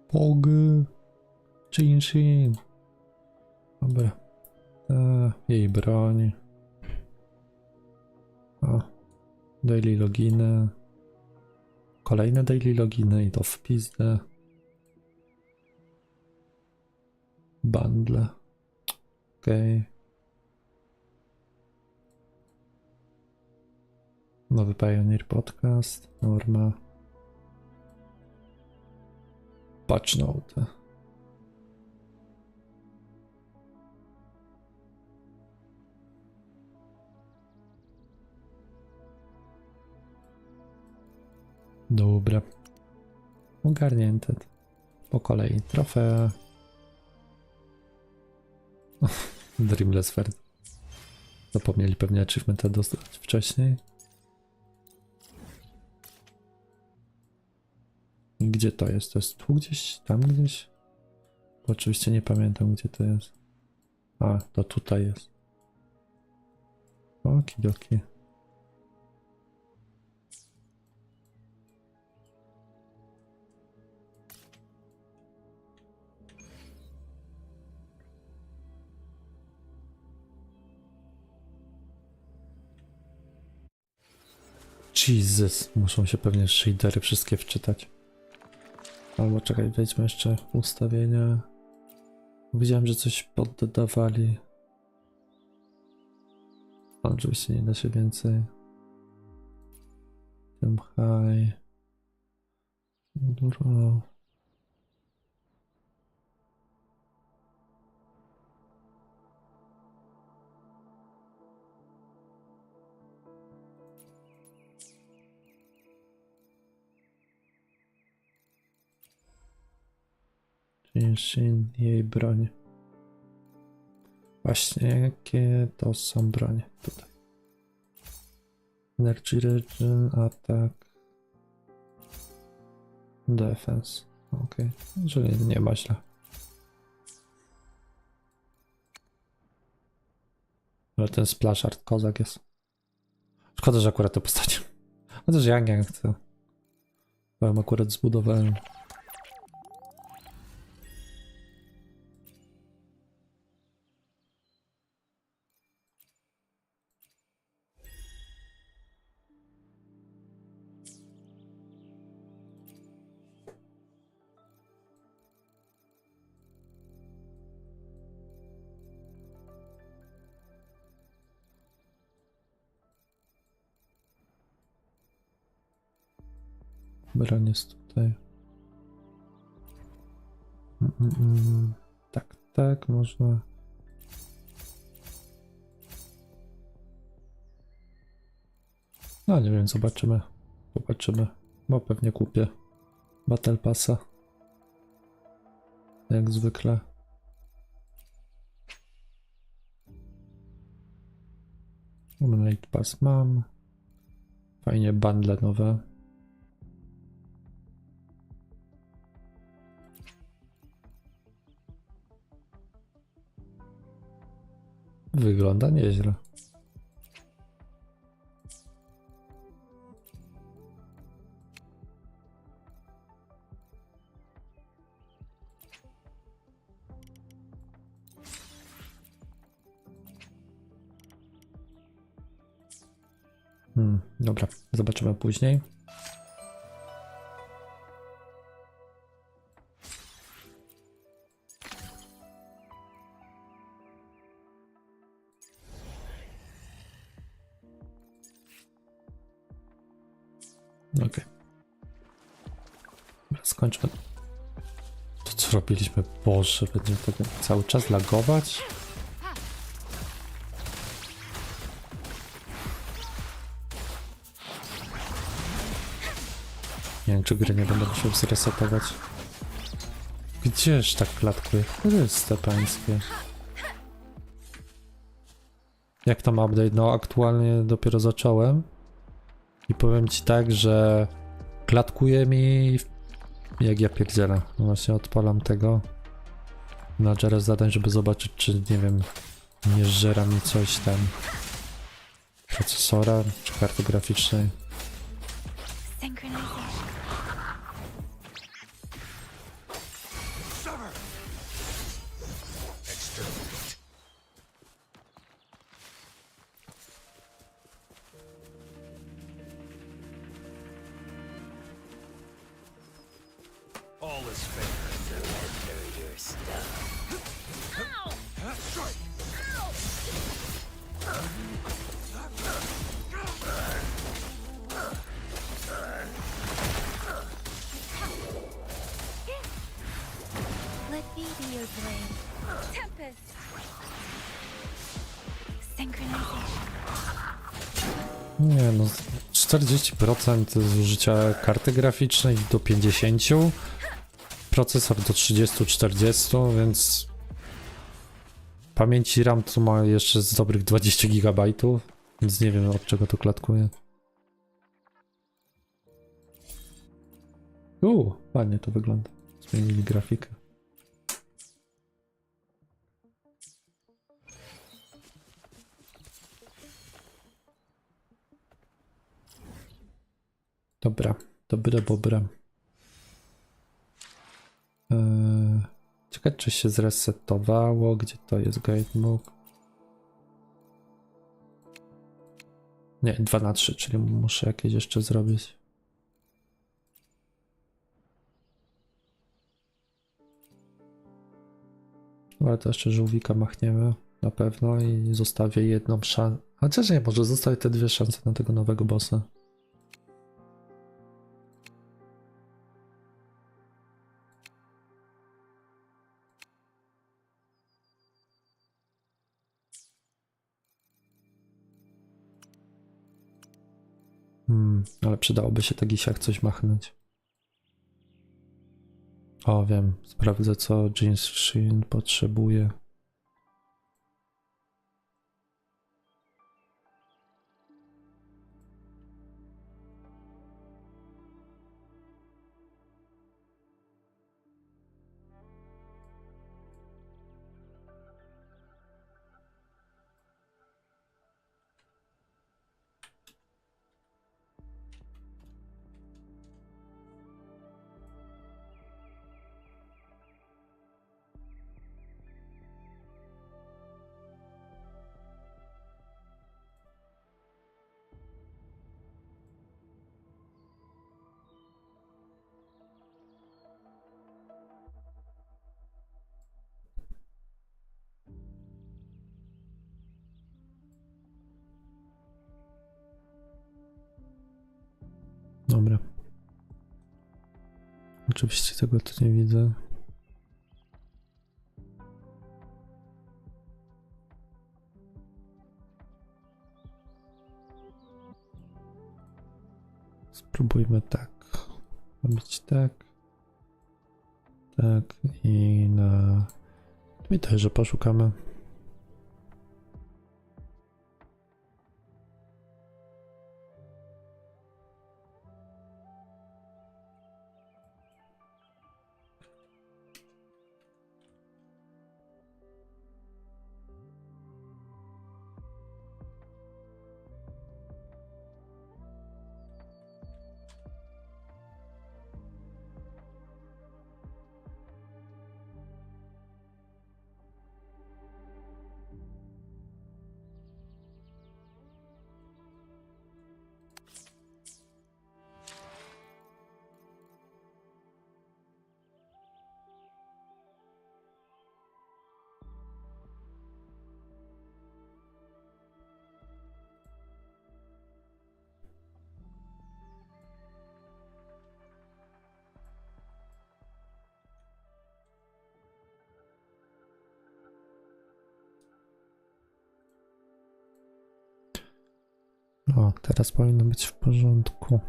Pog Jinhsi. Dobra. Jej broń. O. Daily loginy. Kolejne daily loginy i to w pizdę. Bundle. Okej. Nowy Pioneer Podcast. Norma. Patch note. Dobra. Ogarnięte. Po kolei. Trofea. Dreamless Fair. Zapomnieli pewnie achievementa dostać wcześniej. Gdzie to jest? To jest tu gdzieś? Tam gdzieś? Bo oczywiście nie pamiętam, gdzie to jest. A, to tutaj jest. Okidoki. Jesus, muszą się pewnie shadery wszystkie wczytać. Albo czekaj, wejdźmy jeszcze w ustawienia. Widziałem, że coś poddawali. Ale oczywiście nie da się więcej. Tym high. Dużo. Jinhsi, jej broń. Właśnie, jakie to są bronie tutaj? Energy Regen, atak, defense. Ok, czyli nie ma źle. Ale ten splash art kozak jest. Szkoda, że akurat to postacie. Chociaż jak chcę. Bo ją akurat zbudowałem. Broń jest tutaj. Tak, tak, można. No nie wiem, zobaczymy. Zobaczymy. Bo pewnie kupię Battle Passa. Jak zwykle. Night Pass mam. Fajnie, bundle nowe. Wygląda nieźle. Dobra, zobaczymy później. Ok. Skończmy. To co robiliśmy? Boże, będzie to cały czas lagować? Nie wiem, czy gry nie będę musiał zresetować. Gdzież tak klatkuje? Chryste pańskie. Jak tam update? No aktualnie dopiero zacząłem. I powiem ci tak, że klatkuje mi jak ja pierdzielę. No właśnie odpalam tego menadżera zadań, żeby zobaczyć, czy nie wiem, nie zżera mi coś tam procesora czy karty graficznej. Tempest. Synchronization. Nie no, 40% zużycia karty graficznej do 50%, procesor do 30-40, więc pamięci RAM tu ma jeszcze z dobrych 20 GB, więc nie wiem od czego to klatkuje. Ładnie to wygląda. Zmienili grafikę. Dobra, dobre. Czekaj, czy się zresetowało? Gdzie to jest guidebook? Nie, 2/3, czyli muszę jakieś jeszcze zrobić. Ale to jeszcze żółwika machniemy na pewno i zostawię jedną szansę. Chociaż nie, może zostawię te 2 szanse na tego nowego bossa. Ale przydałoby się tak jak coś machnąć. O, wiem, sprawdzę co Jinhsi potrzebuje. Dobra. Oczywiście tego tu nie widzę. Spróbujmy tak. Robić tak. Tak i na... I też, że poszukamy. O, teraz powinno być w porządku.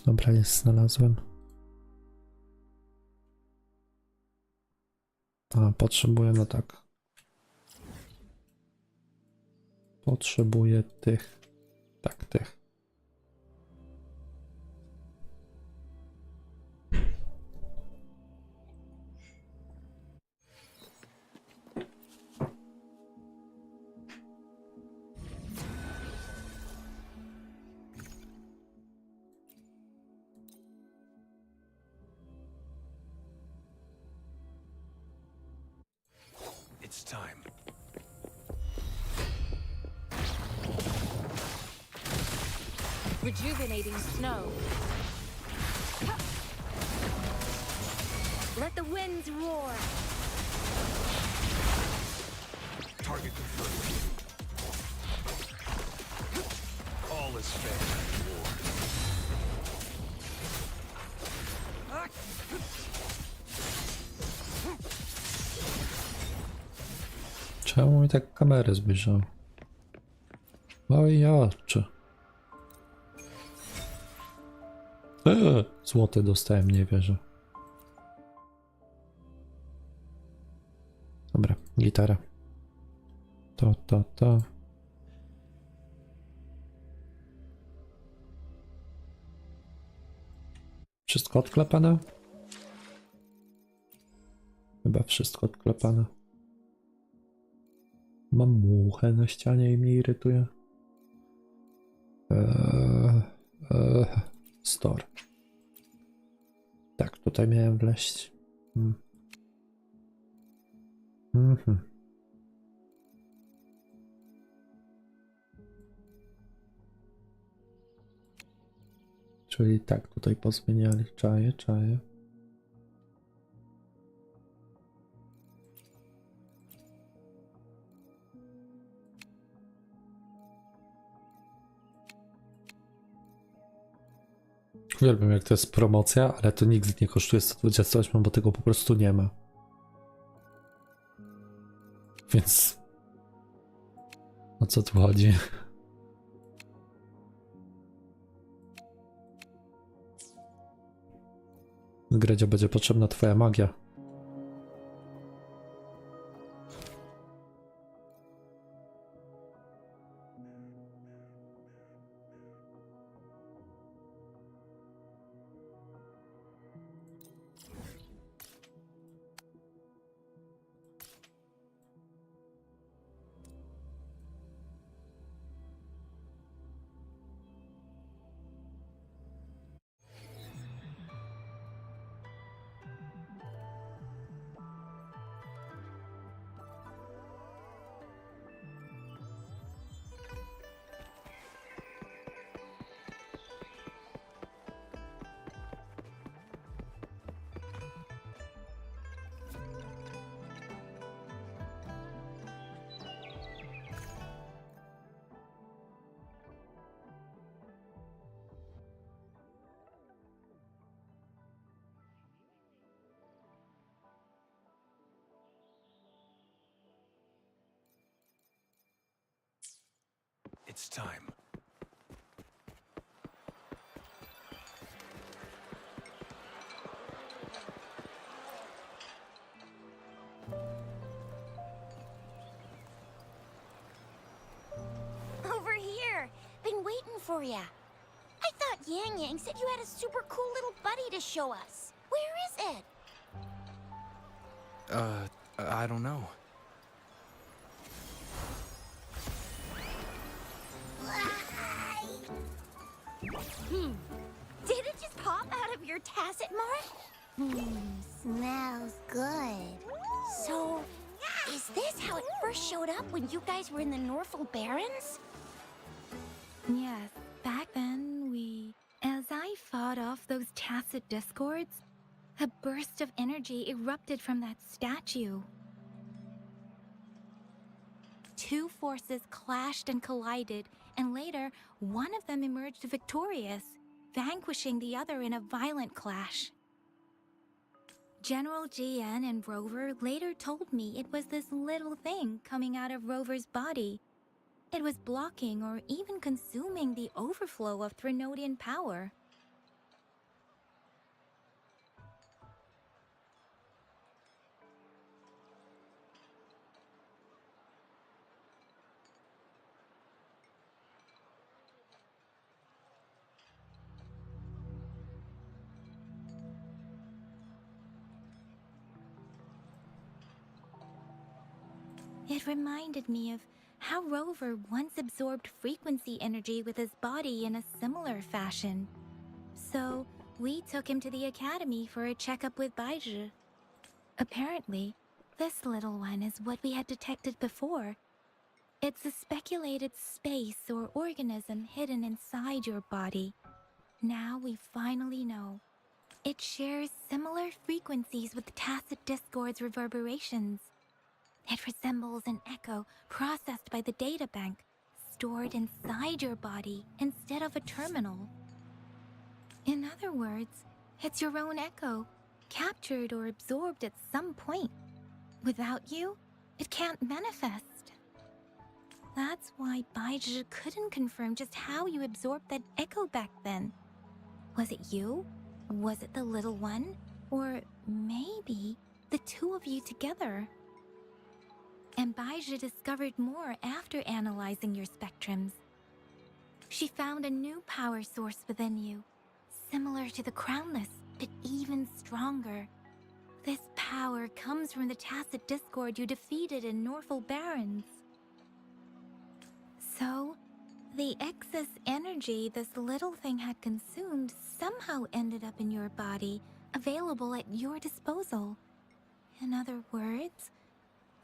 Dobra, jest, znalazłem. A, potrzebuję, no tak. Potrzebuję tych. Tak, tych. It's time. Rejuvenating snow. Let the winds roar. Target confirmed. All is fair. War. Czemu mi tak kamerę zbliżał? Oj, oczy. Złote dostałem, nie wierzę. Dobra, gitara. To. Wszystko odklepane? Chyba wszystko odklepane. Mam muchę na ścianie i mnie irytuje. Store. Tak, tutaj miałem wleźć. Czyli tak, tutaj pozmieniali czaje. Uwielbiam, jak to jest promocja, ale to nigdy nie kosztuje 128, bo tego po prostu nie ma. Więc o co tu chodzi? Gredzio, będzie potrzebna twoja magia. It's time. Over here. Been waiting for ya. I thought Yang Yang said you had a super cool little buddy to show us. Where is it? I don't know. Did it just pop out of your tacit mark? Smells good. So, is this how it first showed up when you guys were in the Norful Barrens? Yes, back then as I fought off those tacit discords, a burst of energy erupted from that statue. Two forces clashed and collided, and later, one of them emerged victorious, vanquishing the other in a violent clash. General GN and Rover later told me it was this little thing coming out of Rover's body. It was blocking or even consuming the overflow of Threnodian power. It reminded me of how Rover once absorbed frequency energy with his body in a similar fashion. So, we took him to the academy for a checkup with Baizhi. Apparently, this little one is what we had detected before. It's a speculated space or organism hidden inside your body. Now we finally know. It shares similar frequencies with tacit discord's reverberations. It resembles an echo processed by the data bank, stored inside your body instead of a terminal. In other words, it's your own echo, captured or absorbed at some point. Without you, it can't manifest. That's why Baizhi couldn't confirm just how you absorbed that echo back then. Was it you? Was it the little one? Or maybe the two of you together? And Baizhi discovered more after analyzing your spectrums. She found a new power source within you, similar to the Crownless, but even stronger. This power comes from the tacit discord you defeated in Norful Barrens. So, the excess energy this little thing had consumed somehow ended up in your body, available at your disposal. In other words,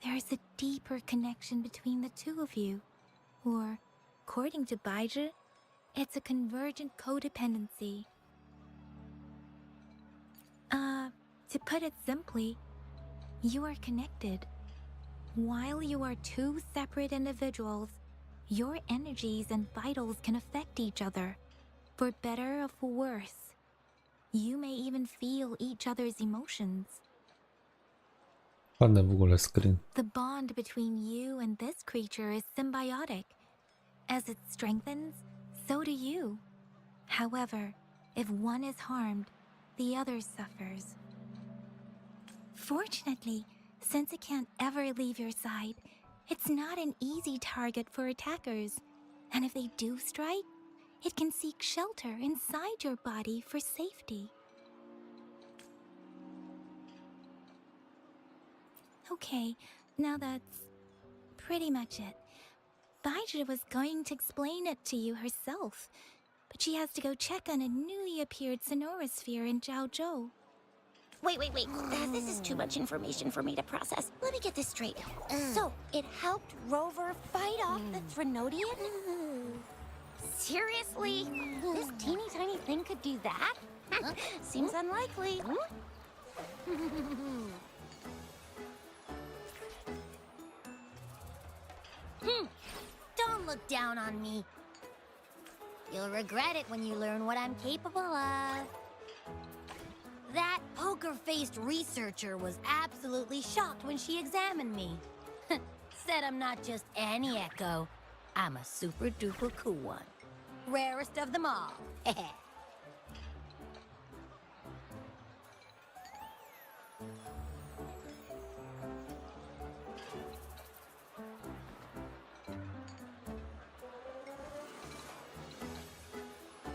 there's a deeper connection between the two of you. Or, according to Baizhi, it's a convergent codependency. To put it simply, you are connected. While you are two separate individuals, your energies and vitals can affect each other, for better or for worse. You may even feel each other's emotions. Ładny w ogóle screen. The bond between you and this creature is symbiotic. As it strengthens, so do you. However, if one is harmed, the other suffers. Fortunately, since it can't ever leave your side, it's not an easy target for attackers. And if they do strike, it can seek shelter inside your body for safety. Okay, now that's pretty much it. Baizhi was going to explain it to you herself, but she has to go check on a newly appeared sonorosphere in Zhaozhou. Wait. This is too much information for me to process. Let me get this straight. So, it helped Rover fight off the Threnodian? Seriously? This teeny tiny thing could do that? Seems unlikely. Don't look down on me. You'll regret it when you learn what I'm capable of. That poker-faced researcher was absolutely shocked when she examined me. Said I'm not just any echo. I'm a super-duper cool one. Rarest of them all.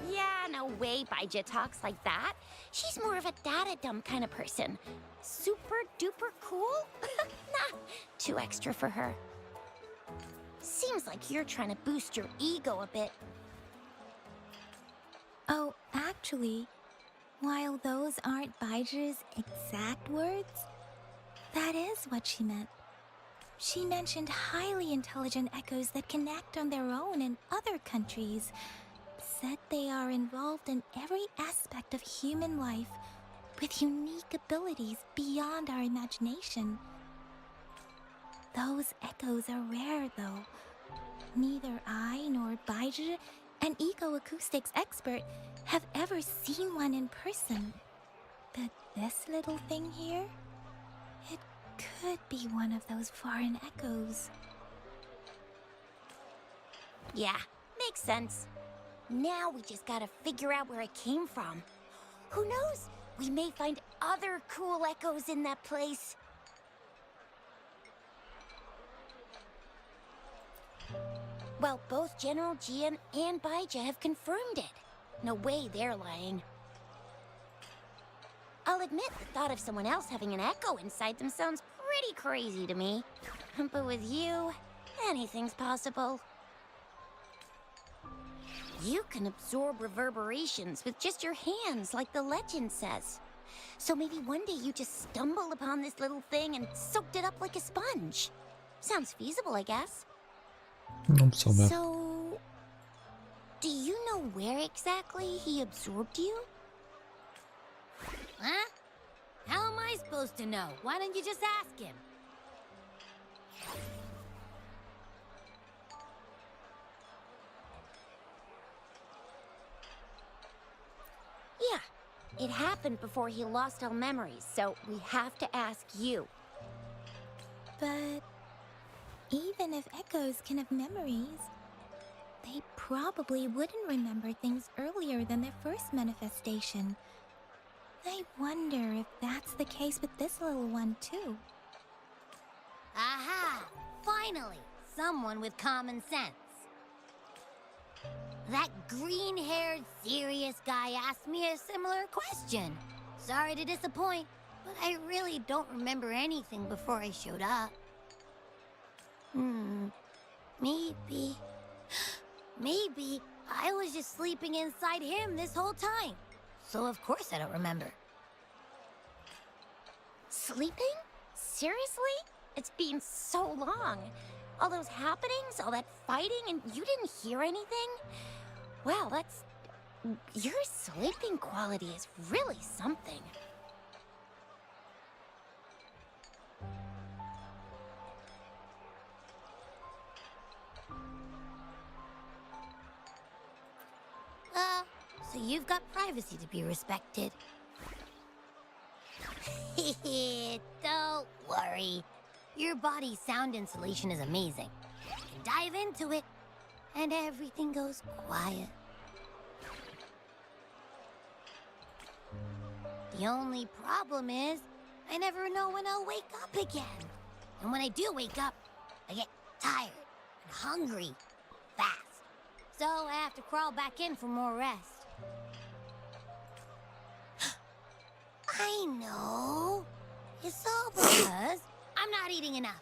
Yeah, no way Baizhi talks like that. She's more of a data dumb kind of person. Super duper cool? Nah, too extra for her. Seems like you're trying to boost your ego a bit. Oh, actually, while those aren't Baizhi's exact words, that is what she meant. She mentioned highly intelligent echoes that can act on their own in other countries. Said they are involved in every aspect of human life with unique abilities beyond our imagination. Those echoes are rare, though. Neither I nor Baizhi, an eco-acoustics expert, have ever seen one in person. But this little thing here, it could be one of those foreign echoes. Yeah, makes sense. Now we just gotta figure out where it came from. Who knows? We may find other cool echoes in that place. Well, both General Jian and Baizhi have confirmed it. No way they're lying. I'll admit the thought of someone else having an echo inside them sounds pretty crazy to me. But with you, anything's possible. You can absorb reverberations with just your hands, like the legend says. So maybe one day you just stumbled upon this little thing and soaked it up like a sponge. Sounds feasible, I guess. No, w sumie. So, do you know where exactly he absorbed you? Huh? How am I supposed to know? Why don't you just ask him? It happened before he lost all memories, so we have to ask you. But even if echoes can have memories, they probably wouldn't remember things earlier than their first manifestation. I wonder if that's the case with this little one, too. Aha! Finally, someone with common sense. That green-haired, serious guy asked me a similar question. Sorry to disappoint, but I really don't remember anything before I showed up. Maybe... Maybe I was just sleeping inside him this whole time. So of course I don't remember. Sleeping? Seriously? It's been so long. All those happenings, all that fighting, and you didn't hear anything? Well, that's... Your sleeping quality is really something. So you've got privacy to be respected. Don't worry. Your body's sound insulation is amazing. You can dive into it, and everything goes quiet. The only problem is, I never know when I'll wake up again. And when I do wake up, I get tired and hungry fast. So I have to crawl back in for more rest. I know. It's all because I'm not eating enough.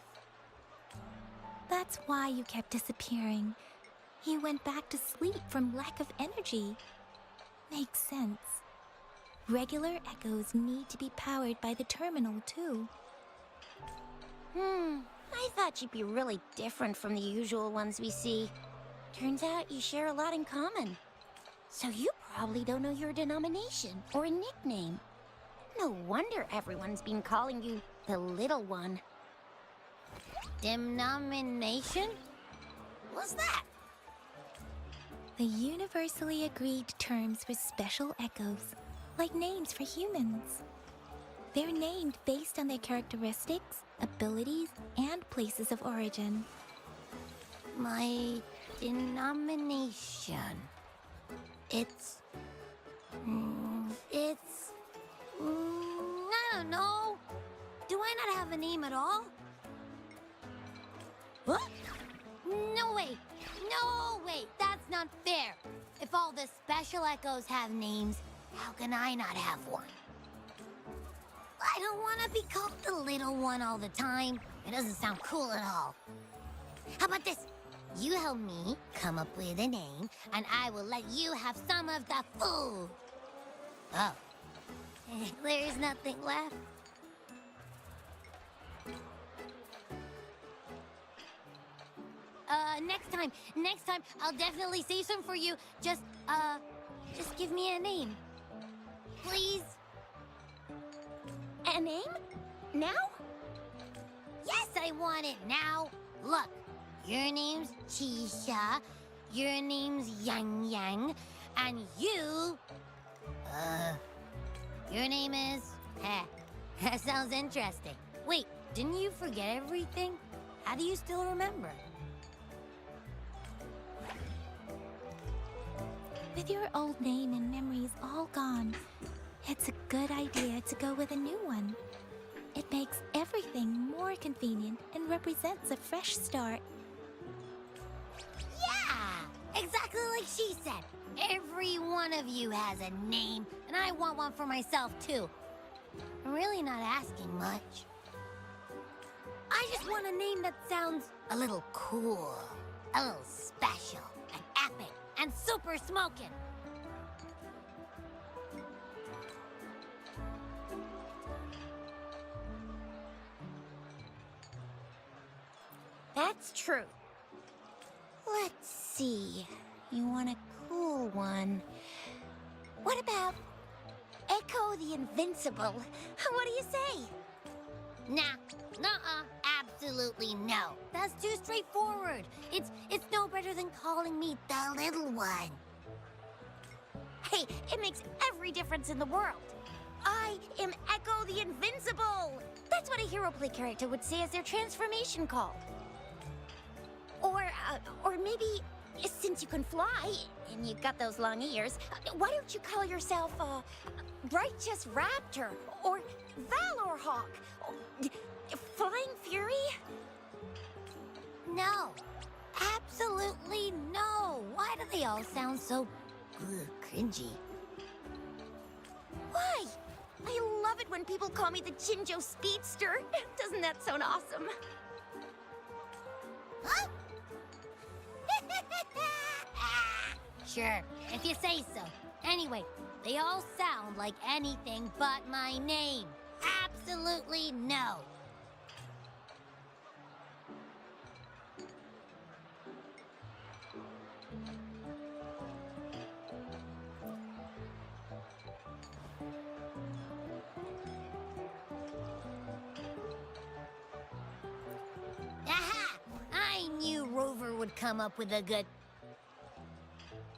That's why you kept disappearing. You went back to sleep from lack of energy. Makes sense. Regular echoes need to be powered by the terminal, too. I thought you'd be really different from the usual ones we see. Turns out you share a lot in common. So you probably don't know your denomination or a nickname. No wonder everyone's been calling you the Little One. Denomination? What's that? The universally agreed terms for special echoes, like names for humans. They're named based on their characteristics, abilities, and places of origin. My denomination. It's... I don't know. Do I not have a name at all? What? No way! No way! That's not fair! If all the special echoes have names, how can I not have one? I don't want to be called the little one all the time. It doesn't sound cool at all. How about this? You help me come up with a name, and I will let you have some of the food. Oh. There's nothing left. Next time, I'll definitely save some for you. Just give me a name. Please? A name? Now? Yes, I want it now. Look, your name's Chisha, your name's Yang Yang, and you... your name is... that sounds interesting. Wait, didn't you forget everything? How do you still remember? With your old name and memories all gone, it's a good idea to go with a new one. It makes everything more convenient and represents a fresh start. Yeah, exactly like she said. Every one of you has a name, and I want one for myself, too. I'm really not asking much. I just want a name that sounds a little cool, a little special, and epic, and super smoking. That's true. Let's see. You want a cool one. What about Echo the Invincible? What do you say? Nah, nuh-uh, absolutely no. That's too straightforward. It's no better than calling me the little one. Hey, it makes every difference in the world. I am Echo the Invincible! That's what a hero play character would say as their transformation call. Or maybe, since you can fly, and you've got those long ears, why don't you call yourself, Righteous Raptor, or Valor Hawk, or Flying Fury? No. Absolutely no. Why do they all sound so cringy? Why? I love it when people call me the Jinjo Speedster. Doesn't that sound awesome? Huh? Sure, if you say so. Anyway, they all sound like anything but my name. Absolutely no. Aha! I knew Rover would come up with a good...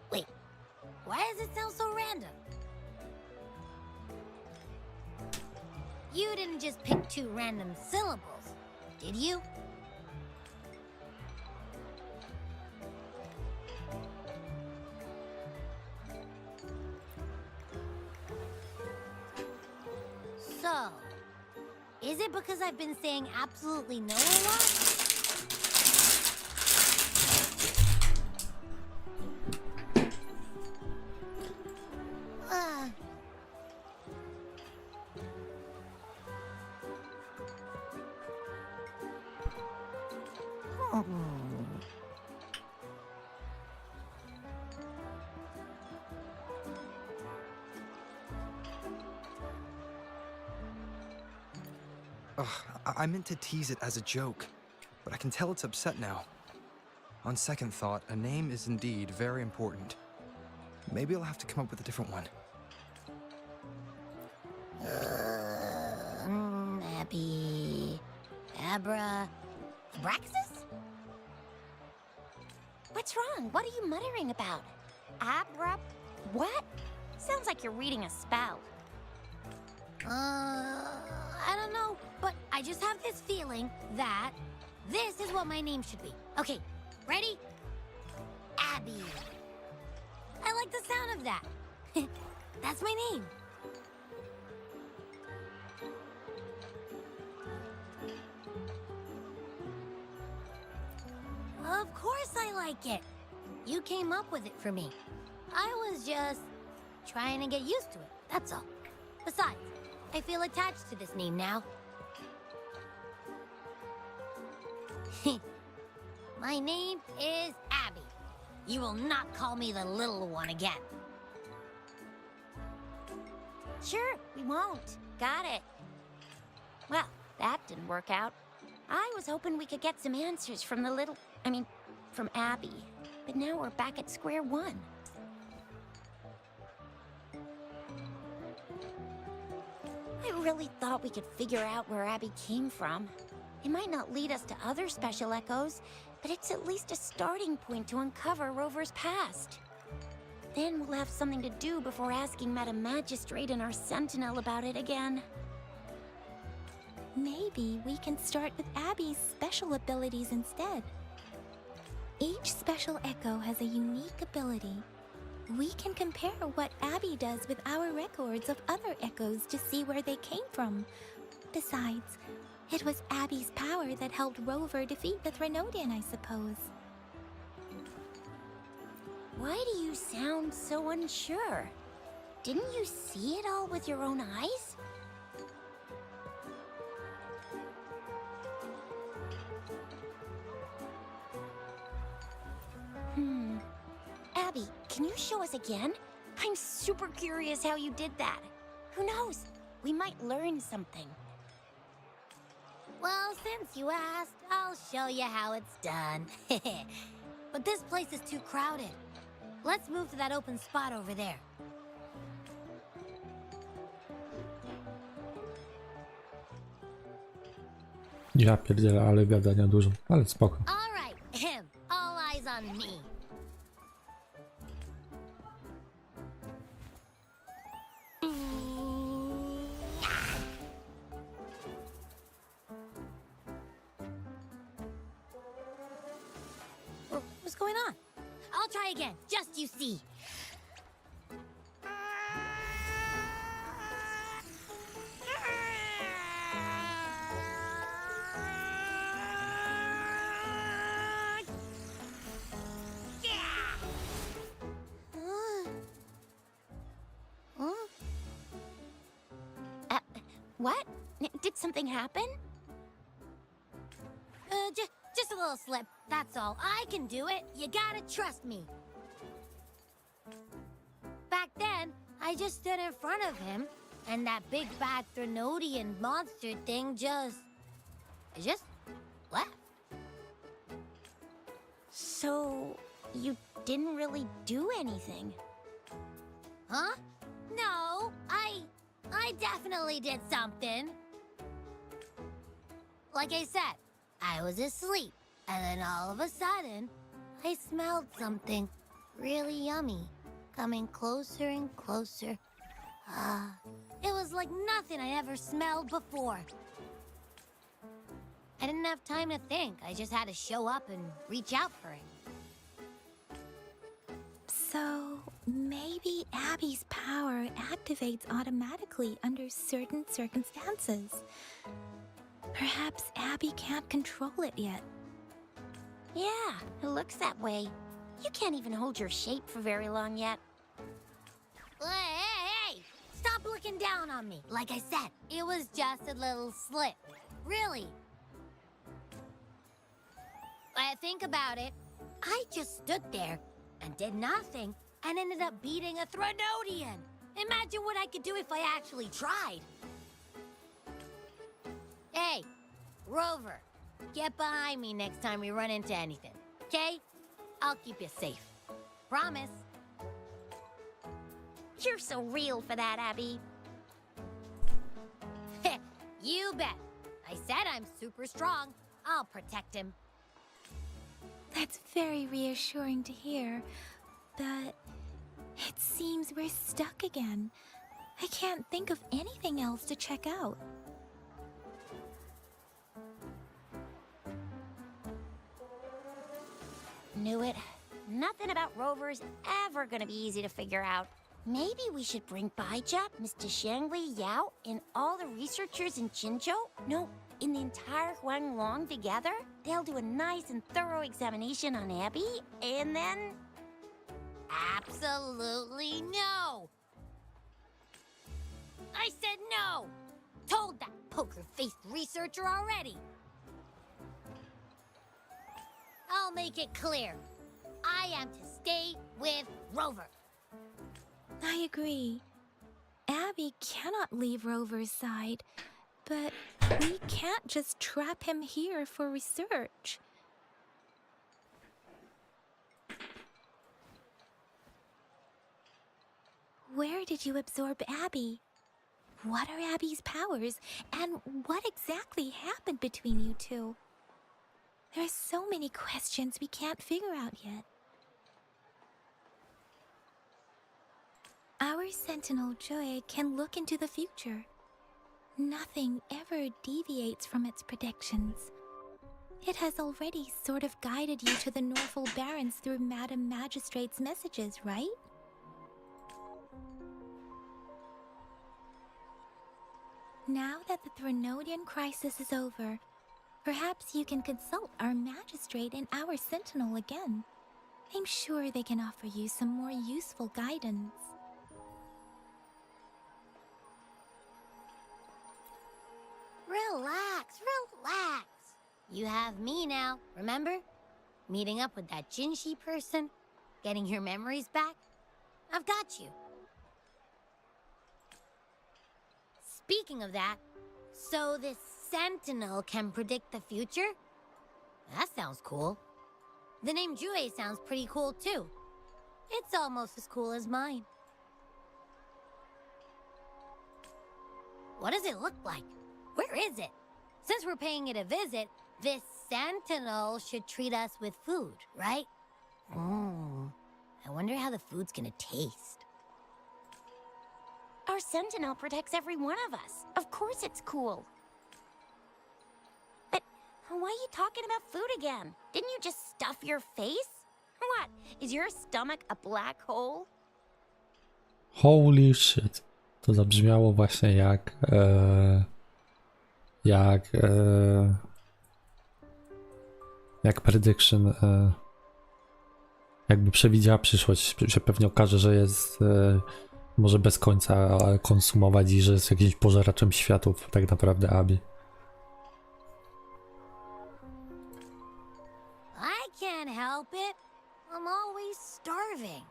Wait, why does it sound so random? You didn't just pick 2 random syllables, did you? So, is it because I've been saying absolutely no a lot? Ugh, I meant to tease it as a joke, but I can tell it's upset now. On second thought, a name is indeed very important. Maybe I'll have to come up with a different one. Abby... Abra... Abraxas? What's wrong? What are you muttering about? Abra... what? Sounds like you're reading a spell. I don't know, but I just have this feeling that this is what my name should be. Okay, ready? Abby. I like the sound of that. That's my name. Of course I like it. You came up with it for me. I was just trying to get used to it, that's all. Besides, I feel attached to this name now. My name is Abby. You will not call me the little one again. Sure, we won't. Got it. Well, that didn't work out. I was hoping we could get some answers from from Abby. But now we're back at square one. I really thought we could figure out where Abby came from. It might not lead us to other special echoes, but it's at least a starting point to uncover Rover's past. Then we'll have something to do before asking Madam Magistrate and our Sentinel about it again. Maybe we can start with Abby's special abilities instead. Each special echo has a unique ability. We can compare what Abby does with our records of other echoes to see where they came from. Besides, it was Abby's power that helped Rover defeat the Threnodian, I suppose. Why do you sound so unsure? Didn't you see it all with your own eyes? Abby, can you show us again? I'm super curious how you did that. Who knows? We might learn something. Well, since you asked, I'll show you how it's done. But this place is too crowded. Let's move to that open spot over there. Ja pierdzielę, ale gadania dużo, ale spoko. All right, all eyes on me. going on? I'll try again, just you see. What? Did something happen? Just a little slip, that's all. I can do it. You gotta trust me. Back then, I just stood in front of him, and that big bad Threnodian monster thing just left. So, you didn't really do anything? Huh? No, I definitely did something. Like I said, I was asleep, and then all of a sudden, I smelled something really yummy coming closer and closer. It was like nothing I ever smelled before. I didn't have time to think. I just had to show up and reach out for it. So, maybe Abby's power activates automatically under certain circumstances. Perhaps Abby can't control it yet. Yeah, it looks that way. You can't even hold your shape for very long yet. Hey! Stop looking down on me. Like I said, it was just a little slip. Really. I think about it. I just stood there and did nothing and ended up beating a Threnodian. Imagine what I could do if I actually tried. Hey, Rover, get behind me next time we run into anything, okay? I'll keep you safe. Promise. You're so real for that, Abby. You bet. I said I'm super strong. I'll protect him. That's very reassuring to hear, but it seems we're stuck again. I can't think of anything else to check out. Knew it. Nothing about Rover's ever gonna be easy to figure out. Maybe we should bring Baija, Mr. Shangli, Yao, and all the researchers in Jinzhou? No, in the entire Huanglong together? They'll do a nice and thorough examination on Abby, and then... Absolutely no! I said no! Told that poker-faced researcher already! I'll make it clear. I am to stay with Rover. I agree. Abby cannot leave Rover's side, but we can't just trap him here for research. Where did you absorb Abby? What are Abby's powers, and what exactly happened between you two? There are so many questions we can't figure out yet. Our Sentinel Joy can look into the future. Nothing ever deviates from its predictions. It has already sort of guided you to the Norfolk Barrens through Madam Magistrate's messages, right? Now that the Threnodian crisis is over, perhaps you can consult our Magistrate and our Sentinel again. I'm sure they can offer you some more useful guidance. Relax, relax. You have me now, remember? Meeting up with that Jinhsi person, getting your memories back. I've got you. Speaking of that, so this Sentinel can predict the future? That sounds cool. The name Jue sounds pretty cool too. It's almost as cool as mine. What does it look like? Where is it? Since we're paying it a visit, this Sentinel should treat us with food, right? I wonder how the food's gonna taste. Our Sentinel protects every one of us. Of course it's cool. But why are you talking about food again? Didn't you just stuff your face? Is your stomach a black hole? Holy shit. To zabrzmiało właśnie jak prediction, jakby przewidziała przyszłość, się pewnie okaże, że jest może bez końca konsumować i że jest jakimś pożeraczem światów tak naprawdę Abi. I can't help it. I'm always starving.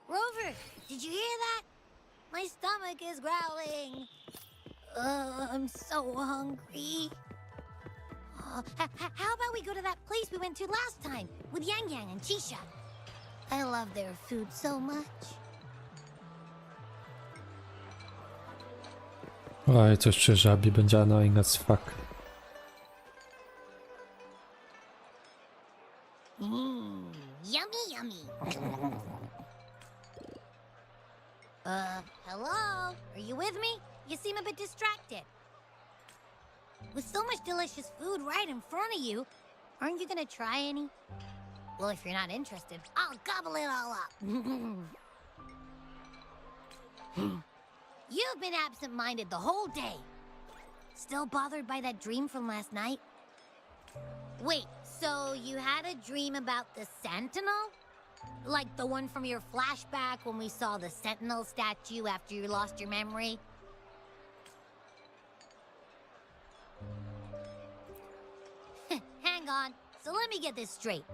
Rover, did you hear that? My stomach is growling. I'm so hungry. How about we go to that place we went to last time with Yang Yang and Chisha? I love their food so much. Oj, coś czuję, że Abi będzie annoying as fuck. Yummy, yummy. Hello? Are you with me? You seem a bit distracted. With so much delicious food right in front of you, aren't you gonna try any? Well, if you're not interested, I'll gobble it all up. You've been absent-minded the whole day. Still bothered by that dream from last night? Wait, so you had a dream about the Sentinel? Like the one from your flashback when we saw the Sentinel statue after you lost your memory? Hang on, so let me get this straight.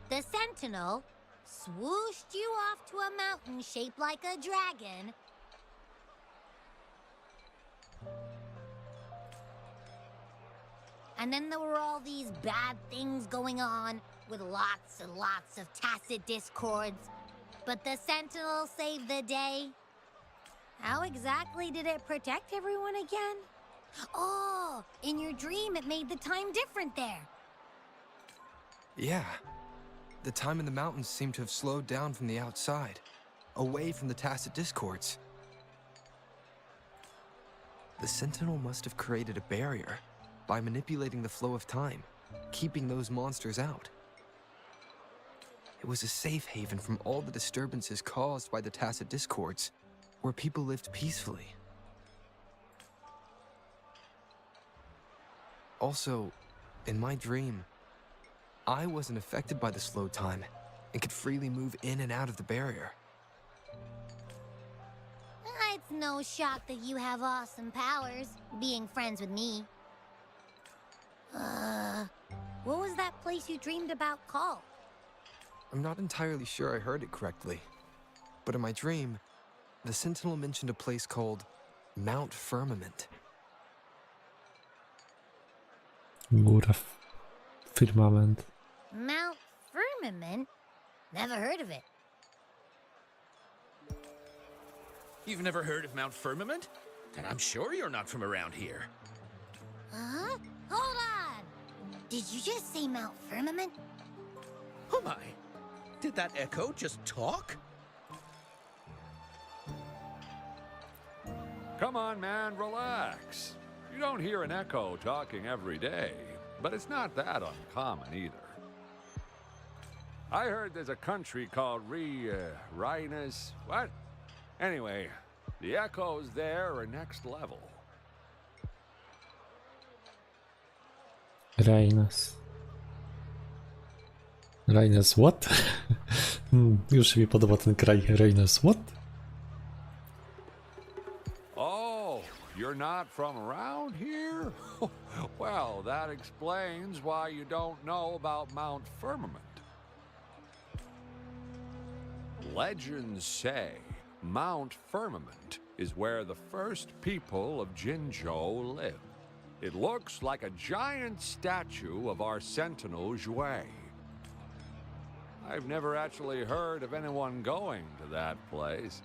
The Sentinel swooshed you off to a mountain shaped like a dragon. And then there were all these bad things going on with lots and lots of tacit discords. But the Sentinel saved the day. How exactly did it protect everyone again? Oh, in your dream it made the time different there. Yeah. The time in the mountains seemed to have slowed down from the outside, away from the tacit discords. The Sentinel must have created a barrier by manipulating the flow of time, keeping those monsters out. It was a safe haven from all the disturbances caused by the tacit discords, where people lived peacefully. Also, in my dream, I wasn't affected by the slow time and could freely move in and out of the barrier. It's no shock that you have awesome powers, being friends with me. What was that place you dreamed about called? I'm not entirely sure I heard it correctly, but in my dream, the Sentinel mentioned a place called Mount Firmament. Góra firmament. Mount Firmament? Never heard of it. You've never heard of Mount Firmament? Then I'm sure you're not from around here. Huh? Hold on! Did you just say Mount Firmament? Oh my! Did that echo just talk? Come on, man, relax. You don't hear an echo talking every day, but it's not that uncommon either. I heard there's a country called Rhinus. What? Anyway, the echoes there are next level. Rhinus. Rhinus what? Już mi podoba ten kraj. Rhinus what? Oh, you're not from around here? Well, that explains why you don't know about Mount Firmament. Legends say Mount Firmament is where the first people of Jinzhou lived. It looks like a giant statue of our Sentinel Jue. I've never actually heard of anyone going to that place.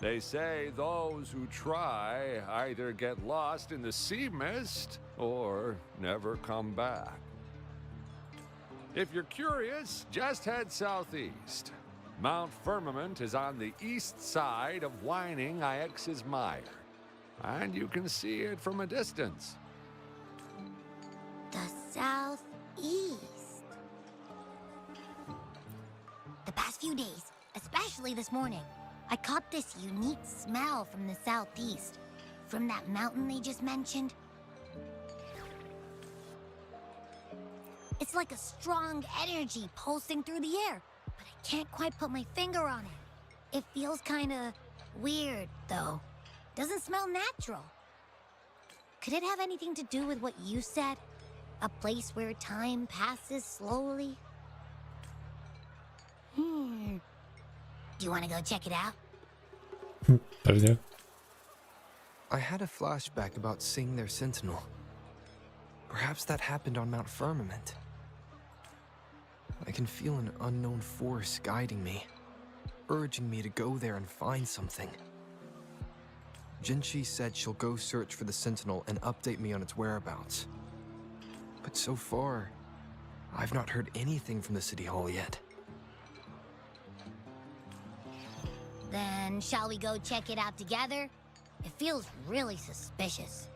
They say those who try either get lost in the sea mist or never come back. If you're curious, just head southeast. Mount Firmament is on the east side of Whining Ix's Mire, and you can see it from a distance. The southeast. The past few days, especially this morning, I caught this unique smell from the southeast. From that mountain they just mentioned. It's like a strong energy pulsing through the air, but I can't quite put my finger on it. It feels kinda weird, though. Doesn't smell natural. Could it have anything to do with what you said? A place where time passes slowly? Do you want to go check it out? Pewnie. I had a flashback about seeing their sentinel. Perhaps that happened on Mount Firmament. I can feel an unknown force guiding me, urging me to go there and find something. Jinhsi said she'll go search for the sentinel and update me on its whereabouts. But so far, I've not heard anything from the City Hall yet. Then shall we go check it out together? It feels really suspicious.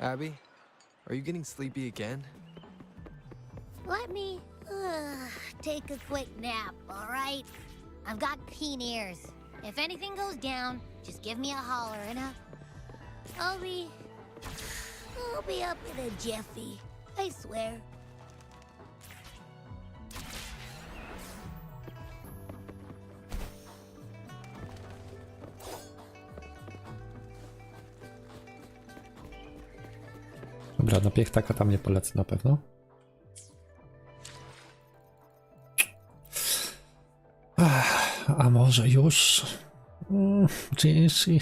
Abby, are you getting sleepy again? Let me take a quick nap, all right? I've got keen ears. If anything goes down, just give me a holler and I'll be up in a jiffy. I swear. Dobra, na piechtaka tam nie polecę na pewno. A może już? Jinhsi.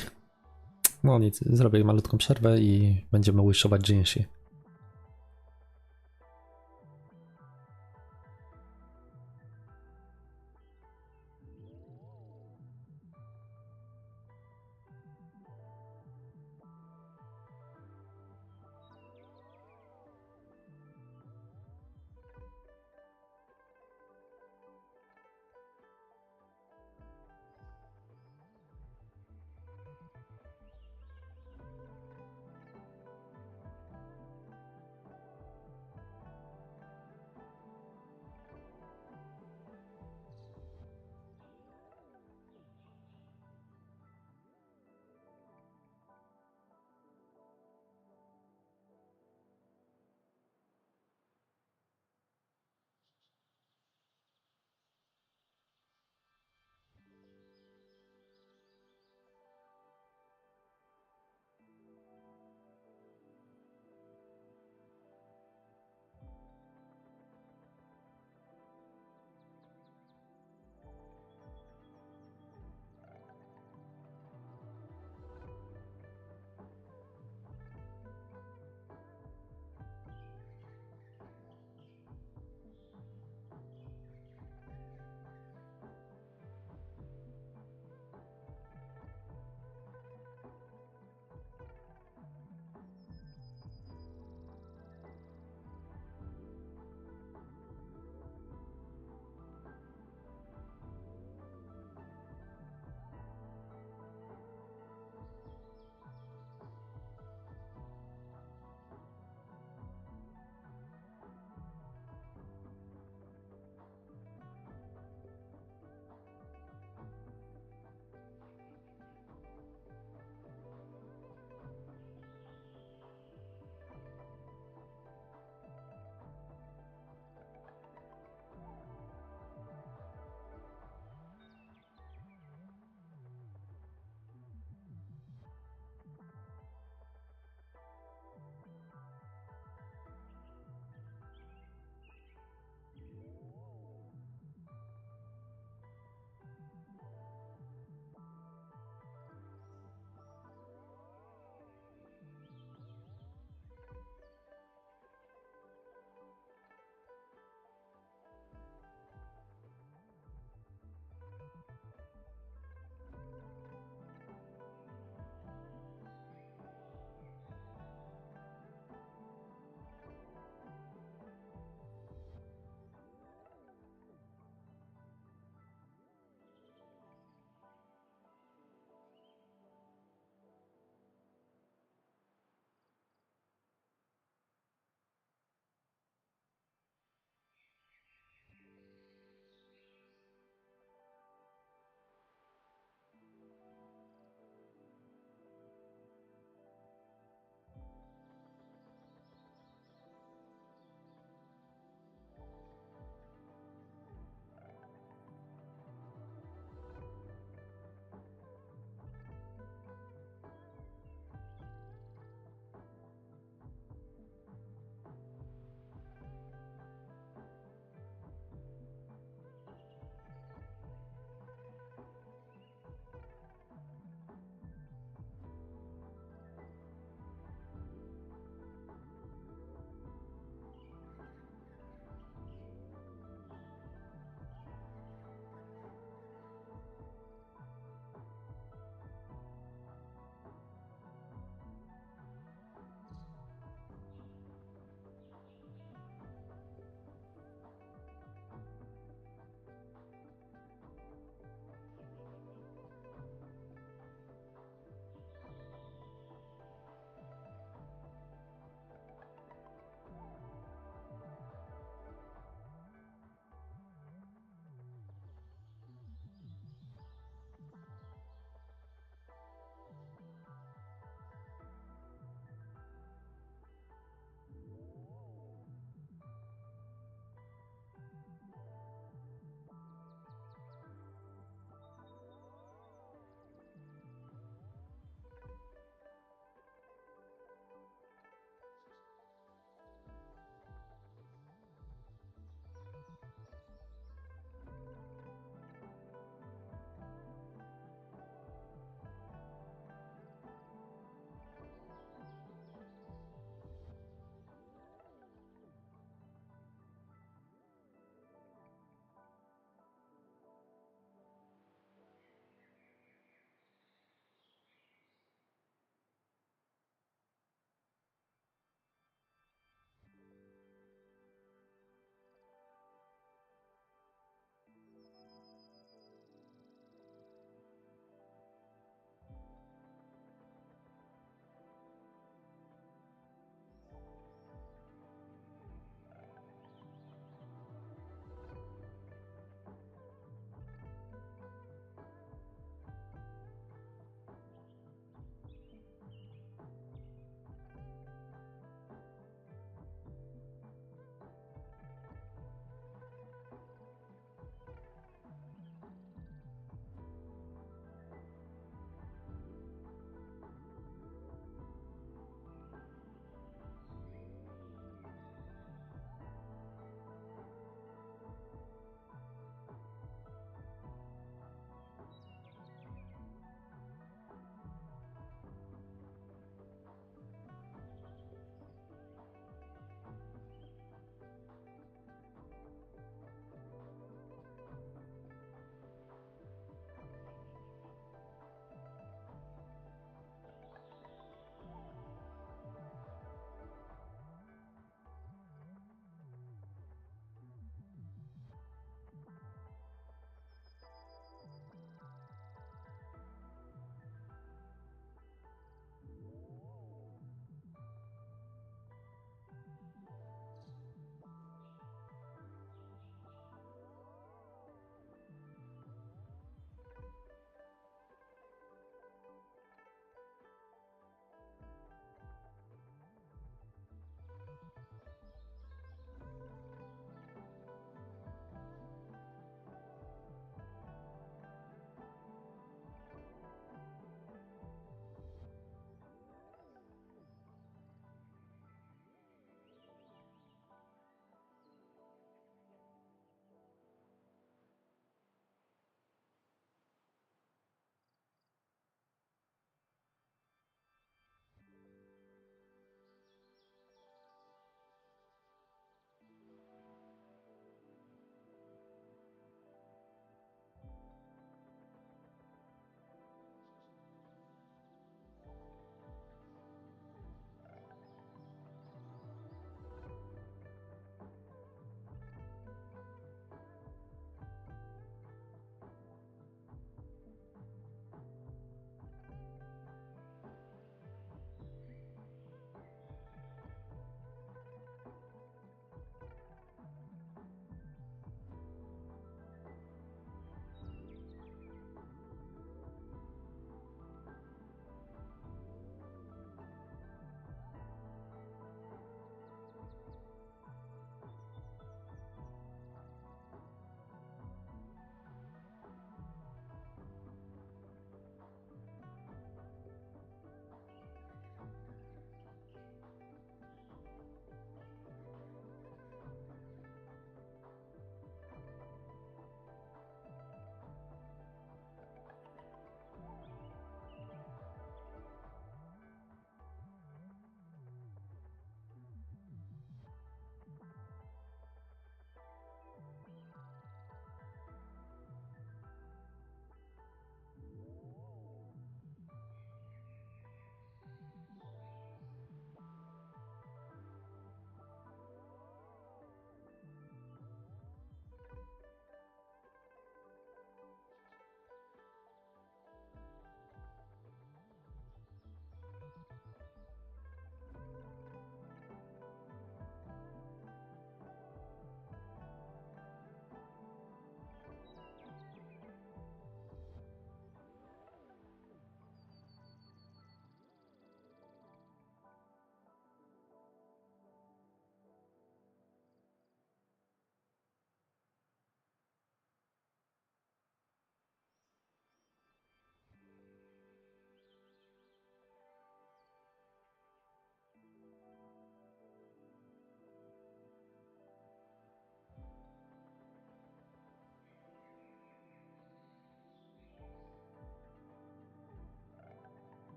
No nic, zrobię malutką przerwę i będziemy wishować Jinhsi.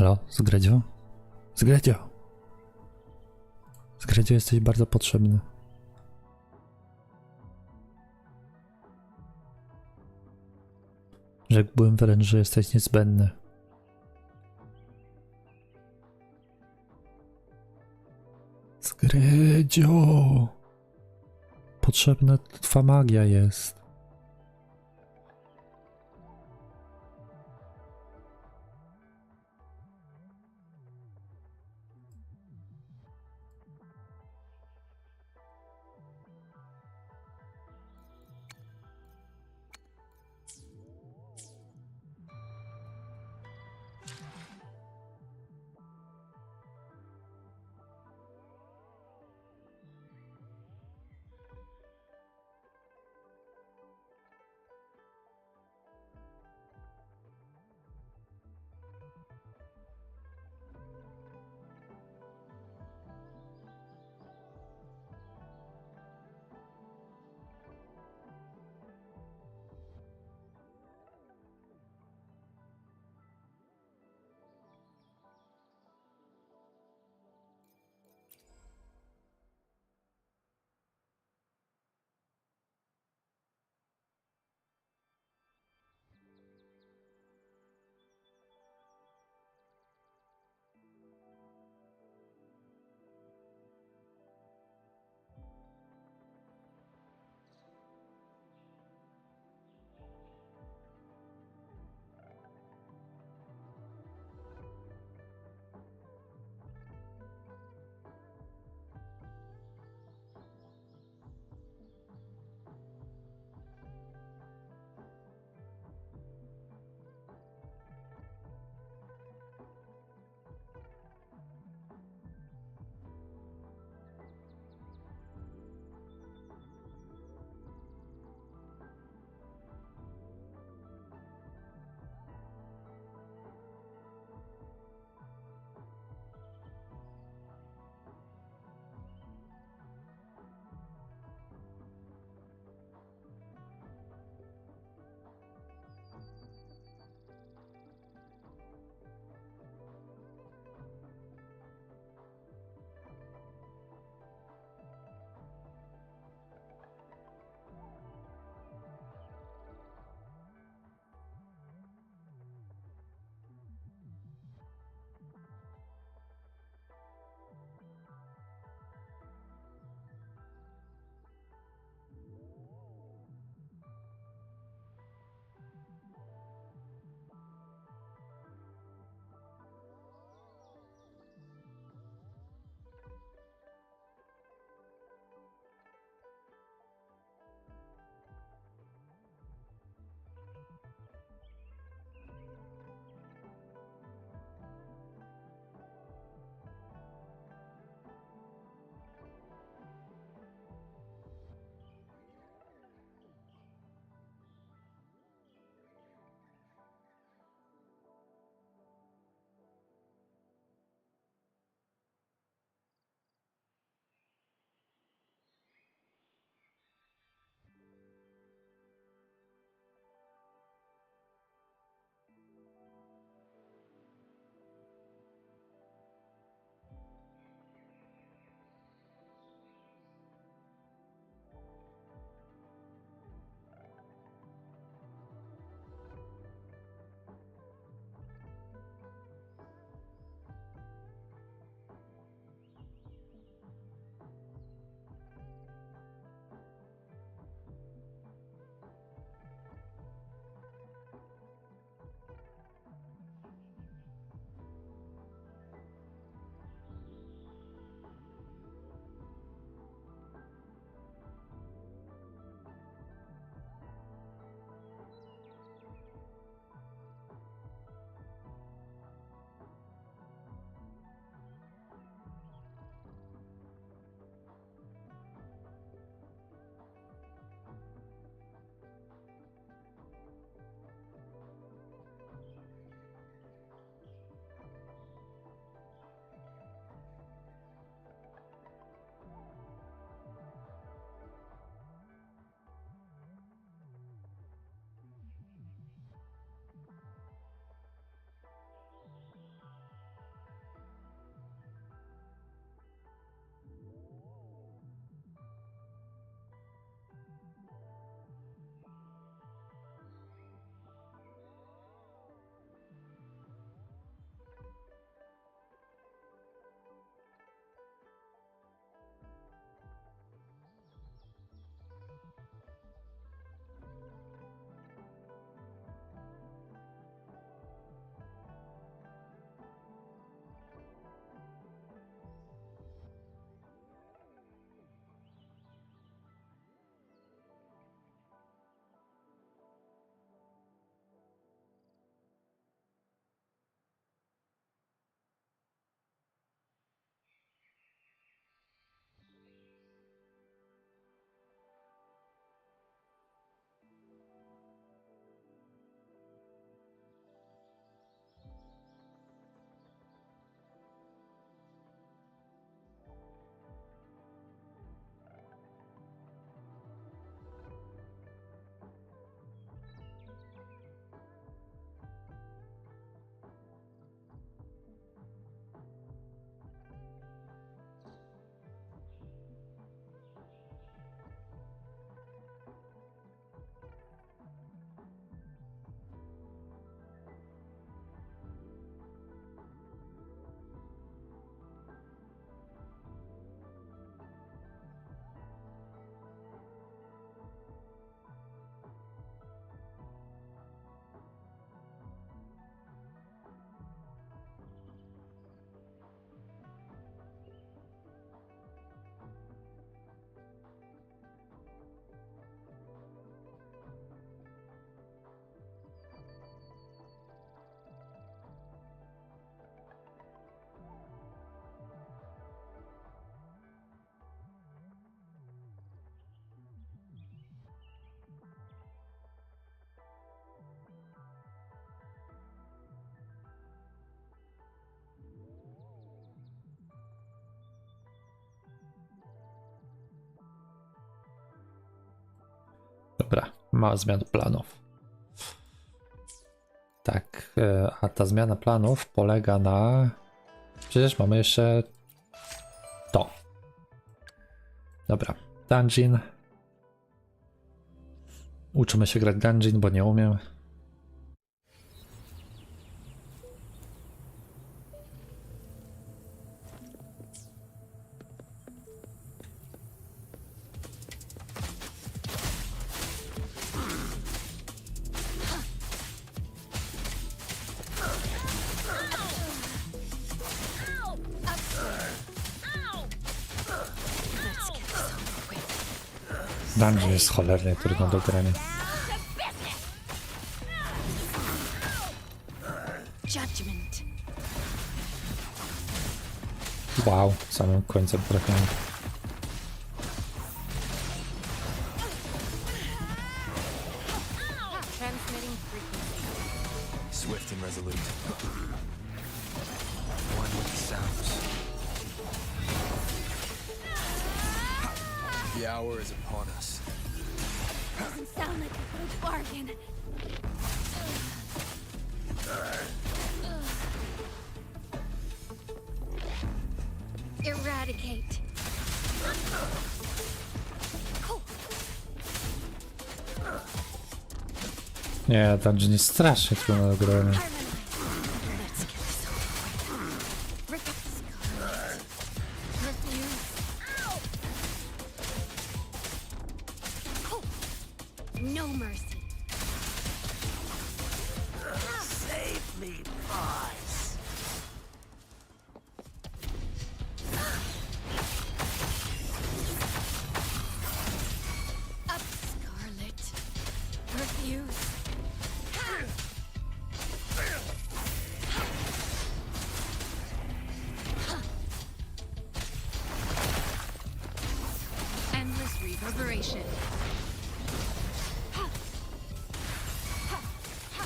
Halo, Zgredzio? Zgredzio! Zgredzio, jesteś bardzo potrzebny. Rzekłbym wręcz, że jesteś niezbędny. Zgredzio! Potrzebna twa magia jest. Dobra, mała zmiana planów. Tak, a ta zmiana planów polega na... Przecież mamy jeszcze to. Dobra, dungeon. Uczymy się grać dungeon, bo nie umiem. Dungeon jest cholernie trudno do grania. Judgment. Wow, samym końcem trafiałem. Transmitting frequency. Swift and resolute. One with the sounds. The hour is upon us. Doesn't sound like a good bargain. Eradicate. Nie, dungeon jest strasznie trudno do grania. Let's get this over with. Rip up the skull. Refuse. No mercy. Save me, boys. Up, Scarlet. Refuse. Endless reverberation.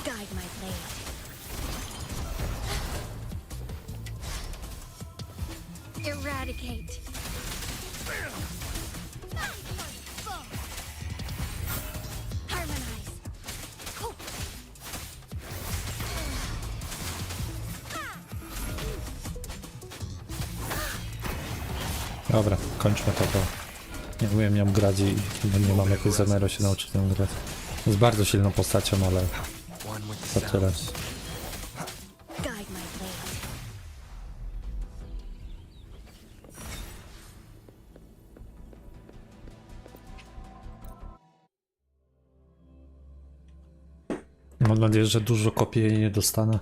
Guide my blade. Eradicate. Harmonize. Dobra, kończmy to, bo nie umiem nią grać i nie mam jakoś zamiaru się nauczyć nią grać. Jest bardzo silną postacią, ale One with the to tyle. sounds. Guide my blade. Mam nadzieję, że dużo kopii jej nie dostanę.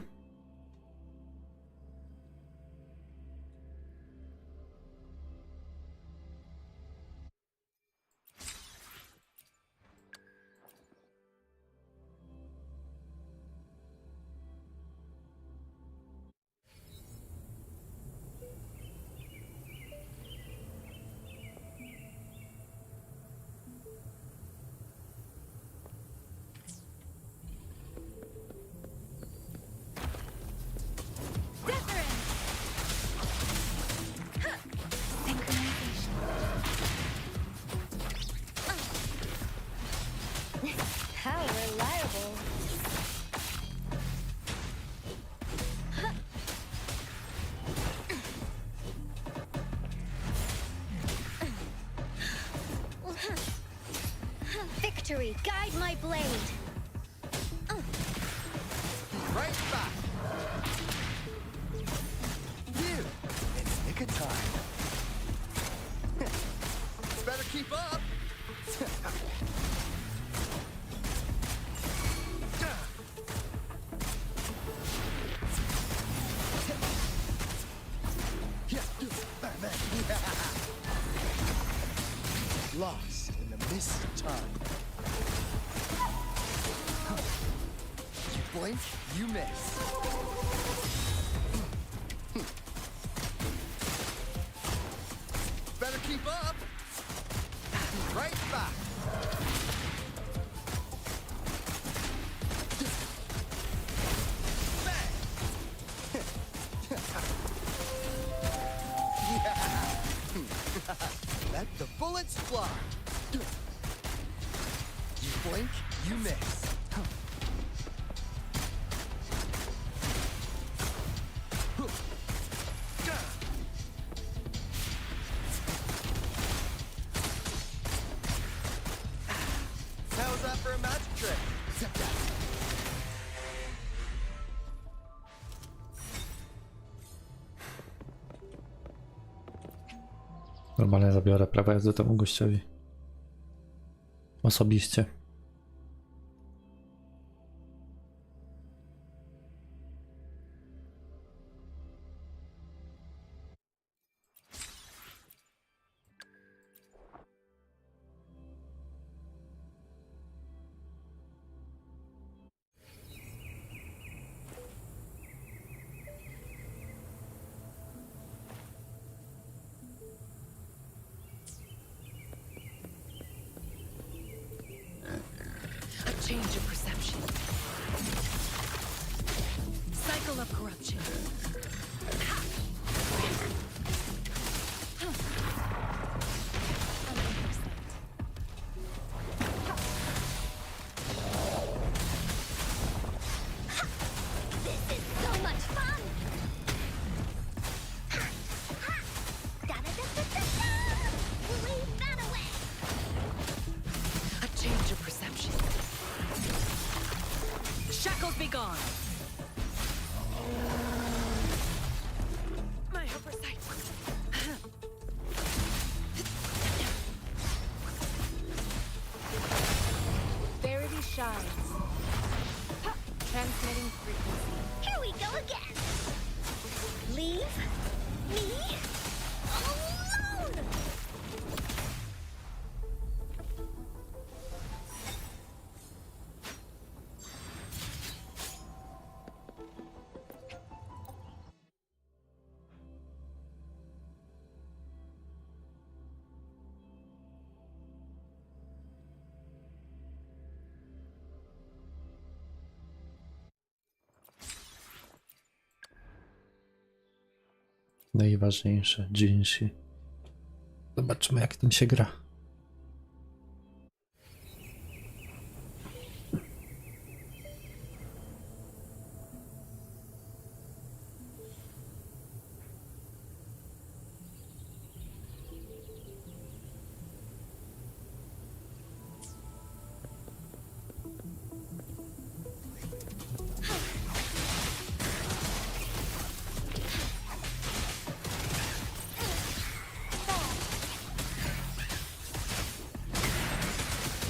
How reliable. Victory, guide my blade. Right back. You, it's nick of time. Better keep up. Lost in the mist of time. You blink, you miss. Better keep up. Right back. Let the bullets fly. You blink, you miss. How's that for a magic trick? Normalnie zabiorę prawo jazdy temu gościowi. Osobiście. A change of perception. Cycle of corruption. This is so much fun! Da-da-da-da-da-da! Leave that away! A change of perception. Shackles be gone. My oversight. Verity shines. Transmitting frequency. Here we go again! Leave me alone! Najważniejsze, Jinhsi. Zobaczymy, jak tym się gra.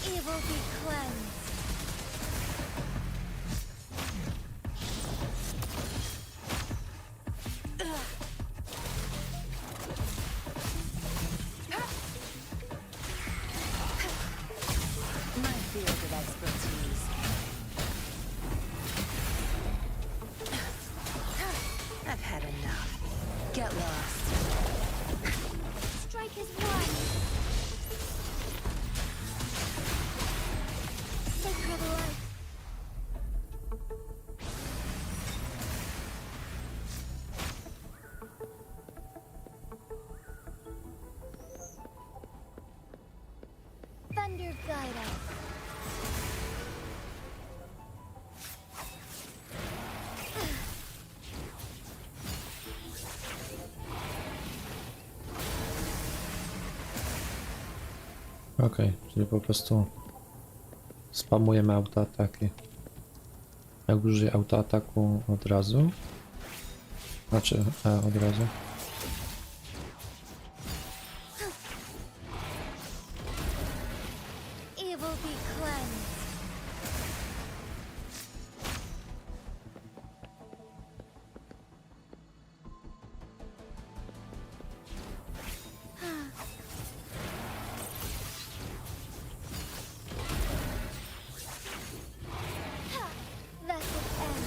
Evil be cleansed. My field of expertise. I've had enough. Get lost. Strike is one. Sacred life. Thunder guide us. Okej, czyli po prostu spamujemy autoataki. Jak użyję autoataku od razu, znaczy od razu. Evil be cleansed. That would end.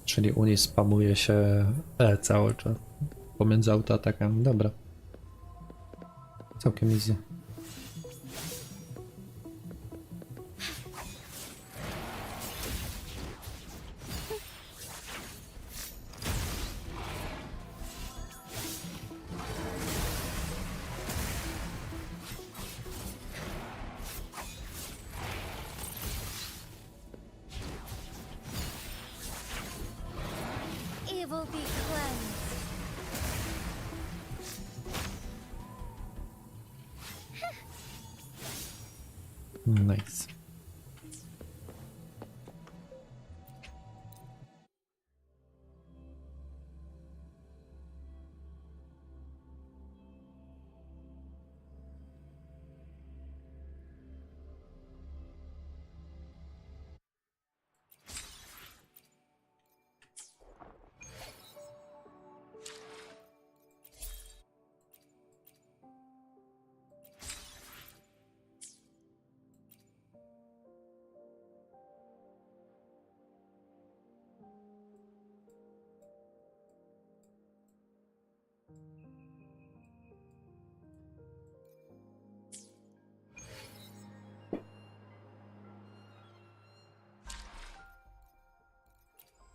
Czyli Uni spamuje się cały czas pomiędzy autoatakami. Dobra. Całkiem easy. They will be cleansed. Nice.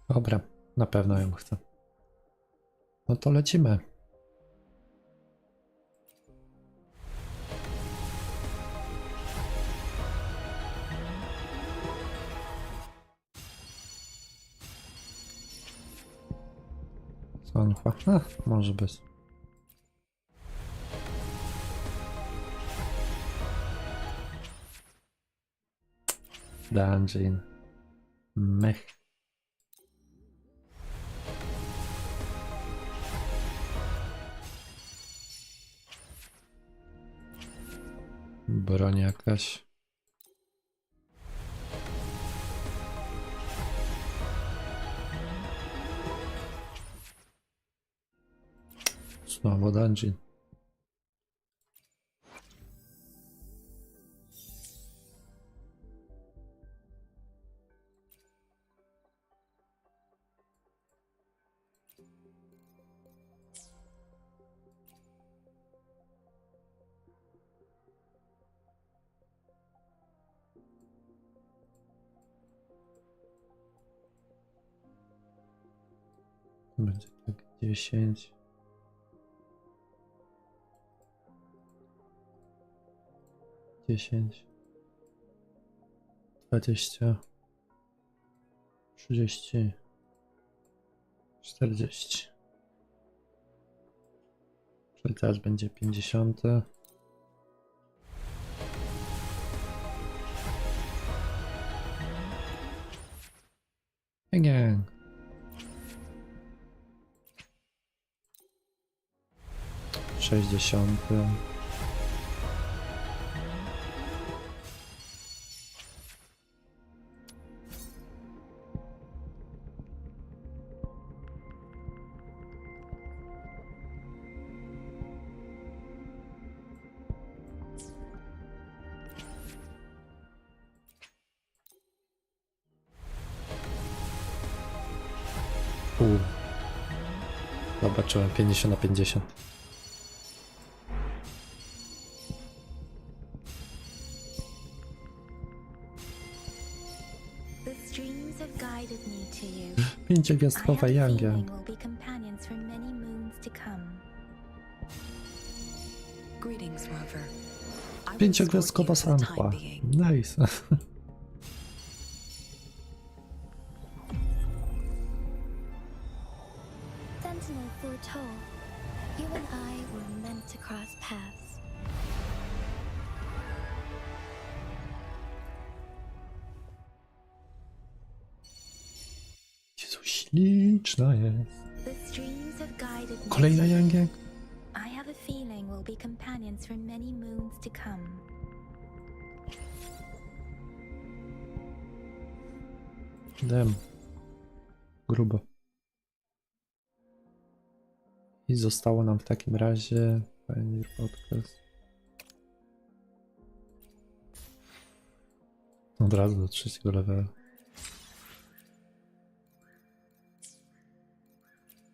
Dobra, na pewno ją chcę. No to lecimy. Sanhua. Może być. Dungeon. Mech. Broń jakaś. Znowu dungeon. Będzie tak 10. 10. 20. 30. 40. Czyli teraz będzie 50. Again. 60. Zobaczyłem 50 na 50. The streams have guided me to you. 5-gwiazdkowa I have a Yangia. feeling we'll be companions for many moons to come. Greetings, Rover. I will escort you 5-gwiazdkowa for the time Sanhua. being. Nice. Sentinel foretold, you and I were meant to cross paths. Jezu, śliczna jest. The streams have guided me. Kolejna to you. Yangia. I have a feeling we'll be companions for many moons to come. Dem. Grubo. I zostało nam w takim razie Pioneer Podcast. Od razu do 3. levela.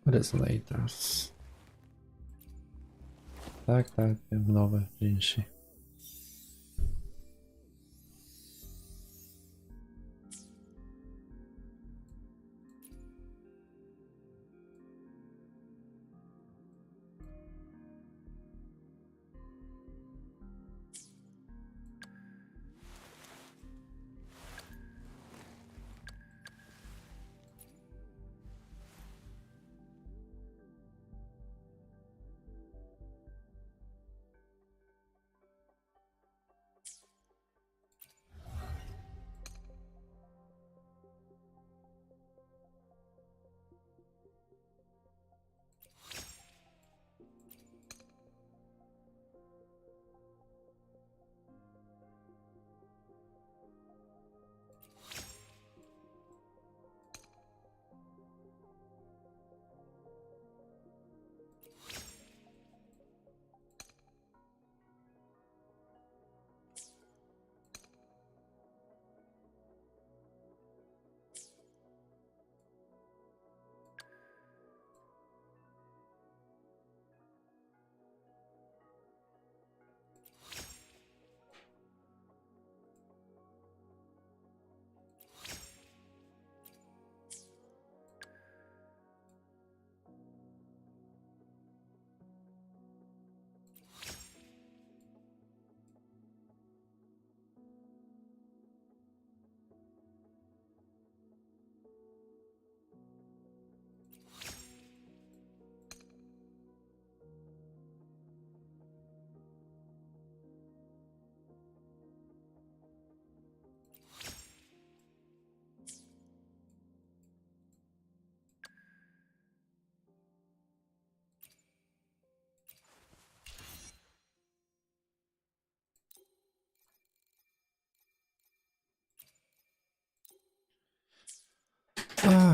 Resonators. Tak, wiem, nowe Jinhsi.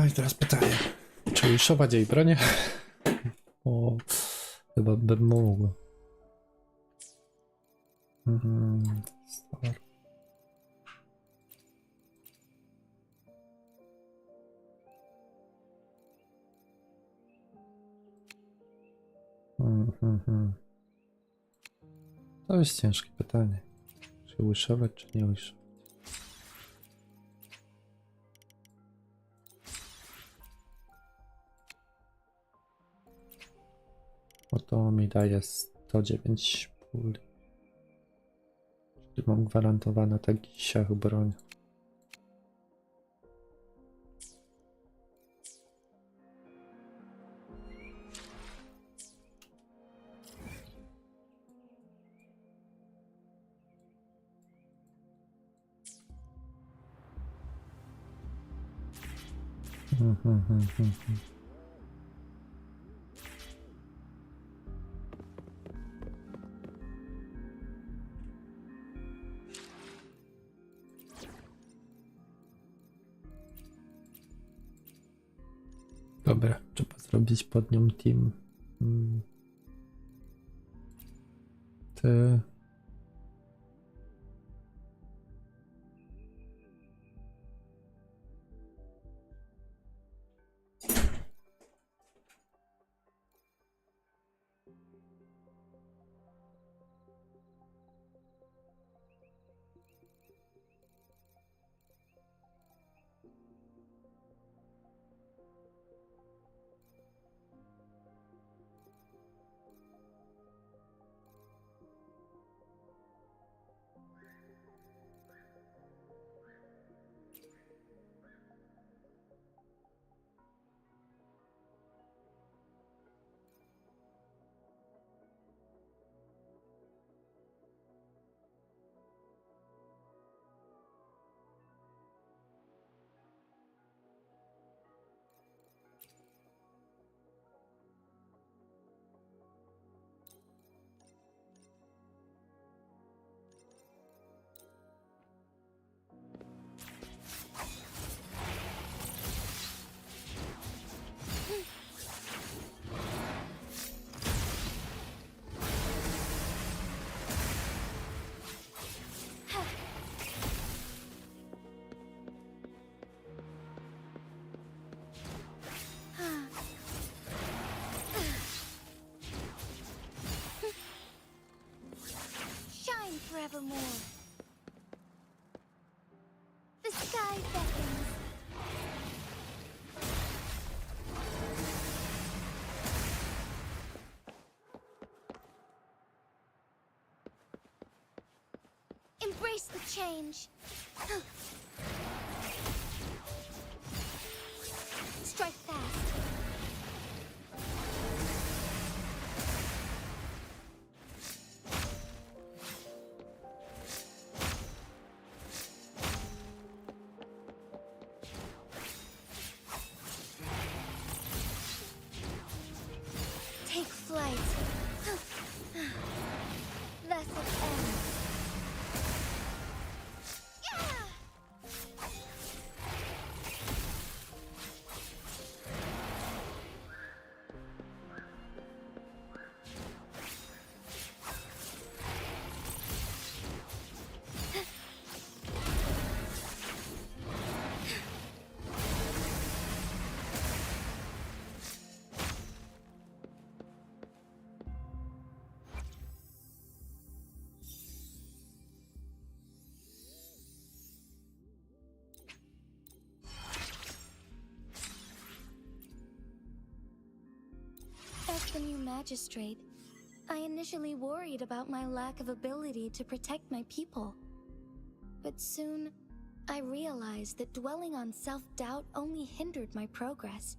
No i teraz pytanie. Czy wiszować jej bronię? O, chyba bym mógł. Star. To jest ciężkie pytanie. Czy wiszować, czy nie wiszować? Bo to mi daje 109 puli. Czyli mam gwarantowane taki siach broń. Dobra, trzeba zrobić pod nią team. Ty. Shine forevermore. The sky beckons. Embrace the change. Strike fast. Take flight. Thus it ends. As the new magistrate, I initially worried about my lack of ability to protect my people. But soon, I realized that dwelling on self-doubt only hindered my progress.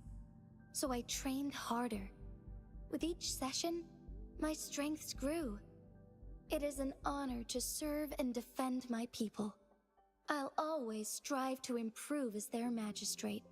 So I trained harder. With each session, my strengths grew. It is an honor to serve and defend my people. I'll always strive to improve as their magistrate.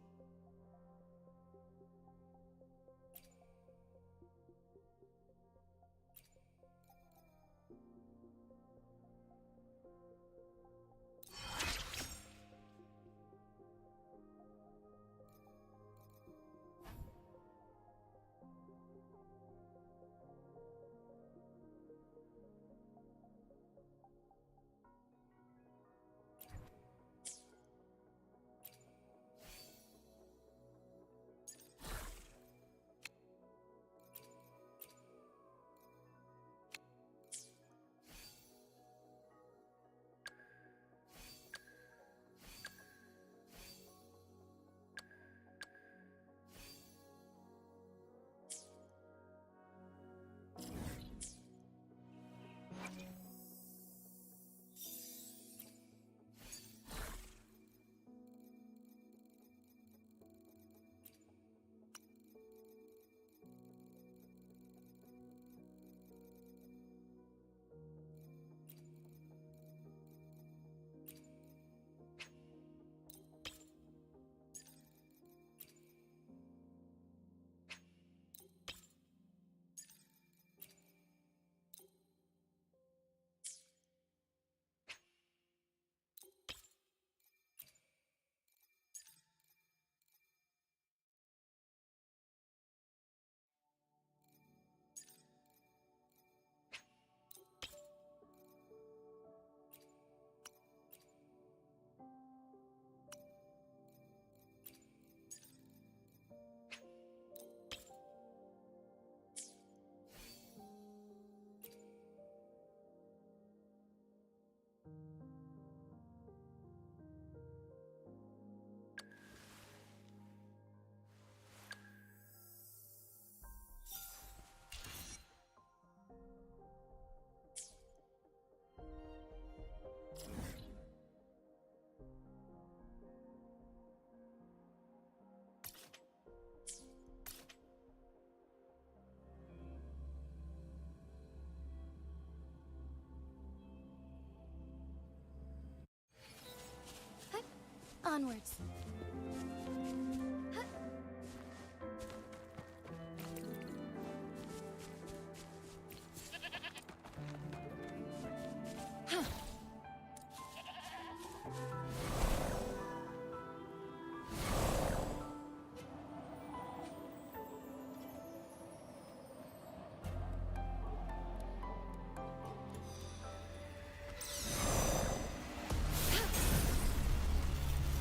Onwards.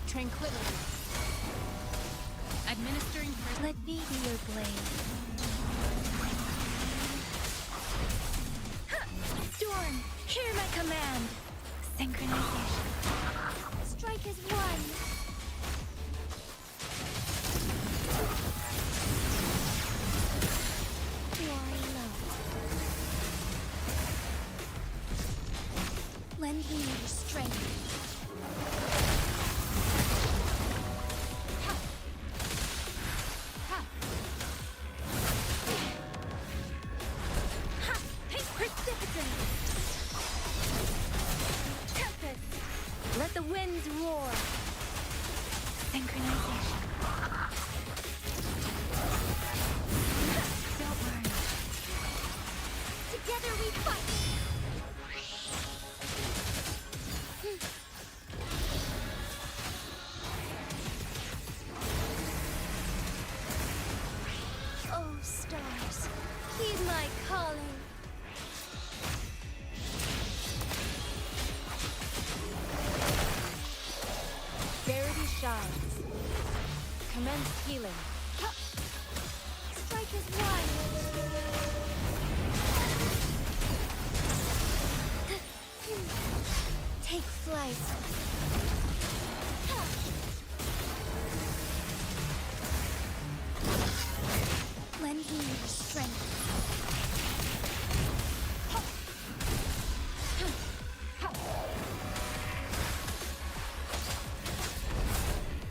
Tranquility. Administering. Let me be your blade. Storm, hear my command. Synchronization. Strike as one. Why not? Lend me your strength. Let the winds roar. Synchronization. Don't worry. Together we fight. Oh, stars, heed my calling. Verity shines. Commence healing. Strike as one. Take flight. Lend me your strength.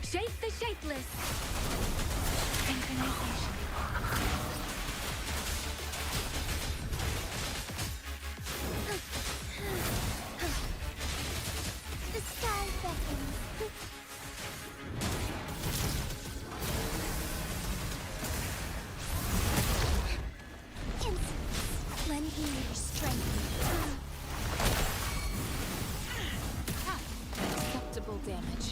Shape the shapeless. Synchronization. The sky beckons. Incense, lend me your strength. Acceptable damage.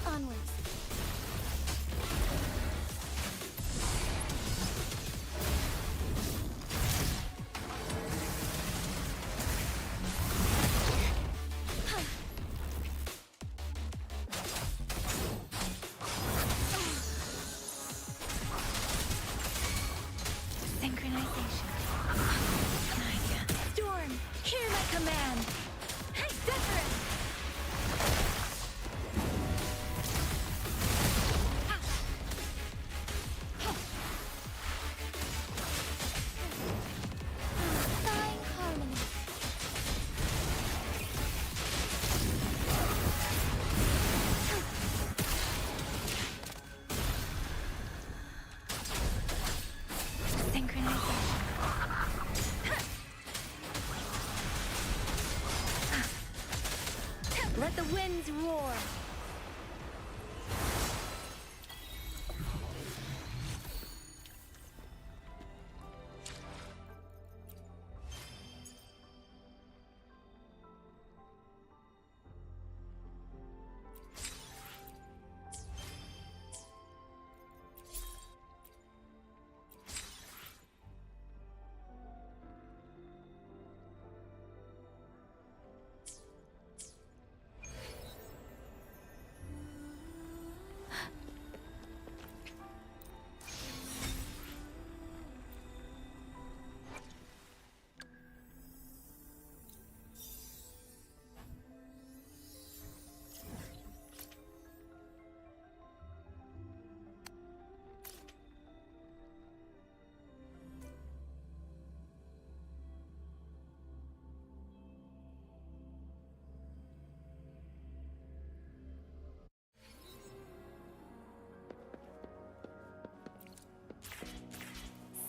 Onwards. Synchronization. Storm, hear my command. Hey, Zephyr! Fine harmony. Synchronization. Let the winds roar.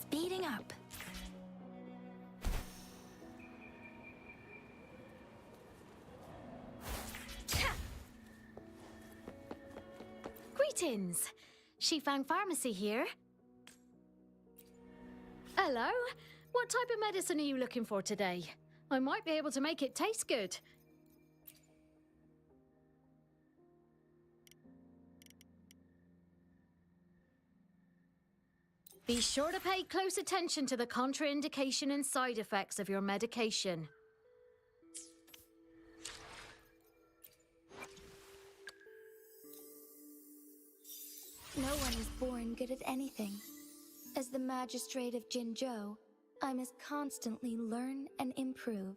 Speeding up. Greetings. Shifang Pharmacy here. Hello. What type of medicine are you looking for today? I might be able to make it taste good. Be sure to pay close attention to the contraindication and side effects of your medication. No one is born good at anything. As the magistrate of Jinzhou, I must constantly learn and improve.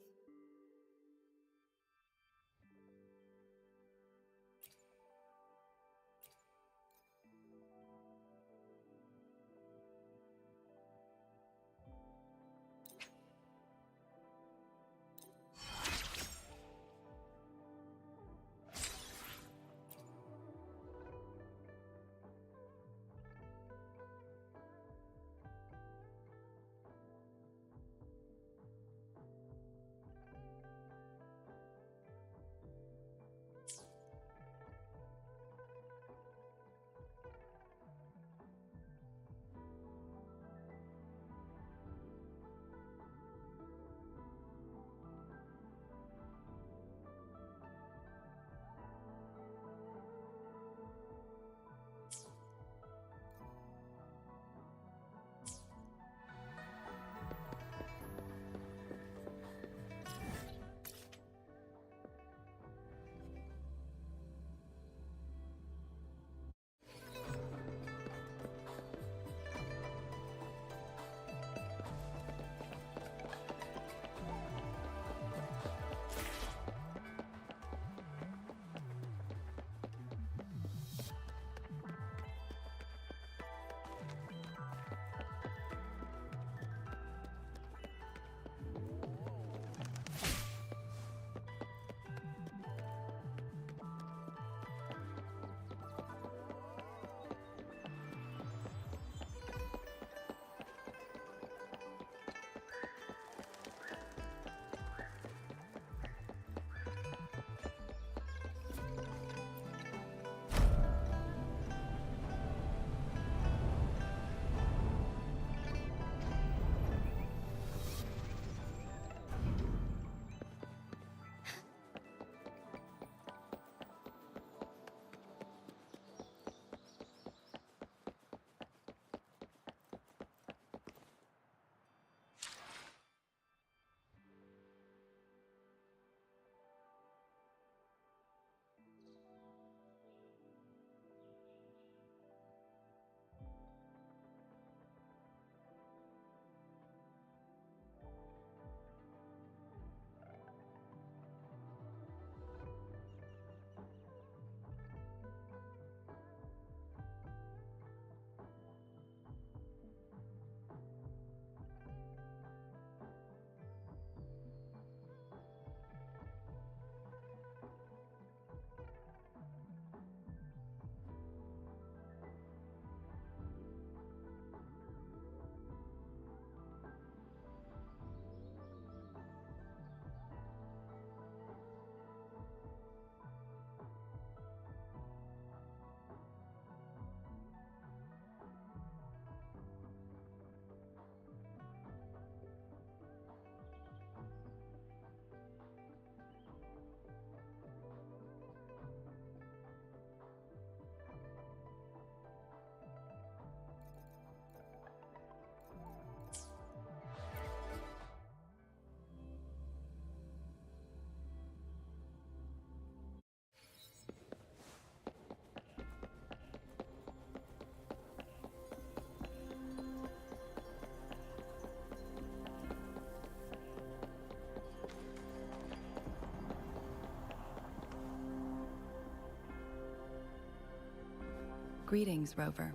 Greetings, Rover.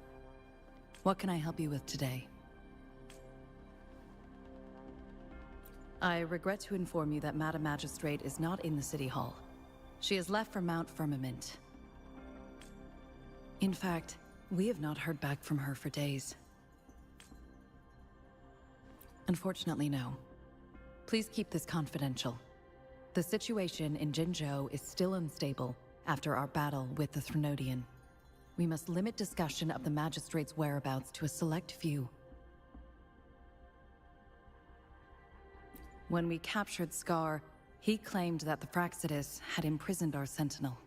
What can I help you with today? I regret to inform you that Madam Magistrate is not in the City Hall. She has left for Mount Firmament. In fact, we have not heard back from her for days. Unfortunately, no. Please keep this confidential. The situation in Jinzhou is still unstable after our battle with the Threnodian. we must limit discussion of the Magistrate's whereabouts to a select few. When we captured Scar, he claimed that the Fraxidus had imprisoned our Sentinel.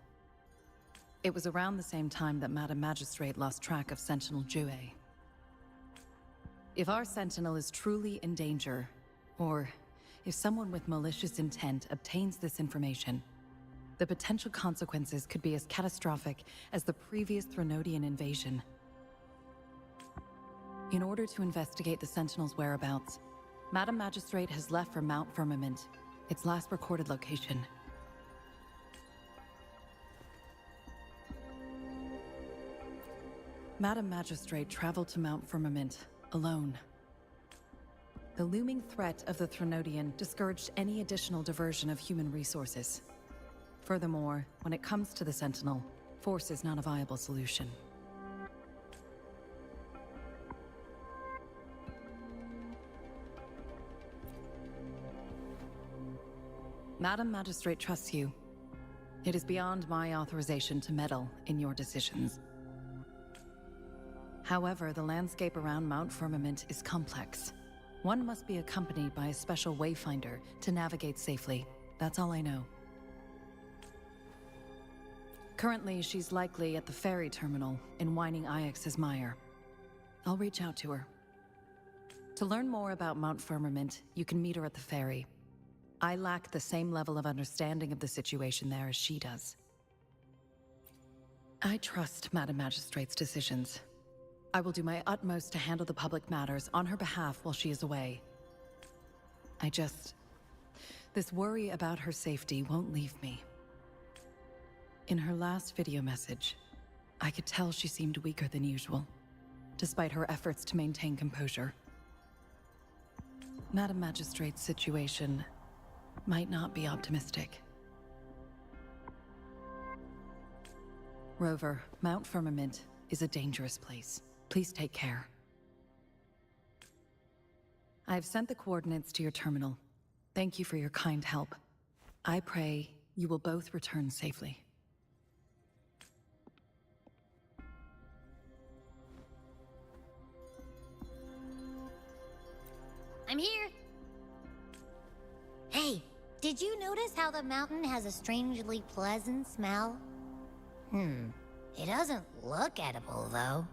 It was around the same time that Madam Magistrate lost track of Sentinel Jue. If our Sentinel is truly in danger, or if someone with malicious intent obtains this information, the potential consequences could be as catastrophic as the previous Threnodian invasion. In order to investigate the Sentinel's whereabouts, Madam Magistrate has left for Mount Firmament, its last recorded location. Madam Magistrate traveled to Mount Firmament alone. The looming threat of the Threnodian discouraged any additional diversion of human resources. Furthermore, when it comes to the Sentinel, force is not a viable solution. Madam Magistrate trusts you. It is beyond my authorization to meddle in your decisions. However, the landscape around Mount Firmament is complex. One must be accompanied by a special wayfinder to navigate safely. That's all I know. Currently, she's likely at the ferry terminal in Whining Ix's Mire. I'll reach out to her. To learn more about Mount Firmament, you can meet her at the ferry. I lack the same level of understanding of the situation there as she does. I trust Madam Magistrate's decisions. I will do my utmost to handle the public matters on her behalf while she is away. This worry about her safety won't leave me. In her last video message, I could tell she seemed weaker than usual, despite her efforts to maintain composure. Madam Magistrate's situation might not be optimistic. Rover, Mount Firmament is a dangerous place. Please take care. I have sent the coordinates to your terminal. Thank you for your kind help. I pray you will both return safely. I'm here. Hey, did you notice how the mountain has a strangely pleasant smell? It doesn't look edible, though.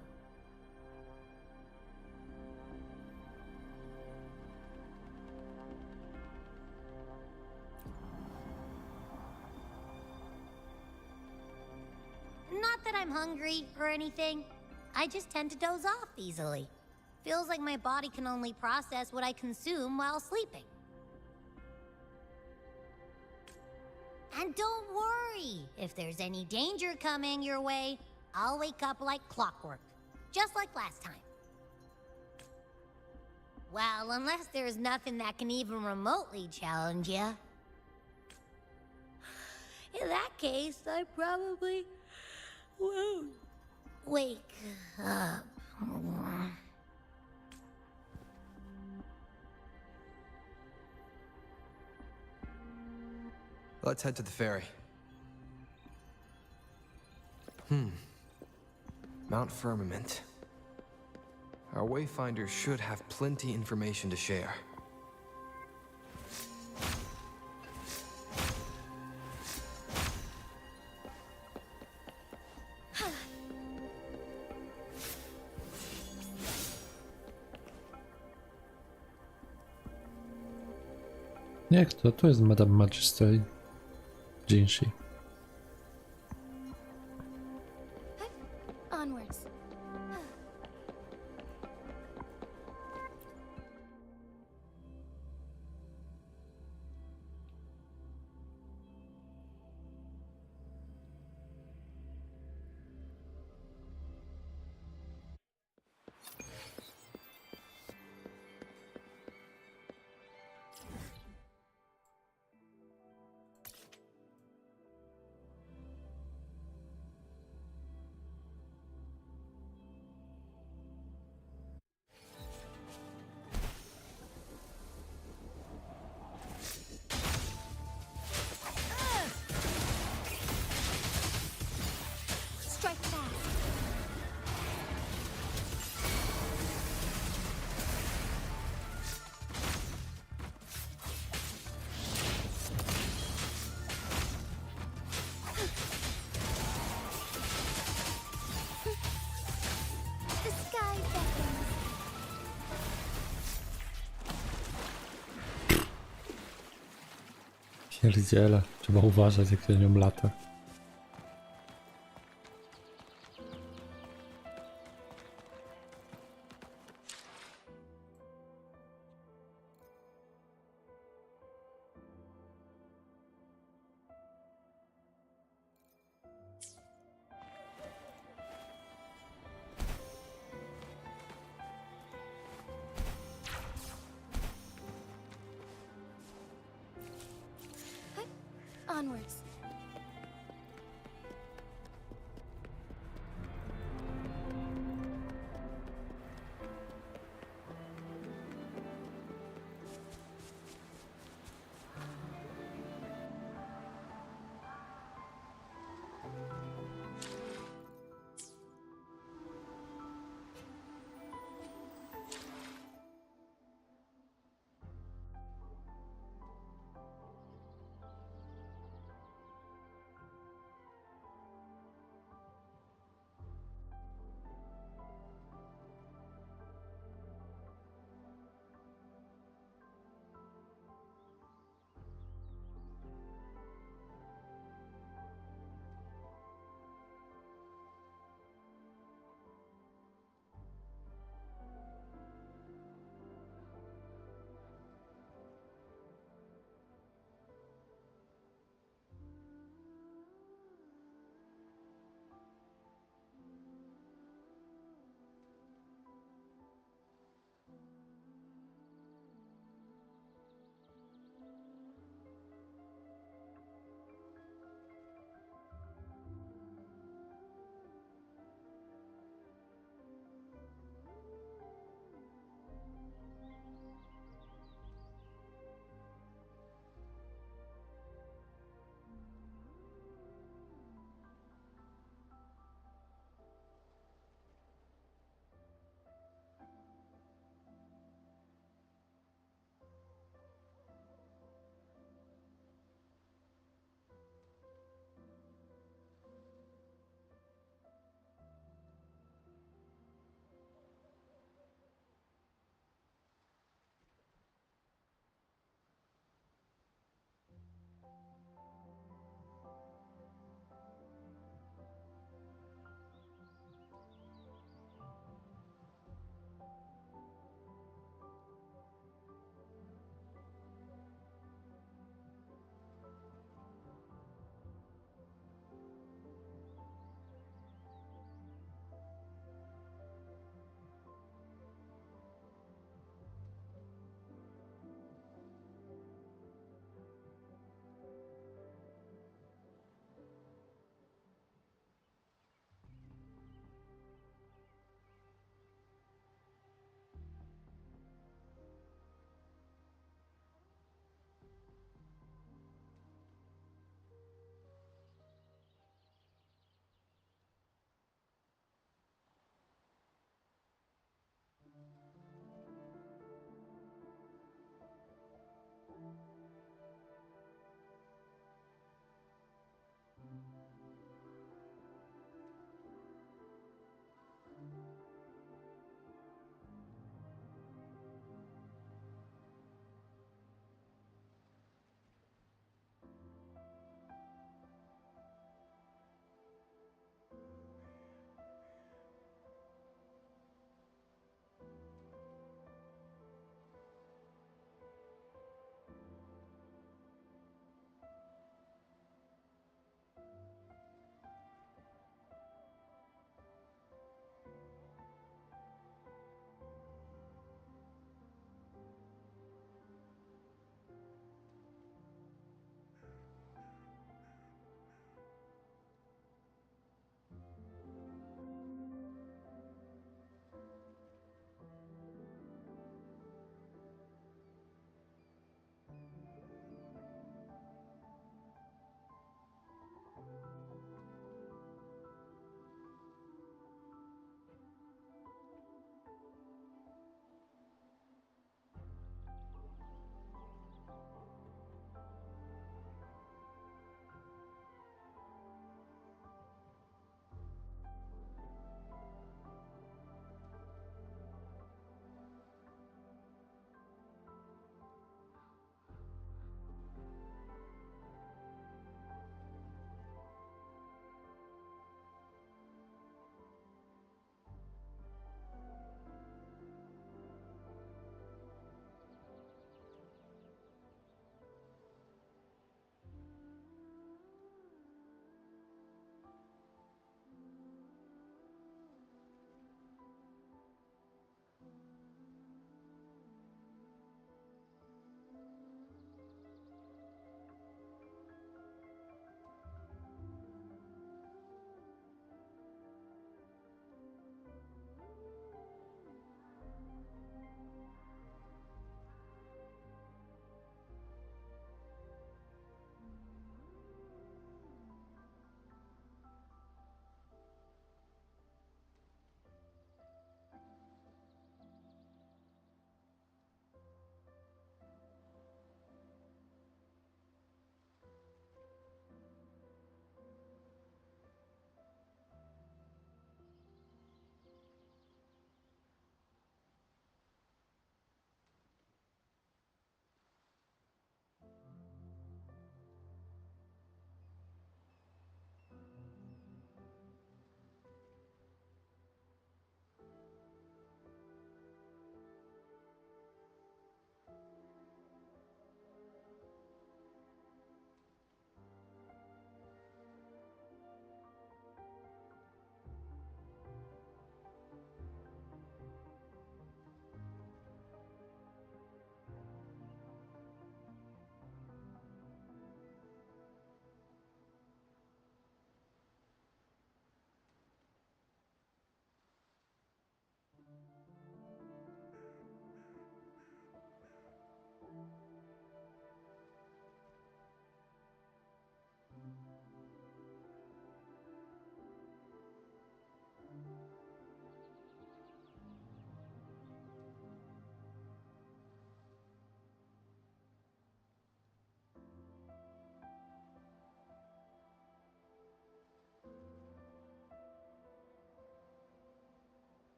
Not that I'm hungry or anything. I just tend to doze off easily. Feels like my body can only process what I consume while sleeping. And don't worry, if there's any danger coming your way, I'll wake up like clockwork, just like last time. Well, unless there's nothing that can even remotely challenge you. In that case, I probably won't wake up. Let's head to the ferry. Mount Firmament. Our wayfinders should have plenty information to share. Jak to? Tu jest Madam Magistrate Jinhsi. Onwards. Pierdziele, trzeba uważać jak się nią lata. Onwards.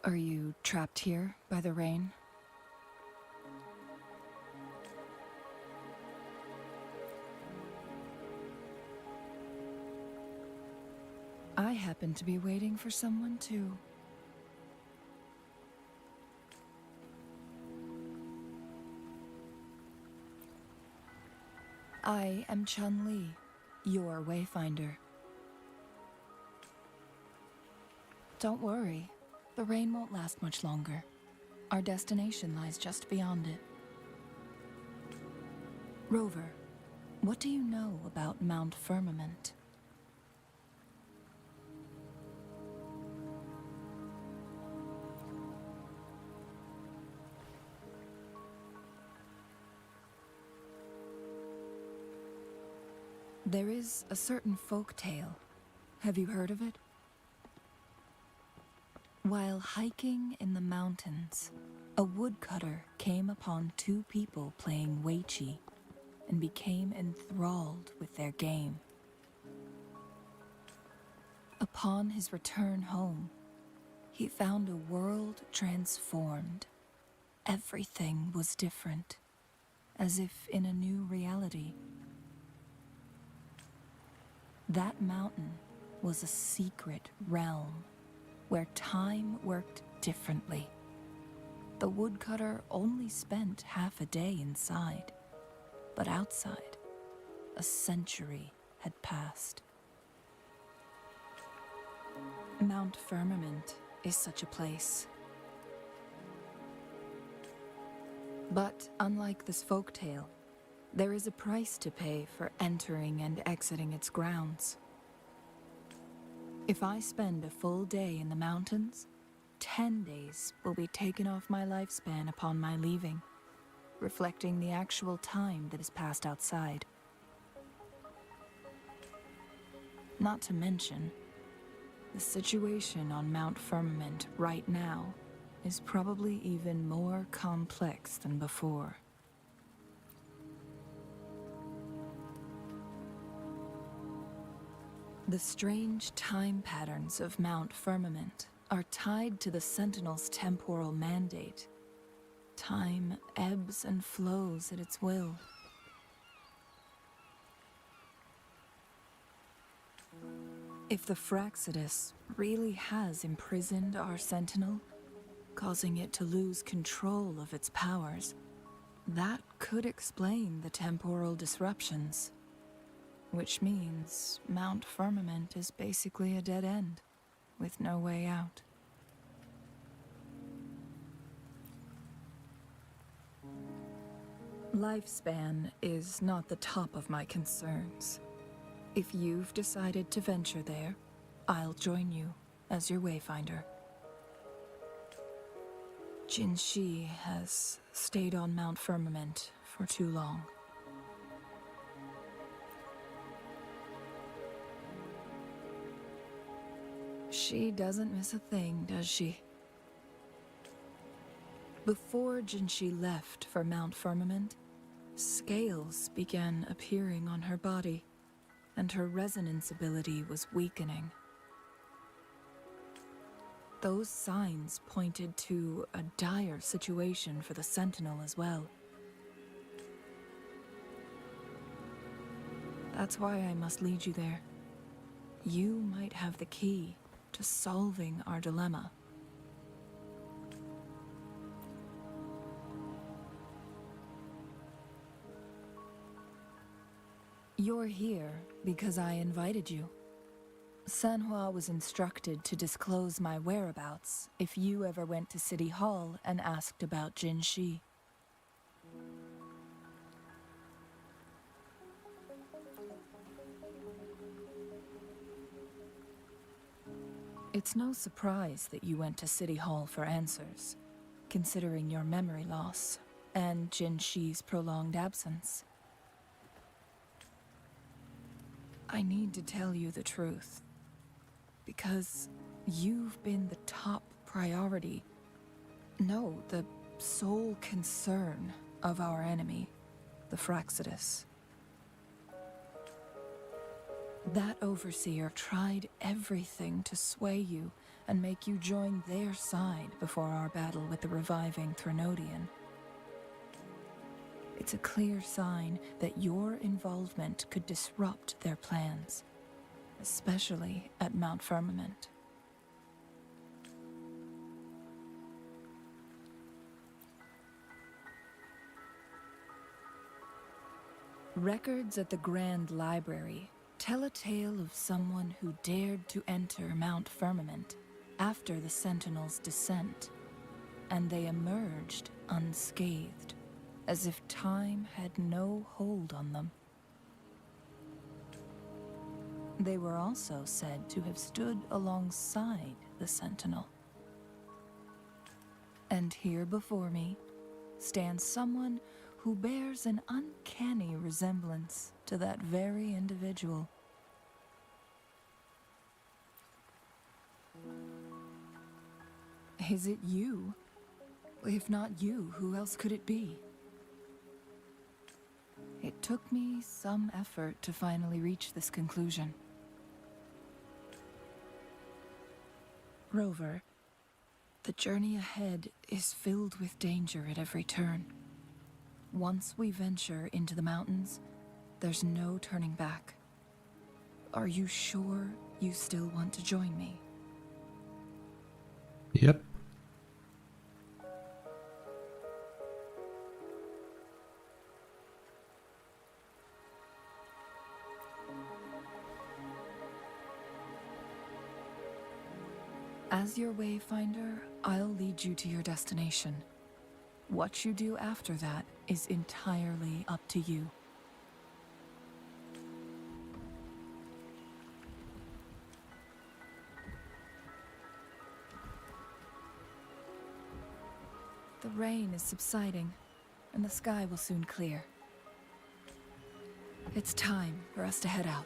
Are you trapped here by the rain? I happen to be waiting for someone too. I am Chun-Li, your wayfinder. Don't worry, the rain won't last much longer. Our destination lies just beyond it. Rover, what do you know about Mount Firmament? There is a certain folk tale. Have you heard of it? While hiking in the mountains, a woodcutter came upon two people playing weiqi and became enthralled with their game. Upon his return home, he found a world transformed. Everything was different, as if in a new reality. That mountain was a secret realm where time worked differently. The woodcutter only spent half a day inside, but outside, a century had passed. Mount Firmament is such a place. But unlike this folktale, there is a price to pay for entering and exiting its grounds. If I spend a full day in the mountains, 10 days will be taken off my lifespan upon my leaving, reflecting the actual time that is passed outside. Not to mention, the situation on Mount Firmament right now is probably even more complex than before. The strange time patterns of Mount Firmament are tied to the Sentinel's temporal mandate. Time ebbs and flows at its will. If the Fraccidus really has imprisoned our Sentinel, causing it to lose control of its powers, that could explain the temporal disruptions. Which means Mount Firmament is basically a dead end, with no way out. Lifespan is not the top of my concerns. If you've decided to venture there, I'll join you as your wayfinder. Jinhsi has stayed on Mount Firmament for too long. She doesn't miss a thing, does she? Before Jinhsi left for Mount Firmament, scales began appearing on her body, and her resonance ability was weakening. Those signs pointed to a dire situation for the Sentinel as well. That's why I must lead you there. You might have the key to solving our dilemma. You're here because I invited you. Sanhua was instructed to disclose my whereabouts if you ever went to City Hall and asked about Jinhsi. It's no surprise that you went to City Hall for answers, considering your memory loss and Jinhsi's prolonged absence. I need to tell you the truth, because you've been the top priority, no, the sole concern of our enemy, the Fraccidus. That overseer tried everything to sway you and make you join their side before our battle with the reviving Threnodian. It's a clear sign that your involvement could disrupt their plans, especially at Mount Firmament. Records at the Grand Library tell a tale of someone who dared to enter Mount Firmament after the Sentinels' descent, and they emerged unscathed, as if time had no hold on them. They were also said to have stood alongside the Sentinel. And here before me stands someone who bears an uncanny resemblance to that very individual. Is it you? If not you, who else could it be? It took me some effort to finally reach this conclusion. Rover, the journey ahead is filled with danger at every turn. Once we venture into the mountains, there's no turning back. Are you sure you still want to join me? Yep. As your wayfinder, I'll lead you to your destination. What you do after that is entirely up to you. The rain is subsiding, and the sky will soon clear. It's time for us to head out.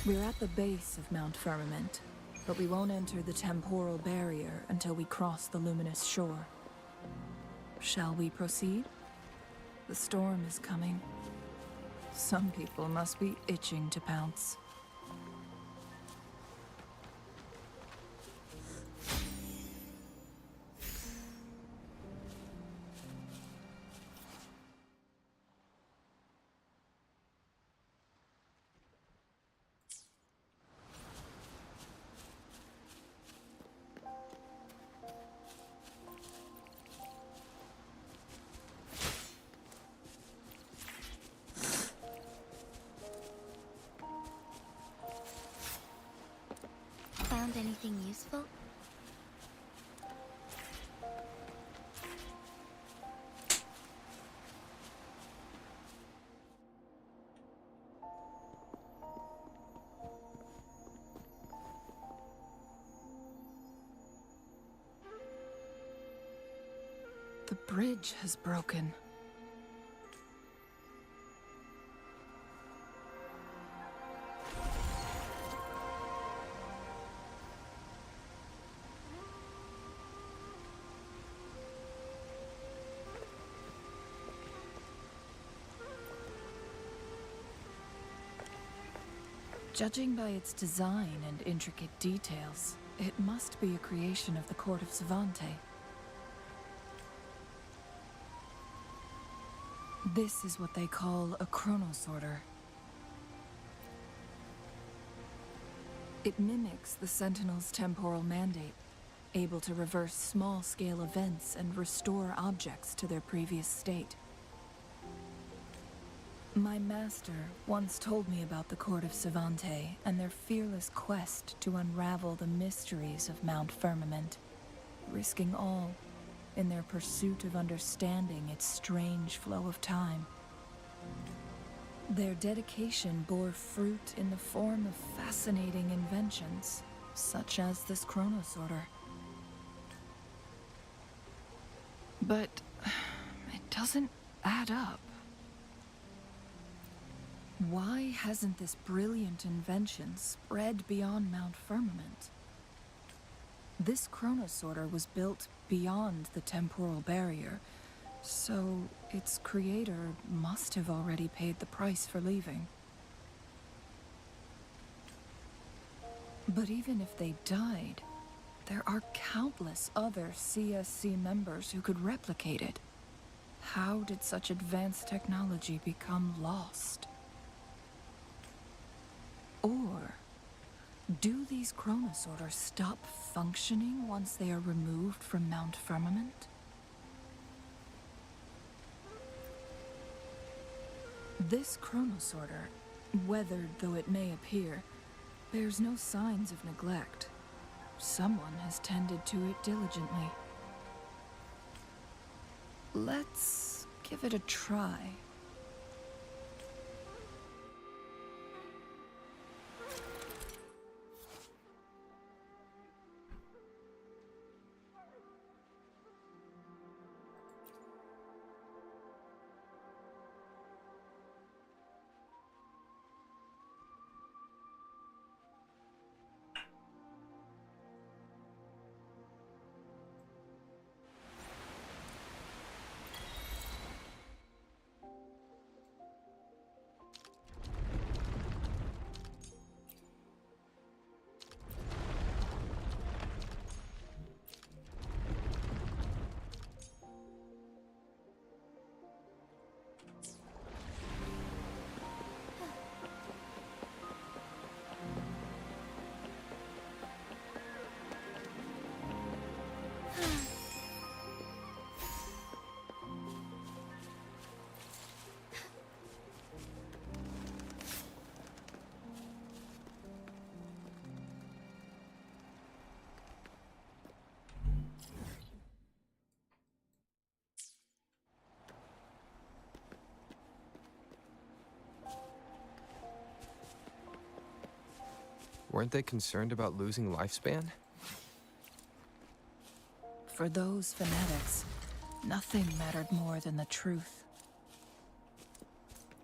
We're at the base of Mount Firmament, but we won't enter the temporal barrier until we cross the luminous shore. Shall we proceed? The storm is coming. Some people must be itching to pounce. Found anything useful? The bridge has broken. Judging by its design and intricate details, it must be a creation of the court of Savante. This is what they call a chronosorter. It mimics the Sentinel's temporal mandate, able to reverse small-scale events and restore objects to their previous state. My master once told me about the court of Savante and their fearless quest to unravel the mysteries of Mount Firmament, risking all in their pursuit of understanding its strange flow of time. Their dedication bore fruit in the form of fascinating inventions, such as this chronosorter. But it doesn't add up. Why hasn't this brilliant invention spread beyond Mount Firmament? This chronosorter was built beyond the temporal barrier, so its creator must have already paid the price for leaving. But even if they died, there are countless other CSC members who could replicate it. How did such advanced technology become lost? Or do these chronosorters stop functioning once they are removed from Mount Firmament? This chronosorter, weathered though it may appear, bears no signs of neglect. Someone has tended to it diligently. Let's give it a try. Weren't they concerned about losing lifespan? For those fanatics, nothing mattered more than the truth.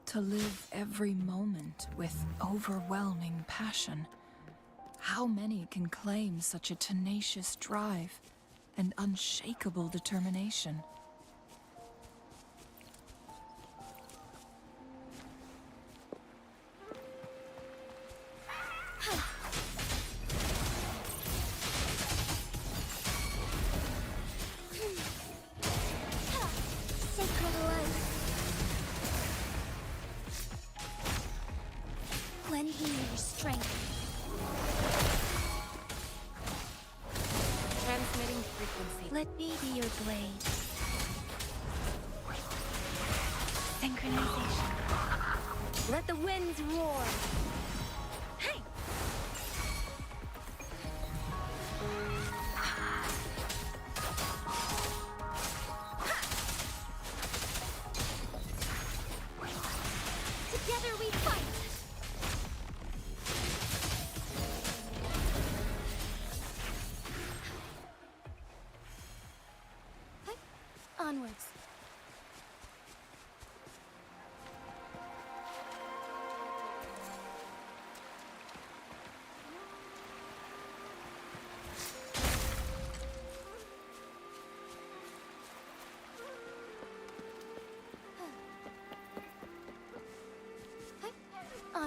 To live every moment with overwhelming passion. How many can claim such a tenacious drive and unshakable determination? Lend me your strength. Transmitting frequency. Let me be your blade. Synchronization. Let the winds roar. Hey! Together we fight. Onward.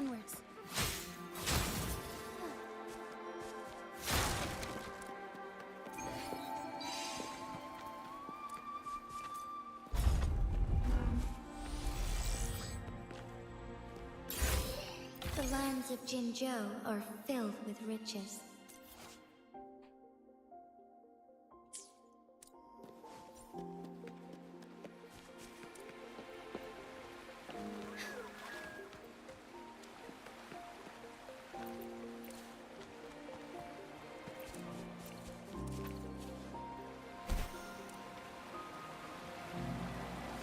Onwards. The lands of Jinzhou are filled with riches.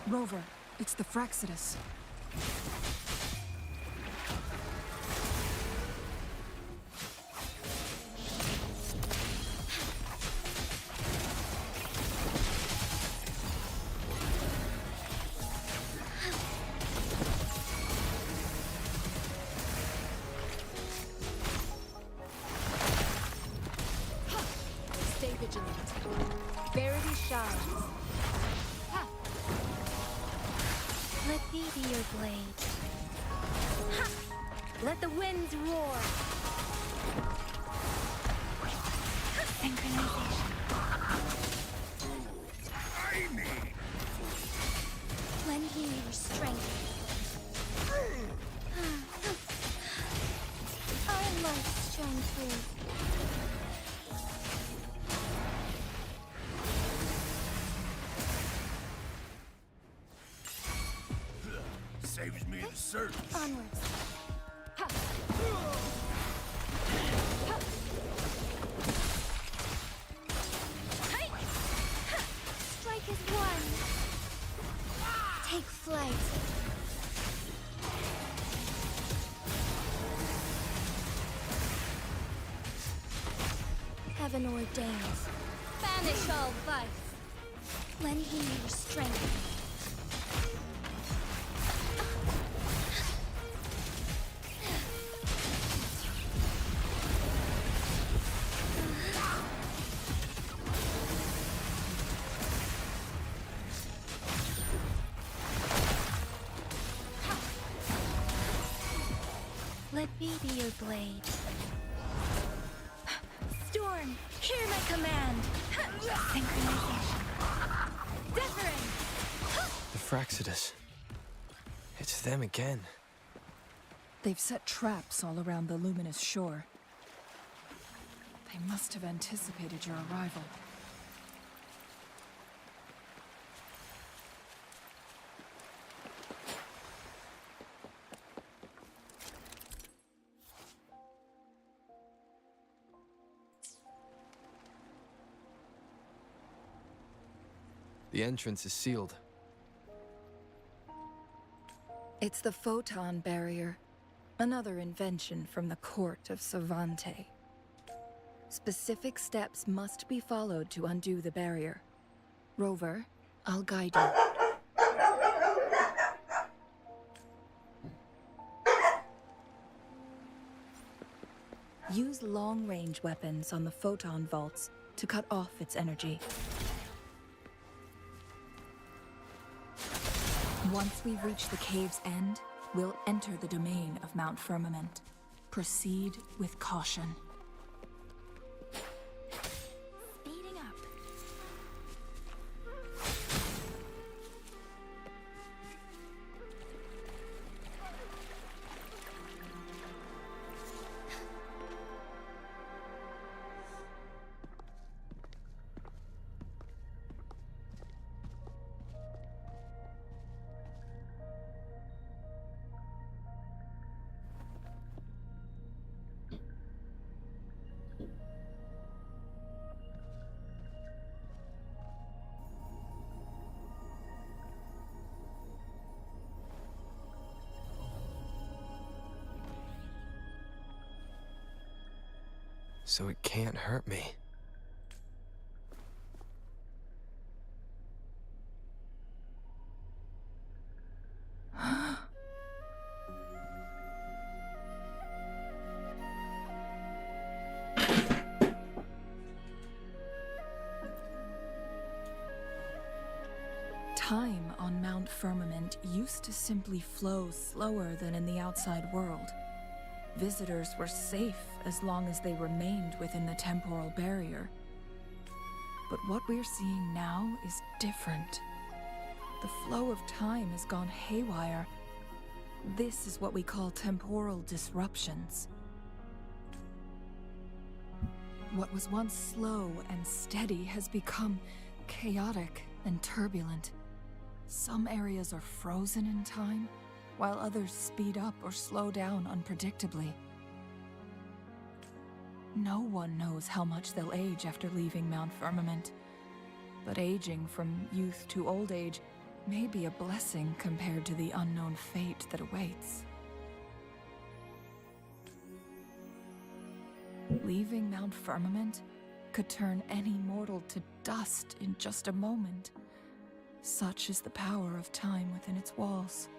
Rover, it's the Fraxidus. Stay vigilant. Verity shines. Let me be your blade. Ha! Let the winds roar. Synchronization. Lend me your strength. I like strength too. Saves me the search. Onwards. Strike is one. Take flight. Heaven ordains. Banish all vice. Lend me your strength. Let me be your blade. Storm, hear my command. Synchronization. Differing. The Fraxidus. It's them again. They've set traps all around the luminous shore. They must have anticipated your arrival. The entrance is sealed. It's the photon barrier, another invention from the court of Savante. Specific steps must be followed to undo the barrier. Rover, I'll guide you. Use long-range weapons on the photon vaults to cut off its energy. Once we've reached the cave's end, we'll enter the domain of Mount Firmament. Proceed with caution. Speeding up. So it can't hurt me. Time on Mount Firmament used to simply flow slower than in the outside world. visitors were safe as long as they remained within the temporal barrier. But what we're seeing now is different. The flow of time has gone haywire. This is what we call temporal disruptions. What was once slow and steady has become chaotic and turbulent. Some areas are frozen in time, while others speed up or slow down unpredictably. No one knows how much they'll age after leaving Mount Firmament, but aging from youth to old age may be a blessing compared to the unknown fate that awaits. Leaving Mount Firmament could turn any mortal to dust in just a moment. Such is the power of time within its walls.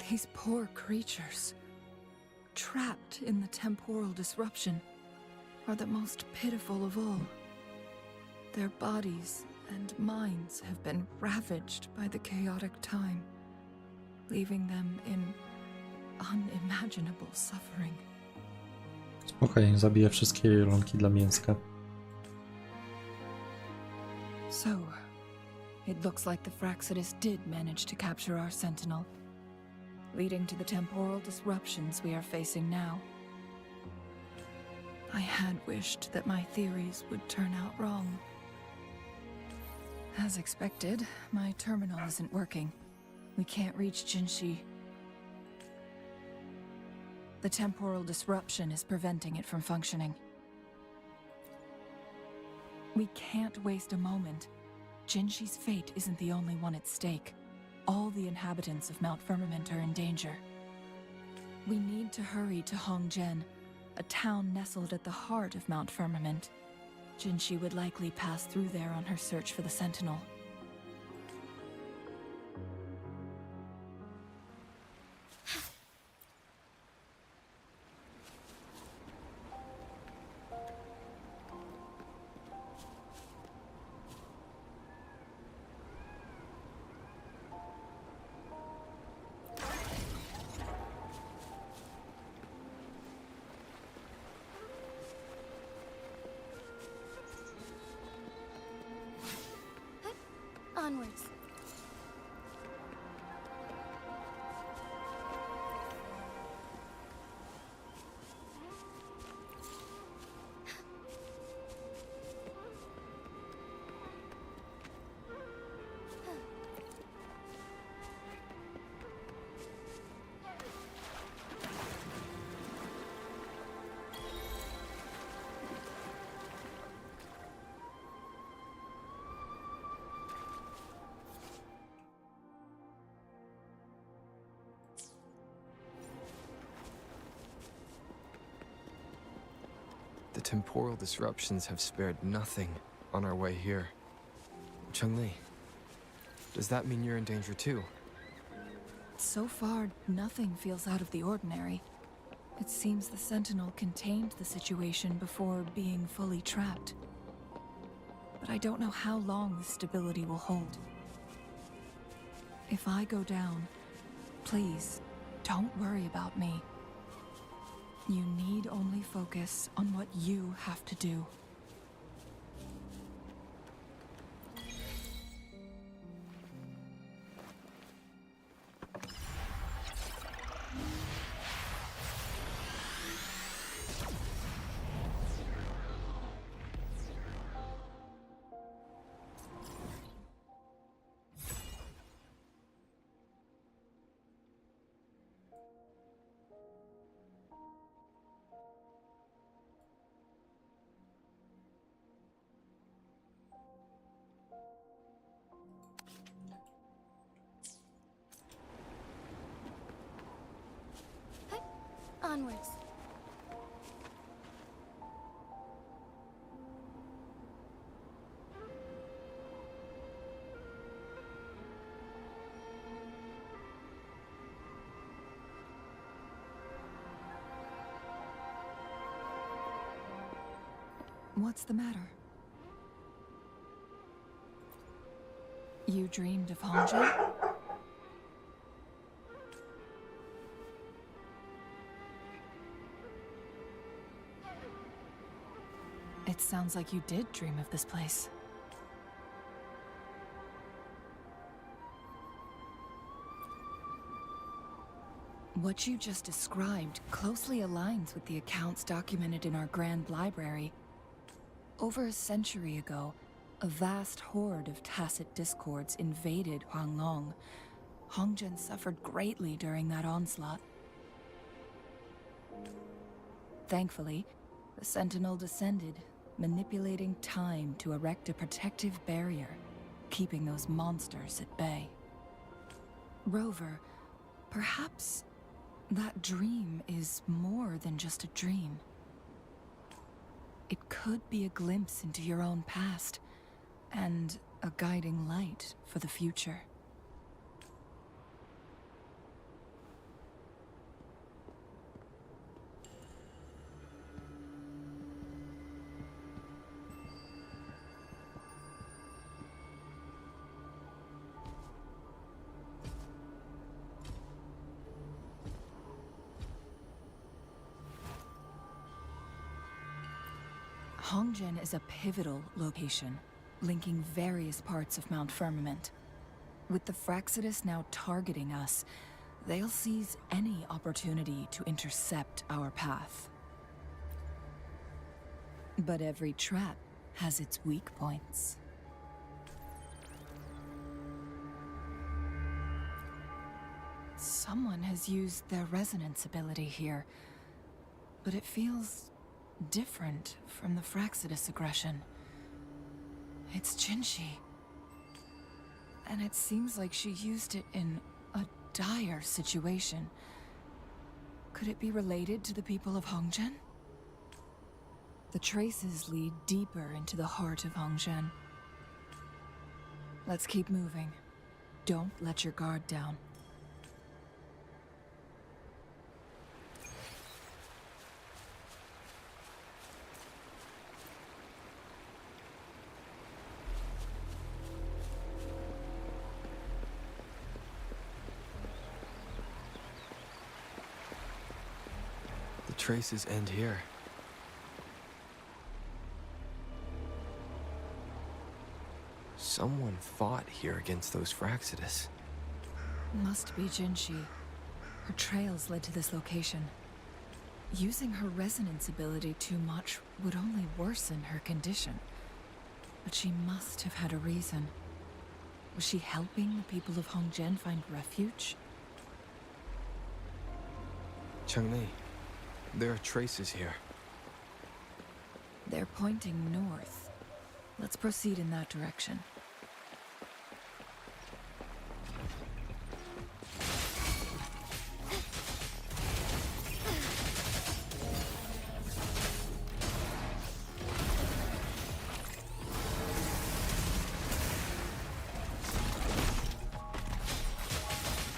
These poor creatures, trapped in the temporal disruption, are the most pitiful of all. Their bodies and minds have been ravaged by the chaotic time, leaving them in unimaginable suffering. Spokojnie, zabiję wszystkie jelonki dla mięska. So, it looks like the Fraxidus did manage to capture our sentinel, leading to the temporal disruptions we are facing now. I had wished that my theories would turn out wrong. As expected, my terminal isn't working. We can't reach Jinhsi. The temporal disruption is preventing it from functioning. We can't waste a moment. Jinhsi's fate isn't the only one at stake. All the inhabitants of Mount Firmament are in danger. We need to hurry to Hongzhen, a town nestled at the heart of Mount Firmament. Jinhsi would likely pass through there on her search for the Sentinel. Onwards. The temporal disruptions have spared nothing on our way here. Chun-Li, does that mean you're in danger too? So far, nothing feels out of the ordinary. It seems the Sentinel contained the situation before being fully trapped. But I don't know how long this stability will hold. If I go down, please, don't worry about me. You need only focus on what you have to do. Onwards. What's the matter? You dreamed of Hongzhen? It sounds like you did dream of this place. What you just described closely aligns with the accounts documented in our Grand Library. Over a century ago, a vast horde of tacit discords invaded Huanglong. Hongzhen suffered greatly during that onslaught. Thankfully, the Sentinel descended, manipulating time to erect a protective barrier, keeping those monsters at bay. Rover, perhaps that dream is more than just a dream. It could be a glimpse into your own past, and a guiding light for the future. Hongzhen is a pivotal location, linking various parts of Mount Firmament. With the Fraxidus now targeting us, they'll seize any opportunity to intercept our path. But every trap has its weak points. Someone has used their resonance ability here, but it feels different from the Fraxidus aggression. It's Jinhsi. And it seems like she used it in a dire situation. Could it be related to the people of Hongzhen? The traces lead deeper into the heart of Hongzhen. Let's keep moving. Don't let your guard down. The traces end here. Someone fought here against those Fraxidus. Must be Jinhsi. Her trails led to this location. Using her resonance ability too much would only worsen her condition. But she must have had a reason. Was she helping the people of Hongzhen find refuge? Changli, there are traces here. They're pointing north. Let's proceed in that direction.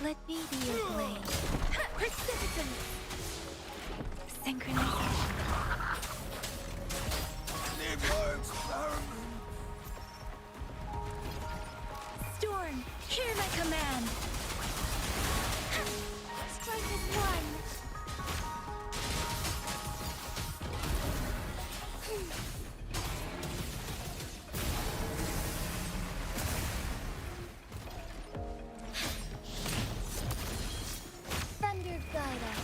Let me be your blade. Persistence! Synchronization. Storm, hear my command! Strike as one! Thunder guide us.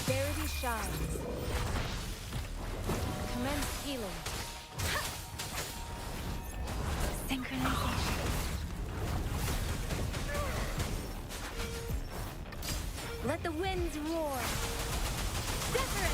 Verity shines. Commence healing. Synchronization. Let the winds roar. Different.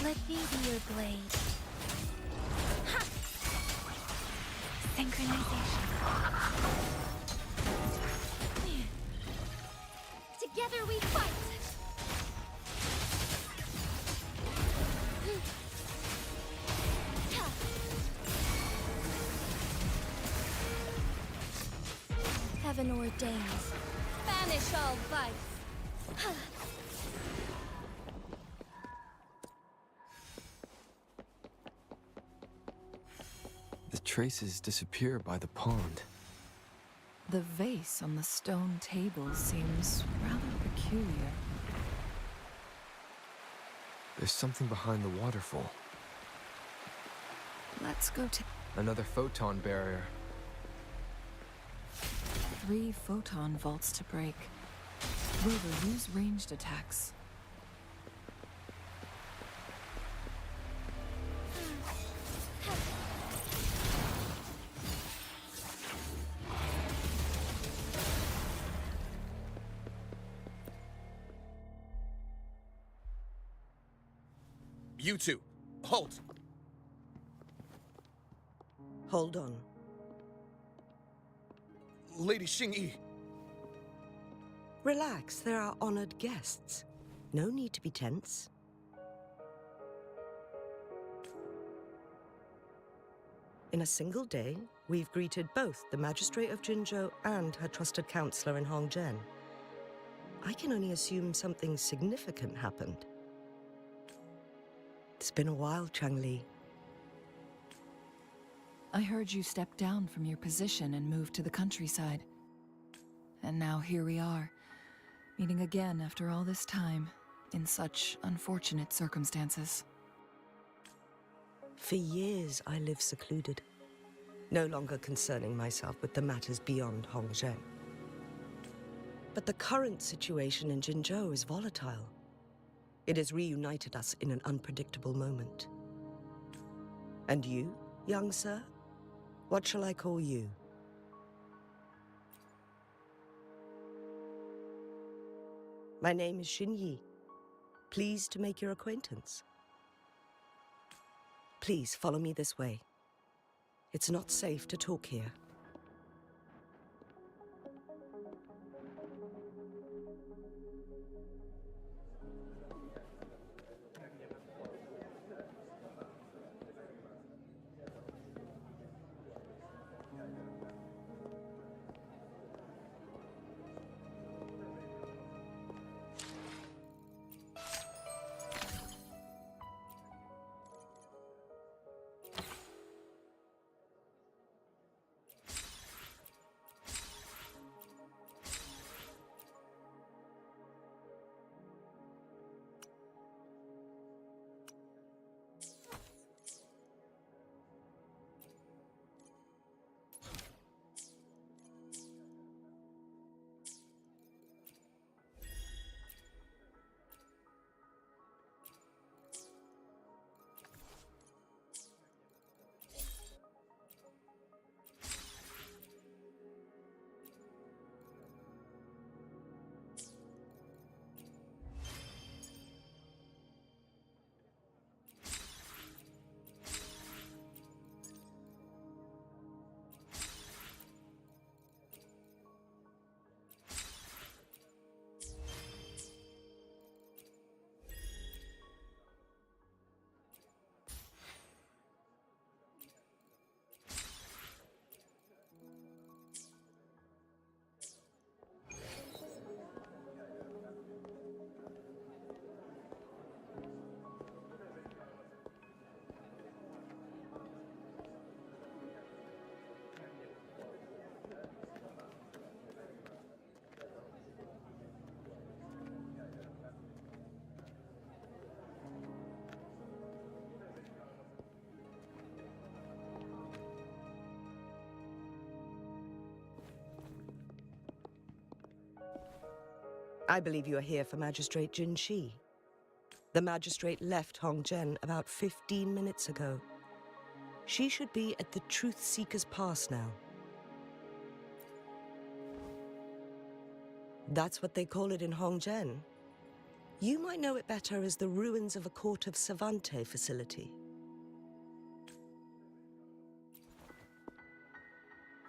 Let me be your blade. Ha! Synchronization. Together we fight! Heaven ordains. Banish all vice! The traces disappear by the pond. The vase on the stone table seems rather peculiar. There's something behind the waterfall. Let's go to Another photon barrier. 3 photon vaults to break. Rover, use ranged attacks. You two, halt! Hold on. Lady Xingyi. Relax, there are honored guests. No need to be tense. In a single day, we've greeted both the Magistrate of Jinzhou and her trusted counselor in Hongzhen. I can only assume something significant happened. It's been a while, Changli. I heard you step down from your position and move to the countryside. And now here we are, meeting again after all this time, in such unfortunate circumstances. For years, I lived secluded, no longer concerning myself with the matters beyond Hongzhen. But the current situation in Jinzhou is volatile. It has reunited us in an unpredictable moment. And you, young sir? What shall I call you? My name is Xinyi. Pleased to make your acquaintance. Please follow me this way. It's not safe to talk here. I believe you are here for Magistrate Jinhsi. The magistrate left Hongzhen about 15 minutes ago. She should be at the Truth Seeker's Pass now. That's what they call it in Hongzhen. You might know it better as the ruins of a Court of Savante facility.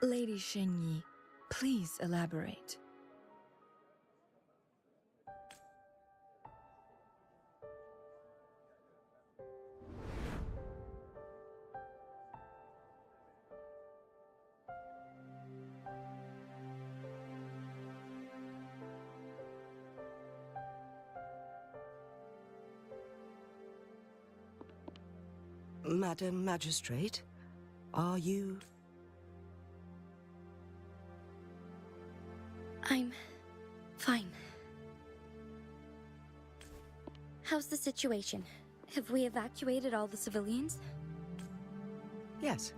Lady Xingyi, please elaborate. Madam Magistrate, are you... I'm fine. How's the situation? Have we evacuated all the civilians? Yes.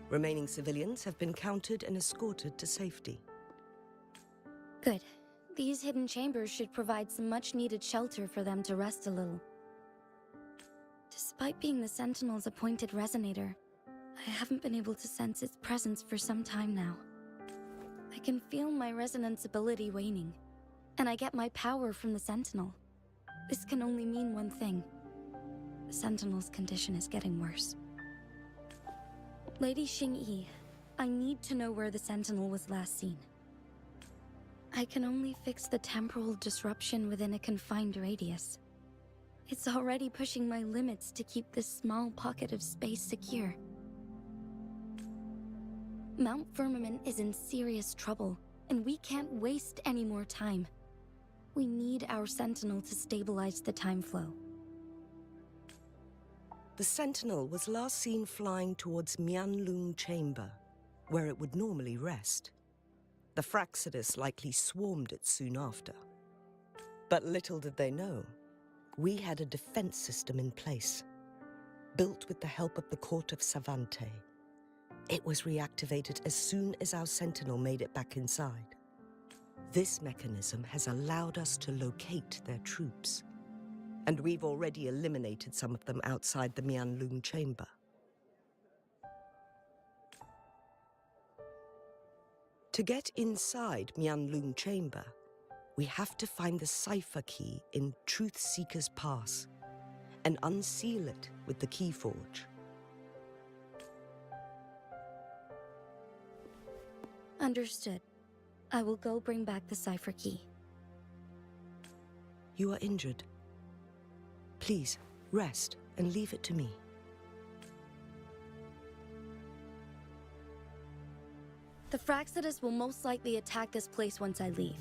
Remaining civilians have been counted and escorted to safety. Good. These hidden chambers should provide some much-needed shelter for them to rest a little. Despite being the Sentinel's appointed resonator, I haven't been able to sense its presence for some time now. I can feel my resonance ability waning, and I get my power from the Sentinel. This can only mean one thing. The Sentinel's condition is getting worse. Lady Xingyi, I need to know where the Sentinel was last seen. I can only fix the temporal disruption within a confined radius. It's already pushing my limits to keep this small pocket of space secure. Mount Firmament is in serious trouble, and we can't waste any more time. We need our Sentinel to stabilize the time flow. The Sentinel was last seen flying towards Mianlung Chamber, where it would normally rest. The Fraxidus likely swarmed it soon after. But little did they know, we had a defense system in place, built with the help of the Court of Savante. It was reactivated as soon as our Sentinel made it back inside. This mechanism has allowed us to locate their troops, and we've already eliminated some of them outside the Mianlung Chamber. To get inside Mianlung Chamber, we have to find the cipher key in Truth Seeker's Pass and unseal it with the Keyforge. Understood. I will go bring back the cipher key. You are injured. Please, rest and leave it to me. The Fraxidus will most likely attack this place once I leave.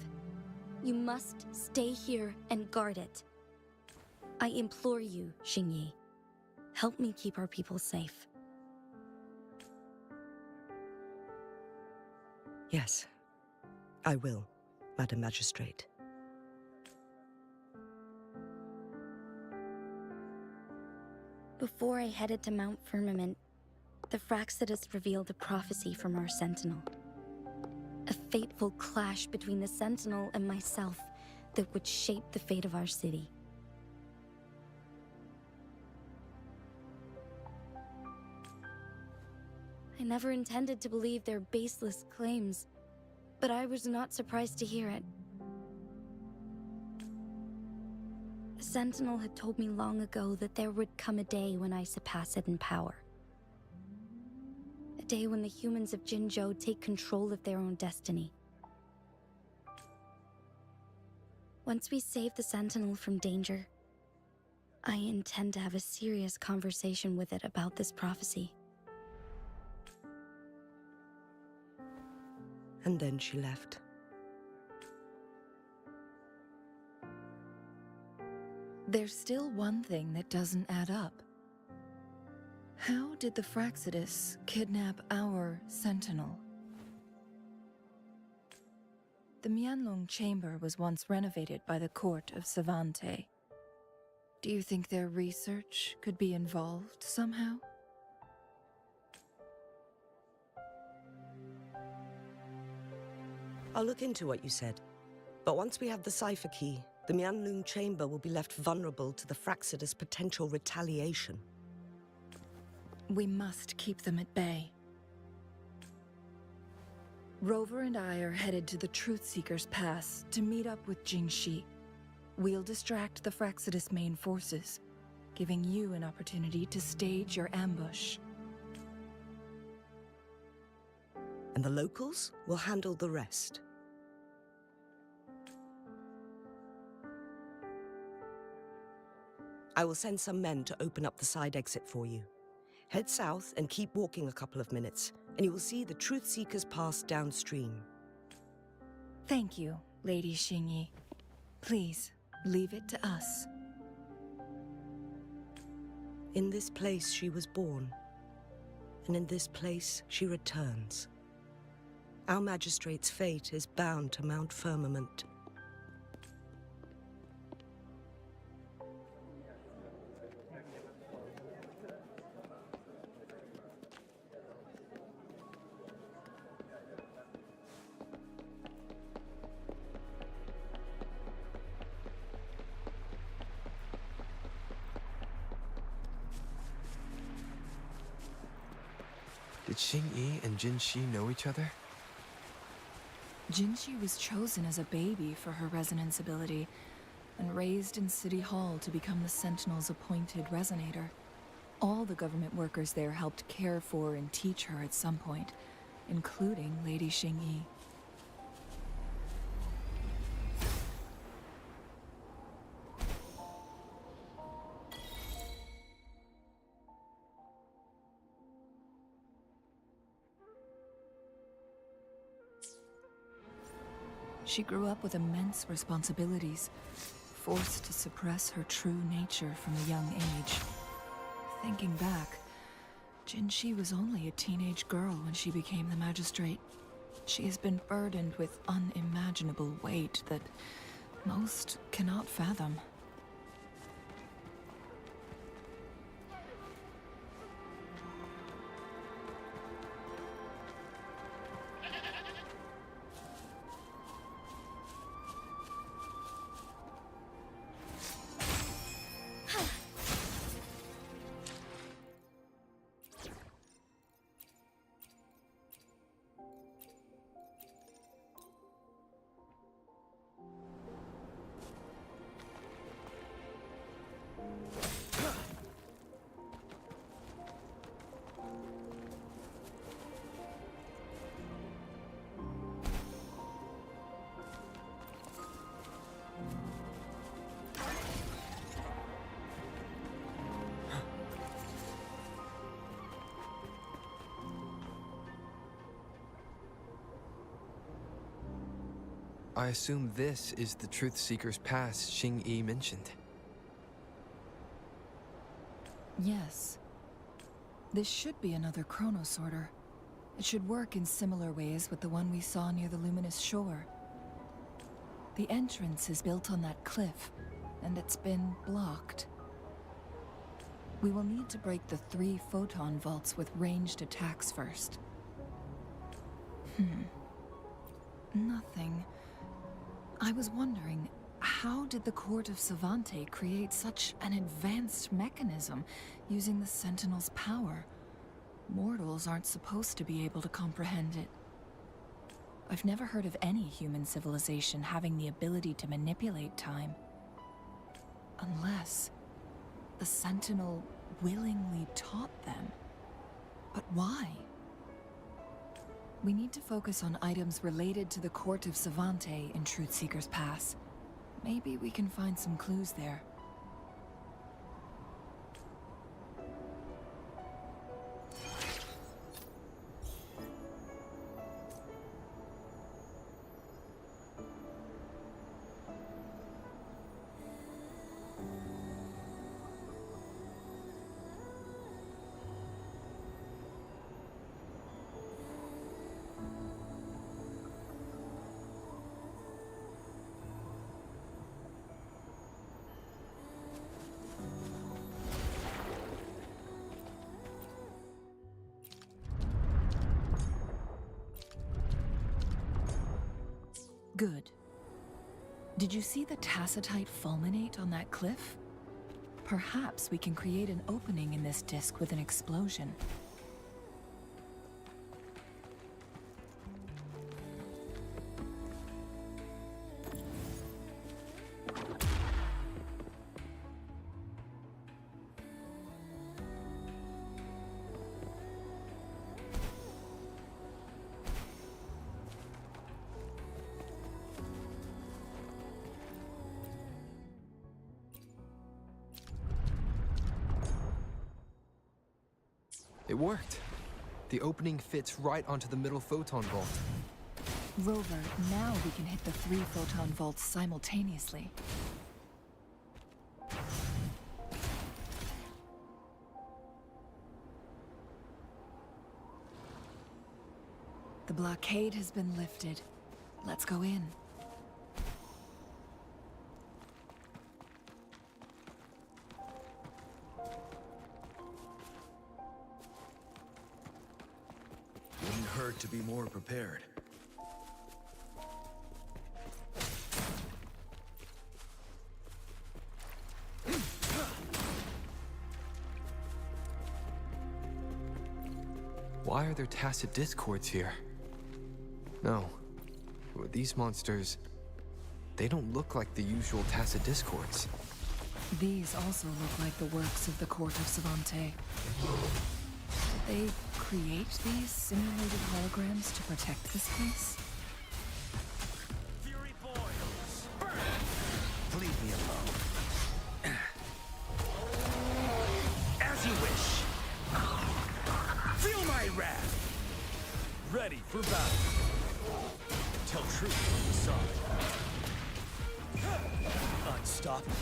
You must stay here and guard it. I implore you, Xingyi. Help me keep our people safe. Yes, I will, Madam Magistrate. Before I headed to Mount Firmament, the Fraxidus revealed a prophecy from our Sentinel. A fateful clash between the Sentinel and myself that would shape the fate of our city. I never intended to believe their baseless claims, but I was not surprised to hear it. The Sentinel had told me long ago that there would come a day when I surpass it in power. A day when the humans of Jinzhou take control of their own destiny. Once we save the Sentinel from danger, I intend to have a serious conversation with it about this prophecy. And then she left. There's still one thing that doesn't add up. How did the Fraxidus kidnap our Sentinel? The Mianlong Chamber was once renovated by the Court of Savante. Do you think their research could be involved somehow? I'll look into what you said. But once we have the cipher key, the Mianlung Chamber will be left vulnerable to the Fraxidus' potential retaliation. We must keep them at bay. Rover and I are headed to the Truth Seeker's Pass to meet up with Jingxi. We'll distract the Fraxidus main forces, giving you an opportunity to stage your ambush. And the locals will handle the rest. I will send some men to open up the side exit for you. Head south and keep walking a couple of minutes, and you will see the Truth Seekers pass downstream. Thank you, Lady Xingyi. Please, leave it to us. In this place she was born, and in this place she returns. Our magistrate's fate is bound to Mount Firmament. Did Xingyi and Jinhsi know each other? Jinhsi was chosen as a baby for her resonance ability and raised in City Hall to become the Sentinel's appointed resonator. All the government workers there helped care for and teach her at some point, including Lady Xingyi. She grew up with immense responsibilities, forced to suppress her true nature from a young age. Thinking back, Jinhsi was only a teenage girl when she became the magistrate. She has been burdened with unimaginable weight that most cannot fathom. I assume this is the Truth Seeker's Pass Xingyi mentioned. Yes. This should be another chronosorter. It should work in similar ways with the one we saw near the luminous shore. The entrance is built on that cliff, and it's been blocked. We will need to break the 3 photon vaults with ranged attacks first. Nothing. I was wondering, how did the Court of Savante create such an advanced mechanism using the Sentinel's power? Mortals aren't supposed to be able to comprehend it. I've never heard of any human civilization having the ability to manipulate time. Unless the Sentinel willingly taught them. But why? We need to focus on items related to the Court of Savante in Truth Seeker's Pass. Maybe we can find some clues there. Good. Did you see the tacitite fulminate on that cliff? Perhaps we can create an opening in this disk with an explosion. It worked. The opening fits right onto the middle photon vault. Rover, now we can hit the 3 photon vaults simultaneously. The blockade has been lifted. Let's go in. Wouldn't hurt to be more prepared. Why are there tacit discords here? No. These monsters... they don't look like the usual tacit discords. These also look like the works of the Court of Savante. Did they create these simulated holograms to protect this place? Fury boils! Burn! Leave me alone. As you wish. Feel my wrath! Ready for battle. Tell truth on the side. Unstoppable.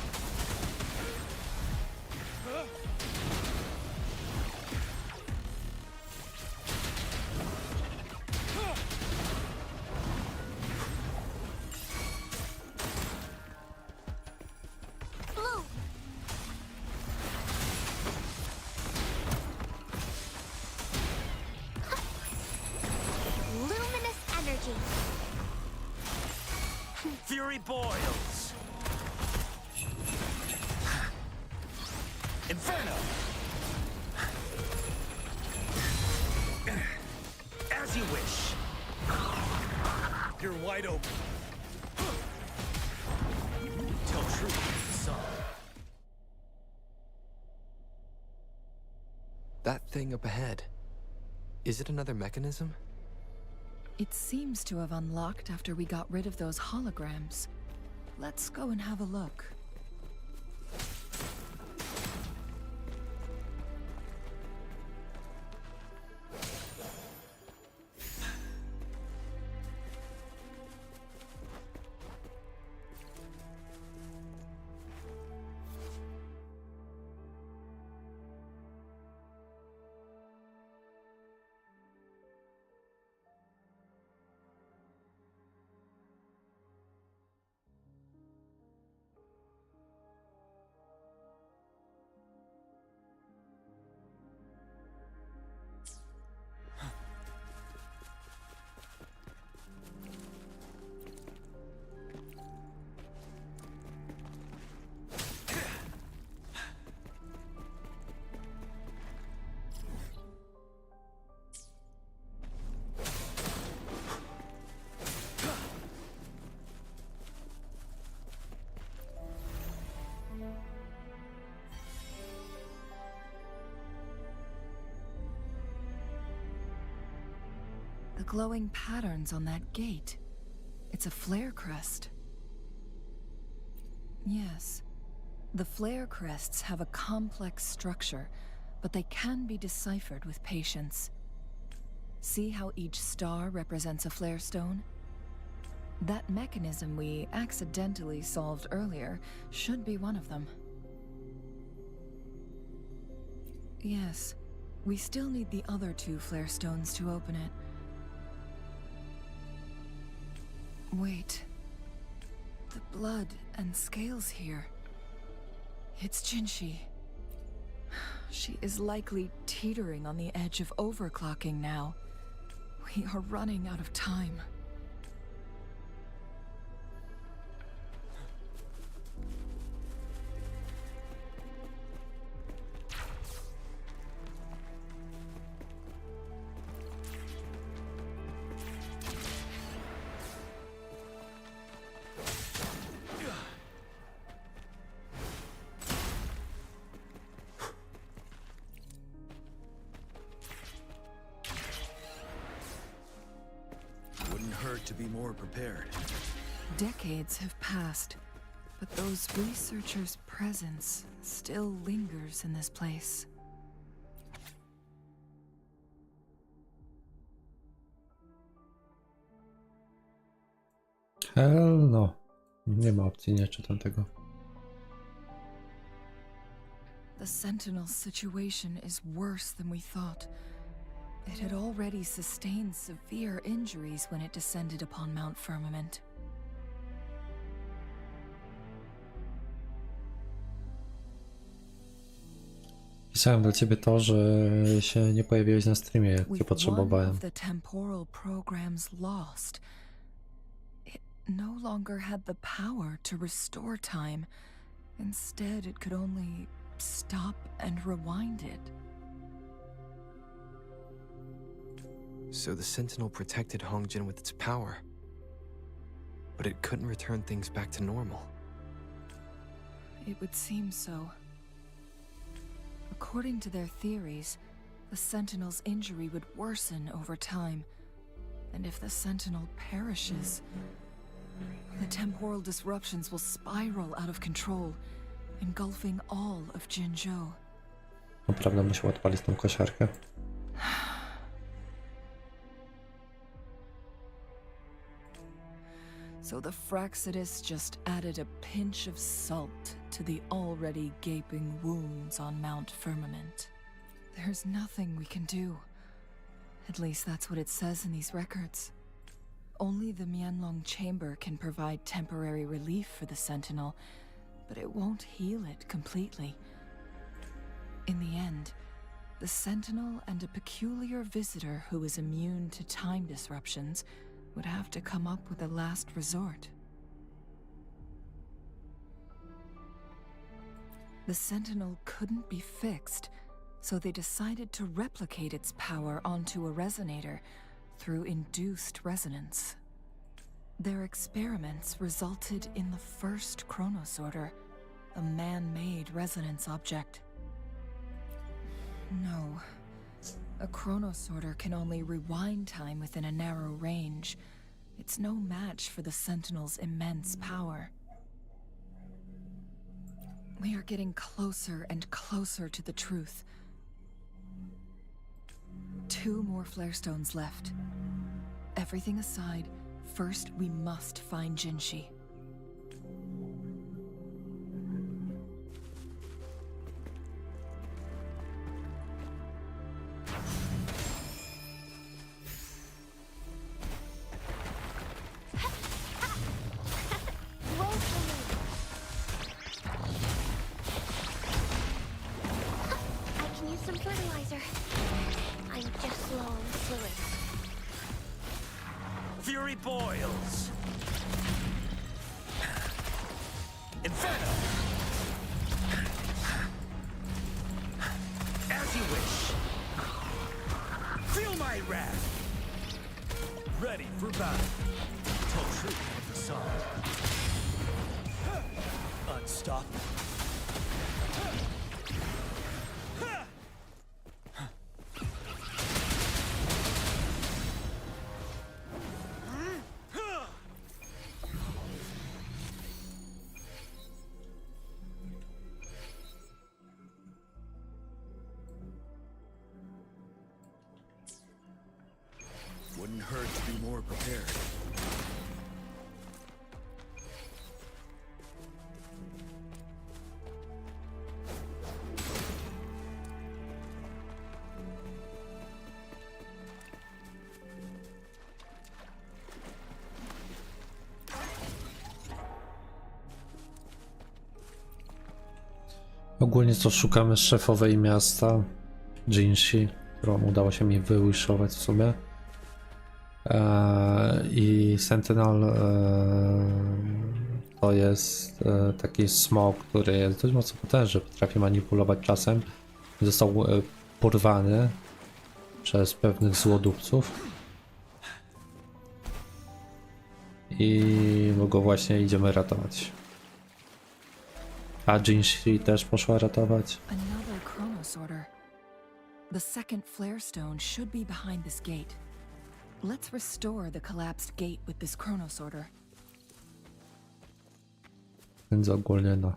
Blue! Luminous energy. Fury boils! Inferno! As you wish. You're wide open. Tell truth, son. That thing up ahead. Is it another mechanism? It seems to have unlocked after we got rid of those holograms. Let's go and have a look. The glowing patterns on that gate. It's a flare crest. Yes. The flare crests have a complex structure, but they can be deciphered with patience. See how each star represents a flare stone? That mechanism we accidentally solved earlier should be one of them. Yes. We still need the other 2 flare stones to open it. Wait. The blood and scales here. It's Jinhsi. She is likely teetering on the edge of overclocking now. We are running out of time. Wouldn't hurt to be more prepared. Decades have passed, but those researchers' presence still lingers in this place. Hell no. Nie ma opcji, nie czytam tego. The Sentinel's situation is worse than we thought. It had already sustained severe injuries when it descended upon Mount Firmament. Pisałem dla ciebie to, że się nie pojawiłeś na streamie, jak cię With one potrzebowałem. of the temporal programs lost, it no longer had the power to restore time. Instead, it could only stop and rewind it. So the Sentinel protected Hongjin with its power, but it couldn't return things back to normal. It would seem so. According to their theories, the Sentinel's injury would worsen over time, and if the Sentinel perishes, the temporal disruptions will spiral out of control, engulfing all of Jinzhou. Naprawdę musiał odpalić tą kosiarkę. So the Fraxidus just added a pinch of salt to the already gaping wounds on Mount Firmament. There's nothing we can do. At least that's what it says in these records. Only the Mianlong Chamber can provide temporary relief for the Sentinel, but it won't heal it completely. In the end, the Sentinel and a peculiar visitor who is immune to time disruptions would have to come up with a last resort. The Sentinel couldn't be fixed, so they decided to replicate its power onto a resonator through induced resonance. Their experiments resulted in the first chronosorter, a man-made resonance object. No. A chronosorter can only rewind time within a narrow range. It's no match for the Sentinel's immense power. We are getting closer and closer to the truth. 2 more flare stones left. Everything aside, first we must find Jinhsi. Fury boils. Inferno. As you wish. Feel my wrath. Ready for battle. Tell truth with the sun. Unstoppable. Wouldn't hurt to be more prepared. Ogólnie to szukamy szefowej miasta, Jinhsi, którą udało się mi wywiszować w sumie. I Sentinel to jest taki smok, który jest dość mocno potężny, potrafi manipulować czasem. Został porwany przez pewnych złodupców i go właśnie idziemy ratować. A Jinhsi też poszła ratować. Another chronosorter. The second flare stone should be behind this gate. Let's restore the collapsed gate with this chronosorter. Więc ogólnie no.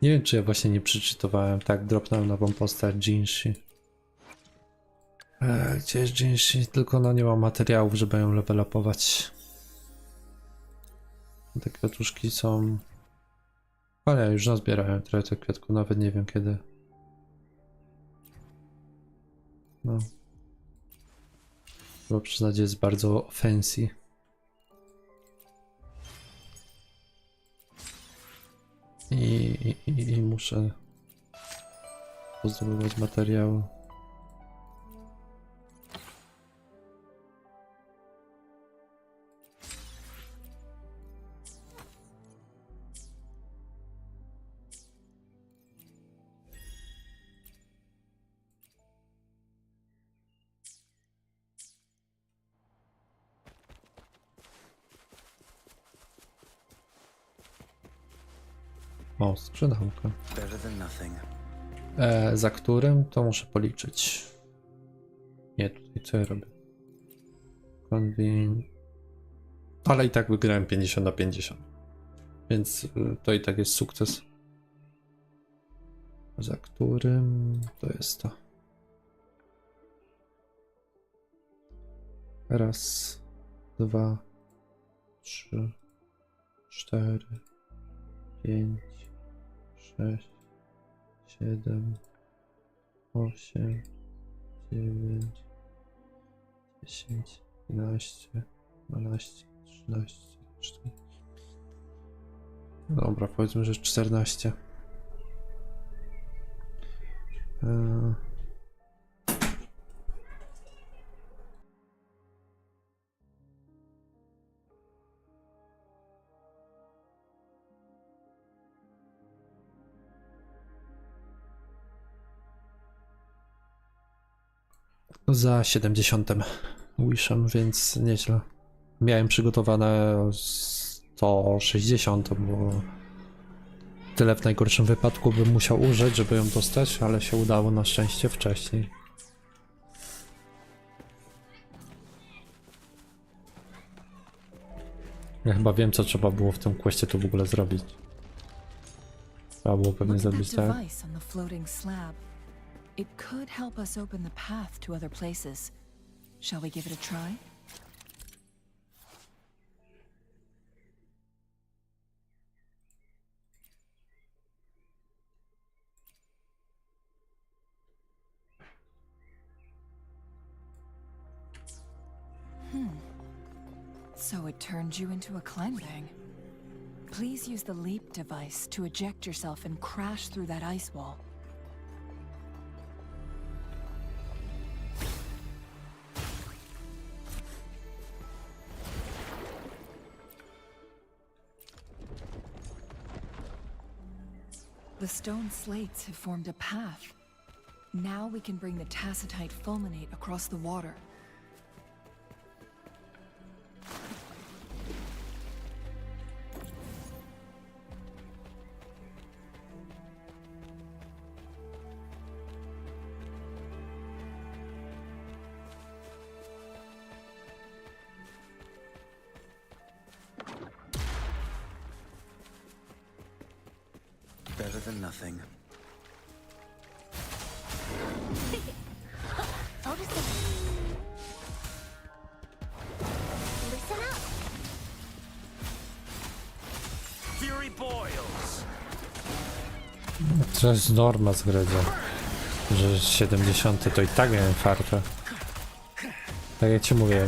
Nie wiem, czy ja właśnie nie przeczytowałem. Tak, dropnąłem nową postać Jinhsi. Gdzie jest Jinhsi? Tylko no nie mam materiałów, żeby ją level upować. Te kwiatuszki są... Ale już nazbierałem trochę tych kwiatków, nawet nie wiem kiedy. No. Trzeba przyznać, jest bardzo fancy. I muszę pozdobywać materiały. O, skrzydłka. Za którym to muszę policzyć. Nie, tutaj co ja robię? Convene. Ale i tak wygrałem 50 na 50. Więc to i tak jest sukces. Za którym to jest to. Raz, dwa, trzy, 4, 5, 6, 7, 8, 9, 10, 11, 12, 13, 14. Dobra, powiedzmy, że 14. Za 70 Wishem, więc nieźle. Miałem przygotowane 160, bo tyle w najgorszym wypadku bym musiał użyć, żeby ją dostać, ale się udało na szczęście wcześniej. Ja chyba wiem, co trzeba było w tym questie tu w ogóle zrobić. Trzeba było pewnie zrobić tak. It could help us open the path to other places. Shall we give it a try? So it turned you into a Clenbang. Please use the leap device to eject yourself and crash through that ice wall. The stone slates have formed a path. Now we can bring the tacitite fulminate across the water. Better than nothing. Listen up. Fury boils. To jest norma z gry, że 70 to i tak miałem fartę. Tak jak ci mówię,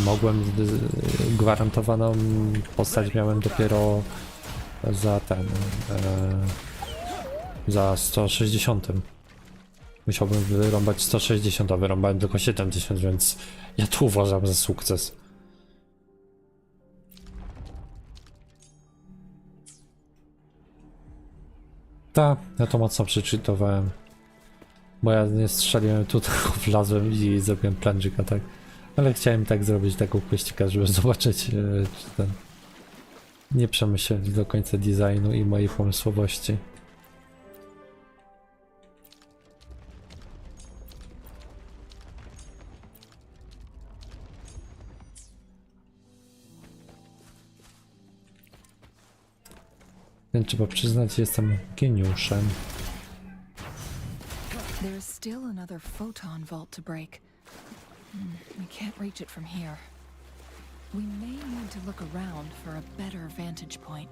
mogłem gwarantowaną postać miałem dopiero za ten za 160. Musiałbym wyrąbać 160, a wyrąbałem tylko 70, więc ja tu uważam za sukces. Tak, ja to mocno przeczytowałem. Bo ja nie strzeliłem tu, tylko wlazłem i zrobiłem plędżyka, tak. Ale chciałem tak zrobić taką kwestię, żeby zobaczyć, czy ten... Nie przemyśleli do końca designu i mojej pomysłowości. Więc trzeba przyznać, jestem geniuszem. There is still another photon vault to break. We can't reach it from here. We may need to look around for a better vantage point.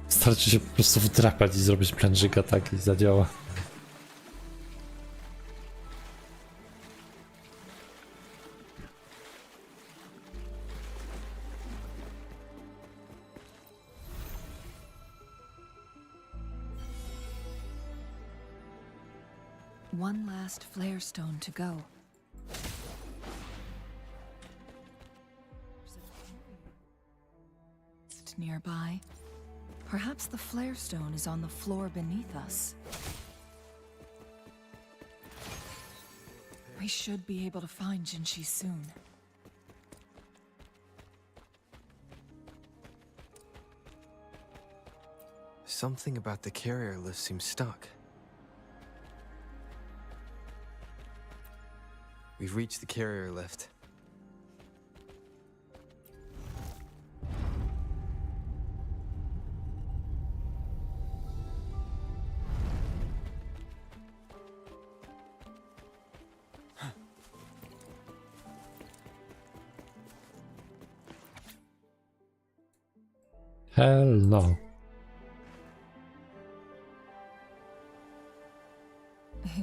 Starczy się po prostu wdrapać i zrobić prężyka, tak, i zadziała. One last flare stone to go. Nearby. Perhaps the flare stone is on the floor beneath us. We should be able to find Jinhsi soon. Something about the carrier lift seems stuck. We've reached the carrier lift. Hell no.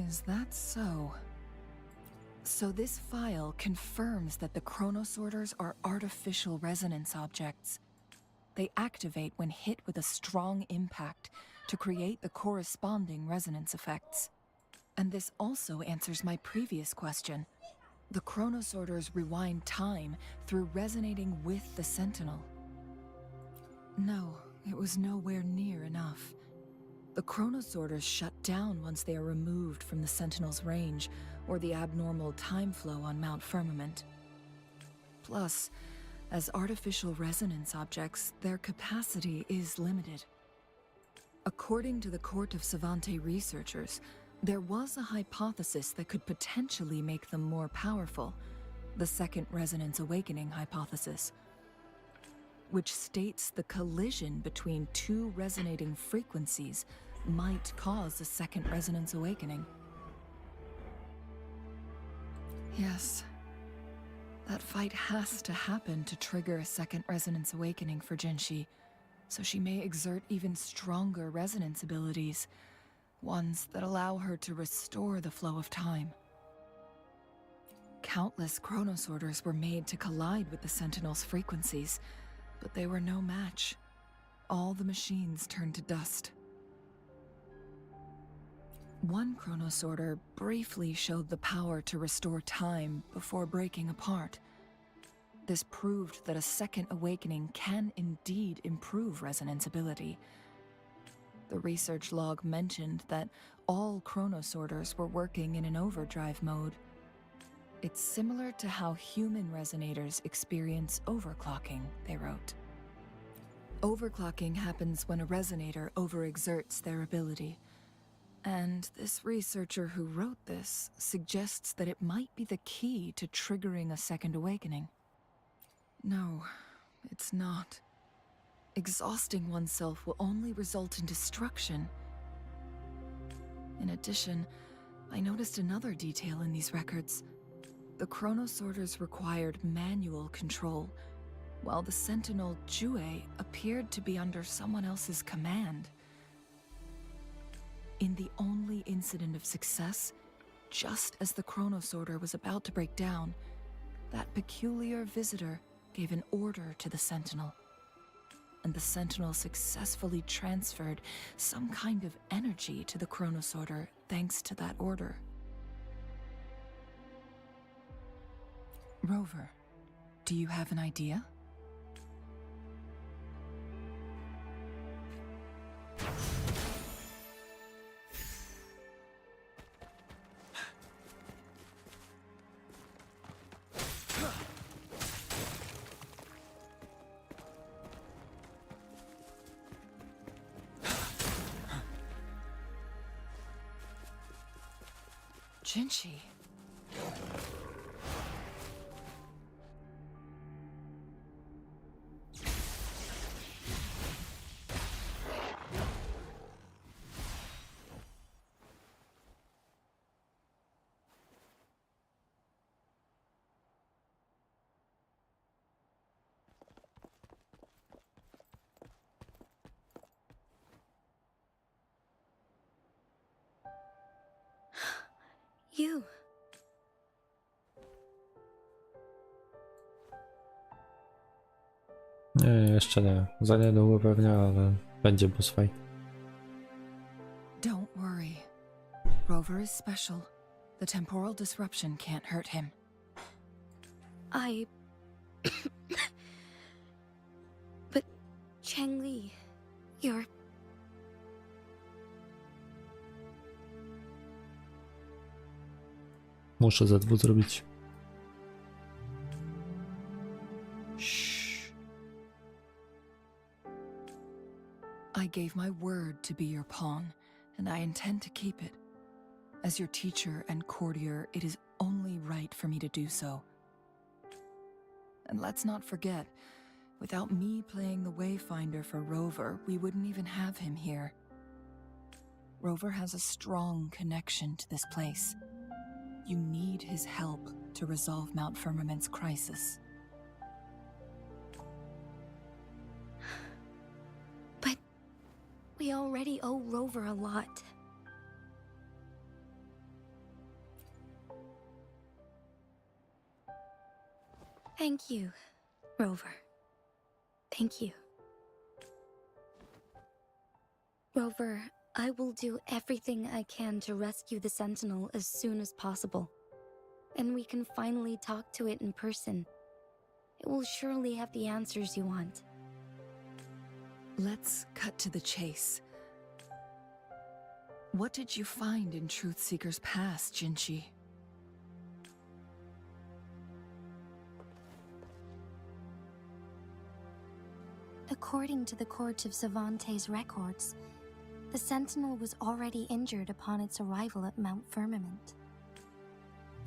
Is that so? So this file confirms that the chronosorters are artificial resonance objects. They activate when hit with a strong impact to create the corresponding resonance effects. And this also answers my previous question. The chronosorters rewind time through resonating with the Sentinel. No, it was nowhere near enough. The chronosorters shut down once they are removed from the Sentinel's range, or the abnormal time flow on Mount Firmament. Plus, as artificial resonance objects, their capacity is limited. According to the Court of Savante researchers, there was a hypothesis that could potentially make them more powerful, the Second Resonance Awakening hypothesis, which states the collision between two resonating frequencies might cause a second resonance awakening. Yes. That fight has to happen to trigger a second resonance awakening for Jinhsi, so she may exert even stronger resonance abilities, ones that allow her to restore the flow of time. Countless chronosorters were made to collide with the Sentinel's frequencies, but they were no match. All the machines turned to dust. One chronosorter briefly showed the power to restore time before breaking apart. This proved that a second awakening can indeed improve resonance ability. The research log mentioned that all chronosorters were working in an overdrive mode. It's similar to how human resonators experience overclocking, they wrote. Overclocking happens when a resonator overexerts their ability. And this researcher who wrote this suggests that it might be the key to triggering a second awakening. No, it's not. Exhausting oneself will only result in destruction. In addition, I noticed another detail in these records. The chronosorters required manual control, while the Sentinel Jue appeared to be under someone else's command. In the only incident of success, just as the chronosorter was about to break down, that peculiar visitor gave an order to the Sentinel. And the Sentinel successfully transferred some kind of energy to the chronosorter thanks to that order. Rover, do you have an idea? Jinhsi. You. Nie, jeszcze nie. Za niedługo pewnie, ale będzie boss fight. Don't worry. Rover is special. The temporal disruption can't hurt him. But Changli, you're... Muszę ZW zrobić. Shh. I gave my word to be your pawn, and I intend to keep it. As your teacher and courtier, it is only right for me to do so. And let's not forget, without me playing the Wayfinder for Rover, we wouldn't even have him here. Rover has a strong connection to this place. You need his help to resolve Mount Firmament's crisis. But we already owe Rover a lot. Thank you, Rover. Thank you. Rover, I will do everything I can to rescue the Sentinel as soon as possible. And we can finally talk to it in person. It will surely have the answers you want. Let's cut to the chase. What did you find in Truthseeker's past, Jinhsi? According to the Court of Savante's records, the Sentinel was already injured upon its arrival at Mount Firmament.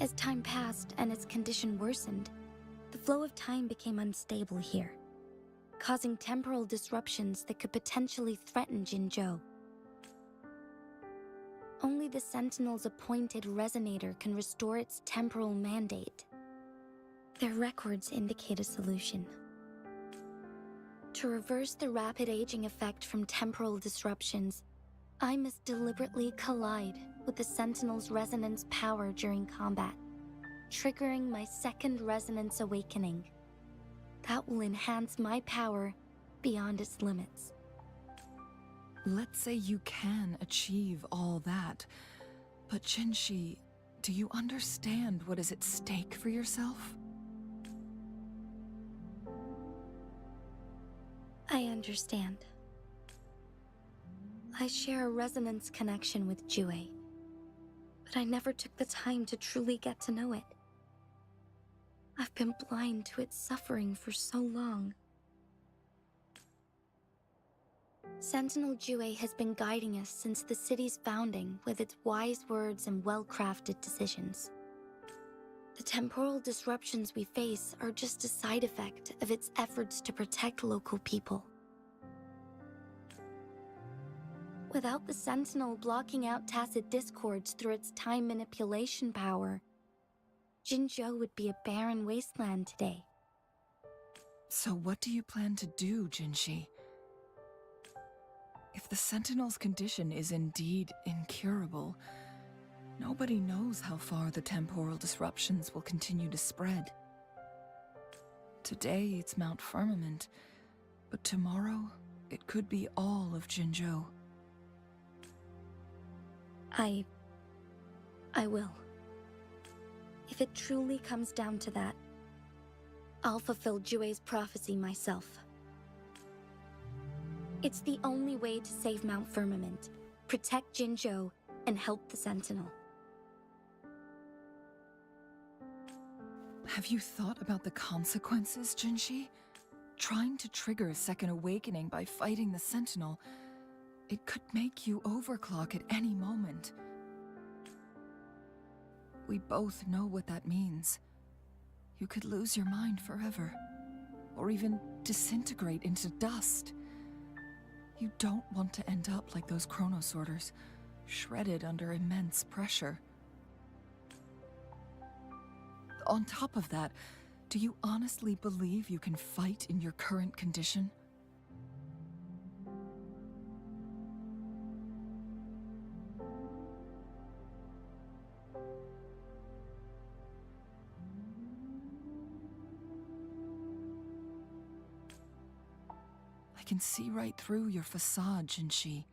As time passed and its condition worsened, the flow of time became unstable here, causing temporal disruptions that could potentially threaten Jinzhou. Only the Sentinel's appointed resonator can restore its temporal mandate. Their records indicate a solution. To reverse the rapid aging effect from temporal disruptions, I must deliberately collide with the Sentinel's resonance power during combat, triggering my second resonance awakening. That will enhance my power beyond its limits. Let's say you can achieve all that, but Jinhsi, do you understand what is at stake for yourself? I understand. I share a resonance connection with Jue, but I never took the time to truly get to know it. I've been blind to its suffering for so long. Sentinel Jue has been guiding us since the city's founding with its wise words and well-crafted decisions. The temporal disruptions we face are just a side effect of its efforts to protect local people. Without the Sentinel blocking out tacit discords through its time manipulation power, Jinzhou would be a barren wasteland today. So what do you plan to do, Jinhsi? If the Sentinel's condition is indeed incurable, nobody knows how far the temporal disruptions will continue to spread. Today it's Mount Firmament, but tomorrow it could be all of Jinzhou. I will. If it truly comes down to that, I'll fulfill Jue's prophecy myself. It's the only way to save Mount Firmament, protect Jinzhou, and help the Sentinel. Have you thought about the consequences, Jinhsi? Trying to trigger a second awakening by fighting the Sentinel, it could make you overclock at any moment. We both know what that means. You could lose your mind forever, or even disintegrate into dust. You don't want to end up like those chronosorters, shredded under immense pressure. On top of that, do you honestly believe you can fight in your current condition? I can see right through your facade, Jinhsi.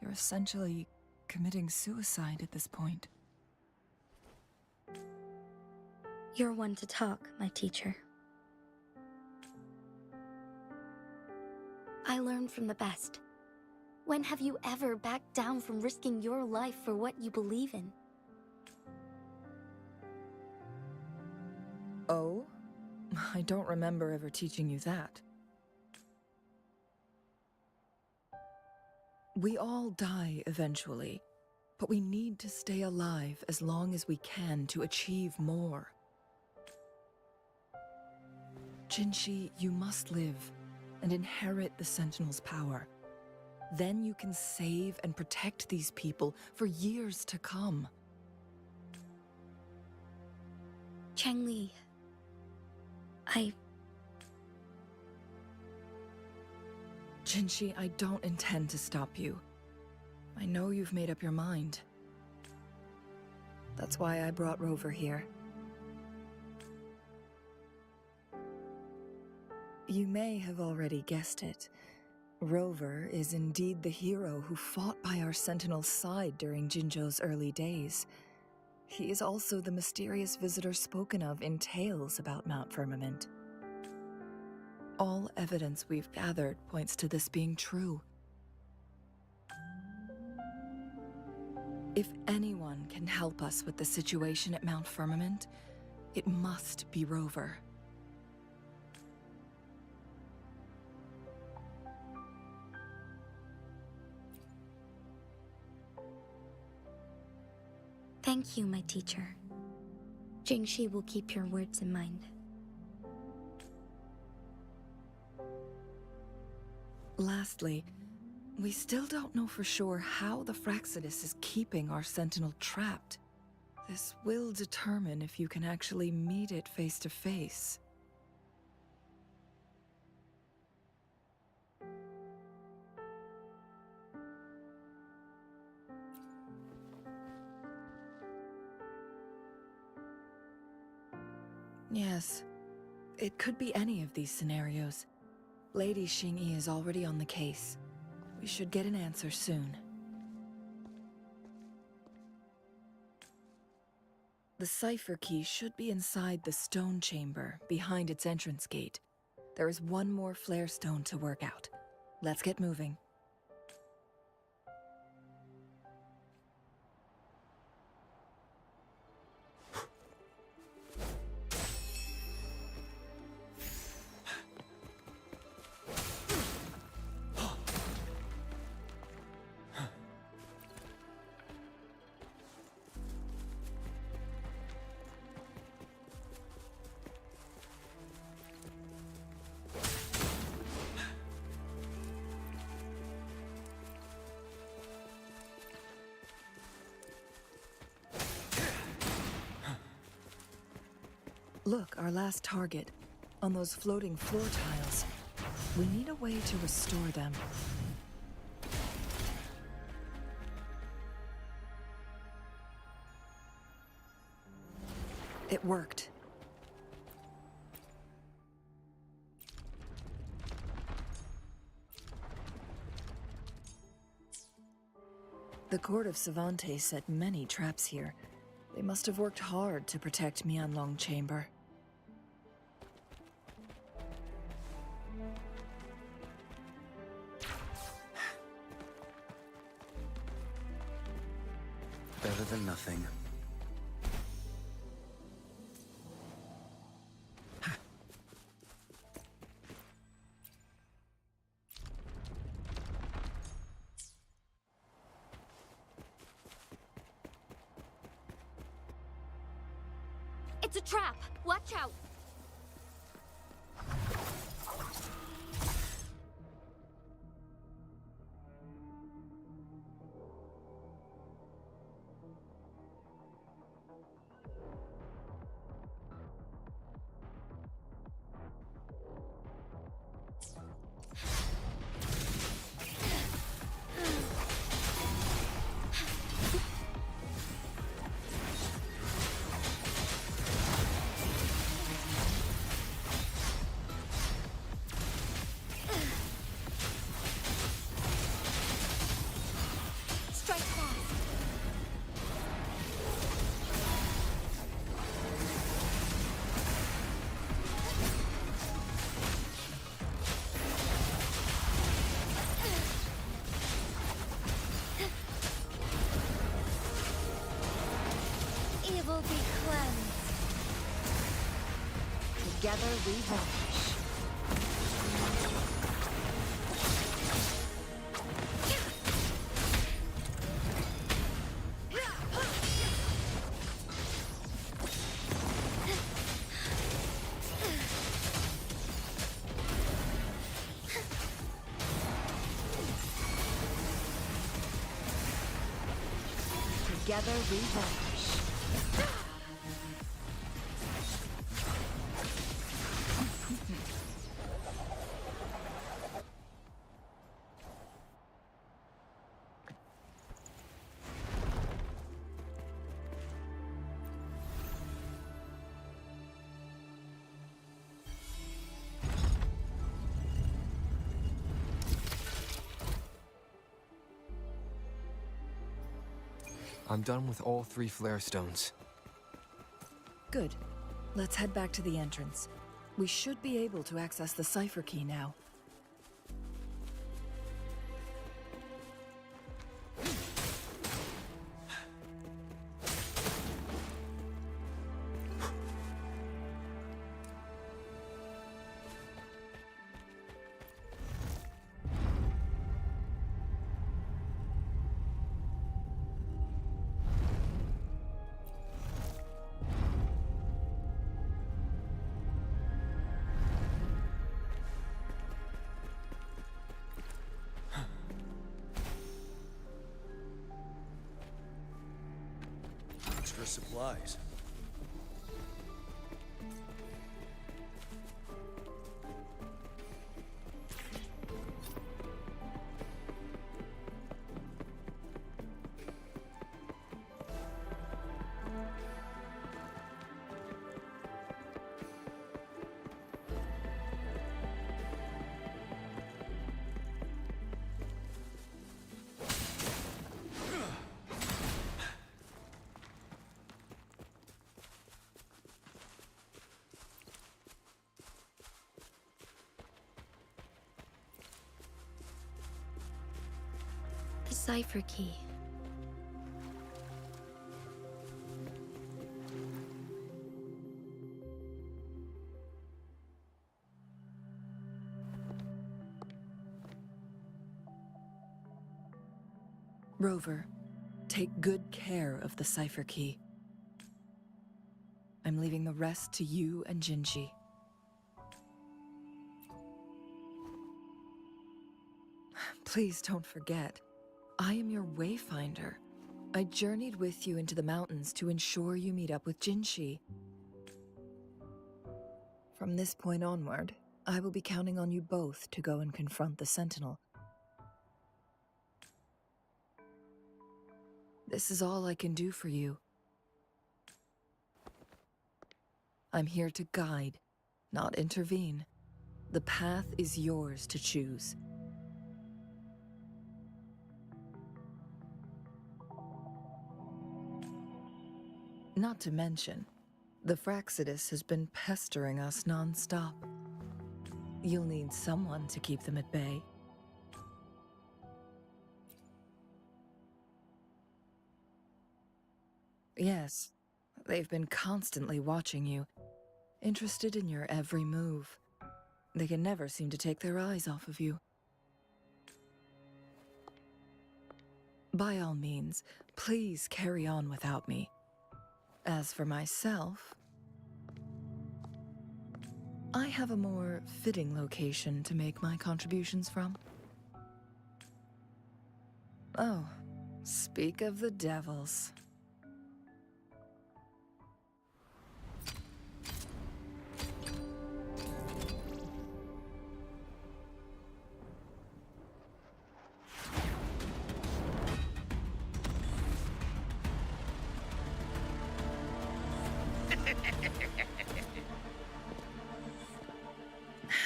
You're essentially committing suicide at this point. You're one to talk, my teacher. I learn from the best. When have you ever backed down from risking your life for what you believe in? Oh? I don't remember ever teaching you that. We all die eventually, but we need to stay alive as long as we can to achieve more. Jinhsi, you must live and inherit the Sentinel's power. Then you can save and protect these people for years to come. Changli, Jinhsi, I don't intend to stop you. I know you've made up your mind. That's why I brought Rover here. You may have already guessed it. Rover is indeed the hero who fought by our Sentinel's side during Jinzhou's early days. He is also the mysterious visitor spoken of in tales about Mount Firmament. All evidence we've gathered points to this being true. If anyone can help us with the situation at Mount Firmament, it must be Rover. thank you, my teacher. Jinhsi will keep your words in mind. Lastly, we still don't know for sure how the Fraxidus is keeping our Sentinel trapped. This will determine if you can actually meet it face to face. Yes, it could be any of these scenarios. Lady Xingyi is already on the case. We should get an answer soon. The cipher key should be inside the stone chamber, behind its entrance gate. There is one more flare stone to work out. Let's get moving. Look, our last target. On those floating floor tiles. We need a way to restore them. It worked. The Court of Savante set many traps here. They must have worked hard to protect Mianlong Chamber. Better than nothing. It's a trap! Watch out! Together we vanish. Together we vanish. I'm done with all 3 flare stones. Good. Let's head back to the entrance. We should be able to access the cipher key now. Extra supplies. The cipher key. Rover, take good care of the cipher key. I'm leaving the rest to you and Jinhsi. Please don't forget, I am your wayfinder. I journeyed with you into the mountains to ensure you meet up with Jinhsi. From this point onward, I will be counting on you both to go and confront the Sentinel. This is all I can do for you. I'm here to guide, not intervene. The path is yours to choose. Not to mention, the Fraxidus has been pestering us non-stop. You'll need someone to keep them at bay. Yes, they've been constantly watching you, interested in your every move. They can never seem to take their eyes off of you. By all means, please carry on without me. As for myself, I have a more fitting location to make my contributions from. Oh, speak of the devils.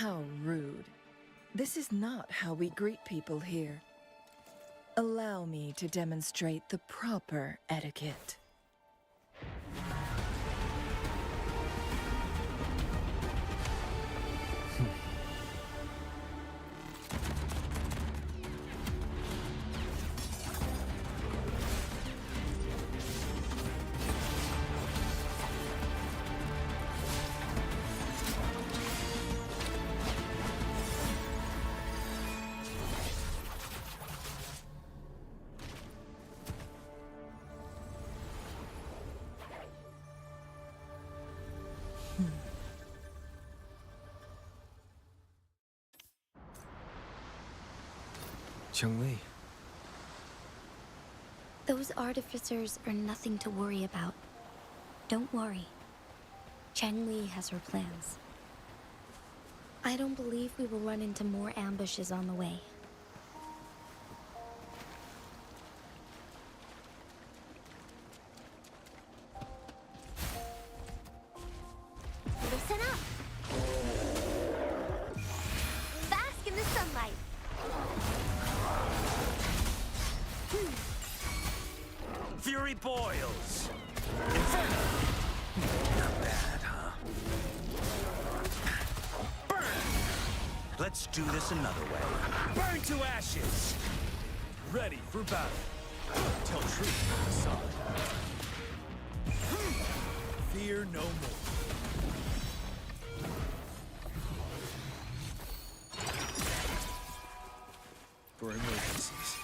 How rude. This is not how we greet people here. Allow me to demonstrate the proper etiquette. Chun-Li. Those artificers are nothing to worry about. Don't worry. Chang-Li has her plans. I don't believe we will run into more ambushes on the way. Listen up! Bask in the sunlight! Fury boils! Inferno! Not bad, huh? Burn! Let's do this another way. Burn to ashes! Ready for battle. Tell truth to the sun. Fear no more. For emergencies.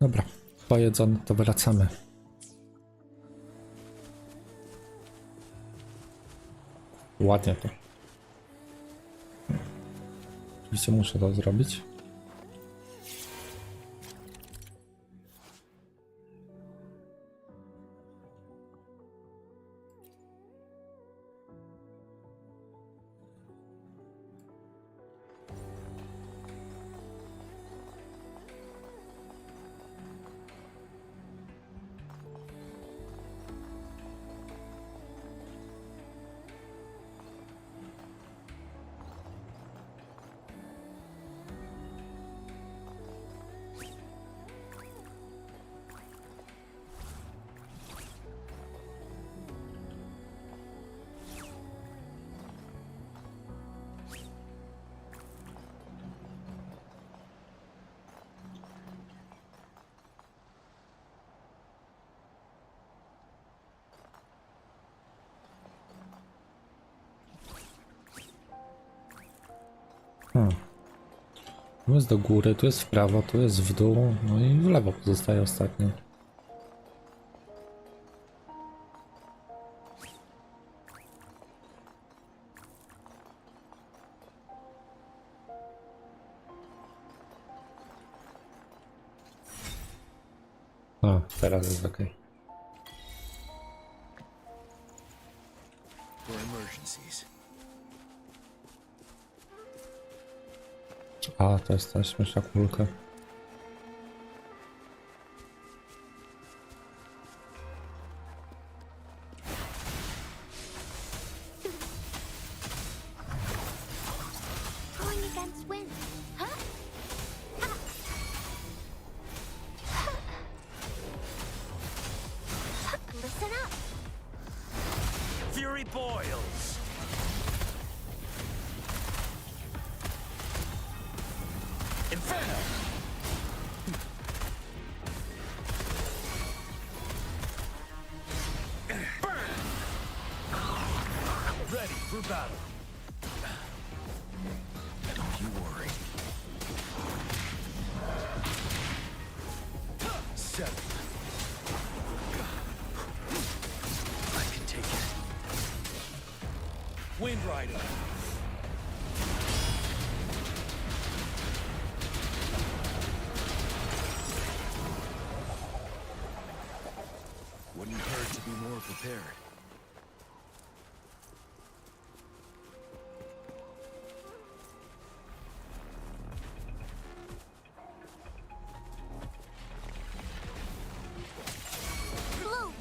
Dobra, pojedzone, to wracamy. Ładnie to. Oczywiście muszę to zrobić. Tu jest do góry, tu jest w prawo, tu jest w dół, no i w lewo pozostaje ostatni. O, teraz jest ok. For emergencies. A, to jest ta śmieszna kulka. Going against wind, huh? Listen up. Fury boils. Inferno. Burn. Ready for battle. Don't you worry. 7. I can take it. Wind Rider. Wouldn't hurt to be more prepared. Blue.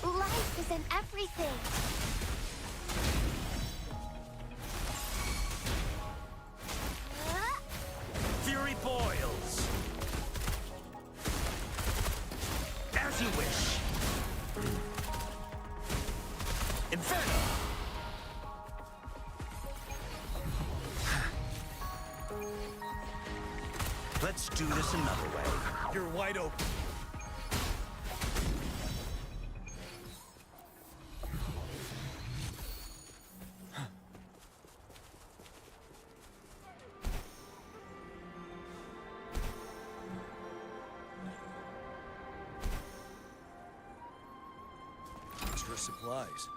Life is in everything. Fury boils. As you wish. Inferno. Let's do this another way. You're wide open. Extra supplies.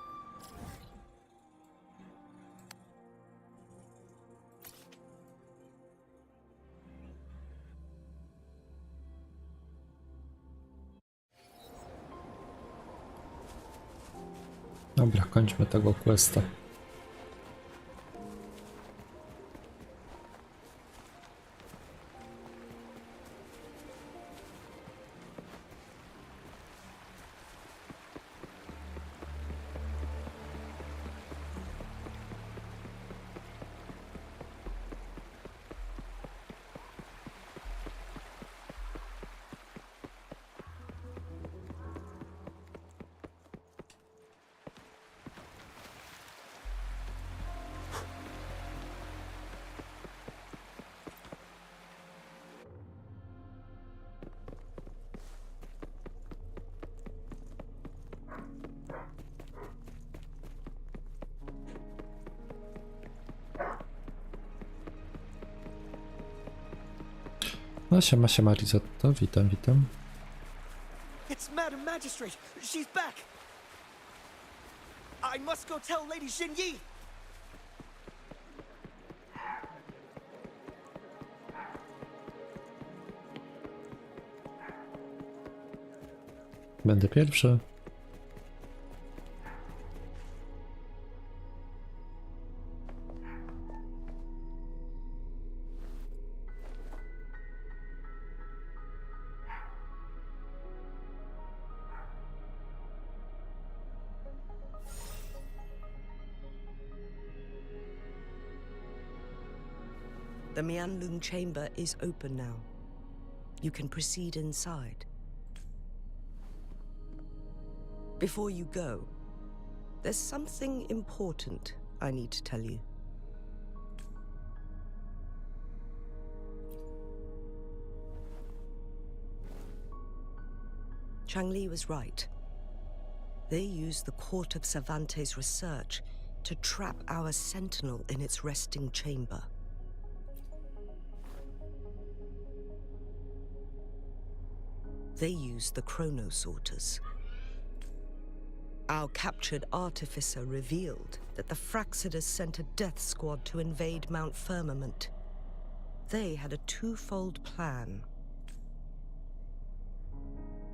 Dobra, kończmy tego questa. No siema Risotto, witam. It's Madam Magistrate. She's back. I must go tell Lady Jinhsi. Będę pierwszy. The Mianlung chamber is open now. You can proceed inside. Before you go, there's something important I need to tell you. Changli was right. They used the Court of Cervantes' research to trap our sentinel in its resting chamber. They used the chronosorters. Our captured artificer revealed that the Fraxidus sent a death squad to invade Mount Firmament. They had a twofold plan.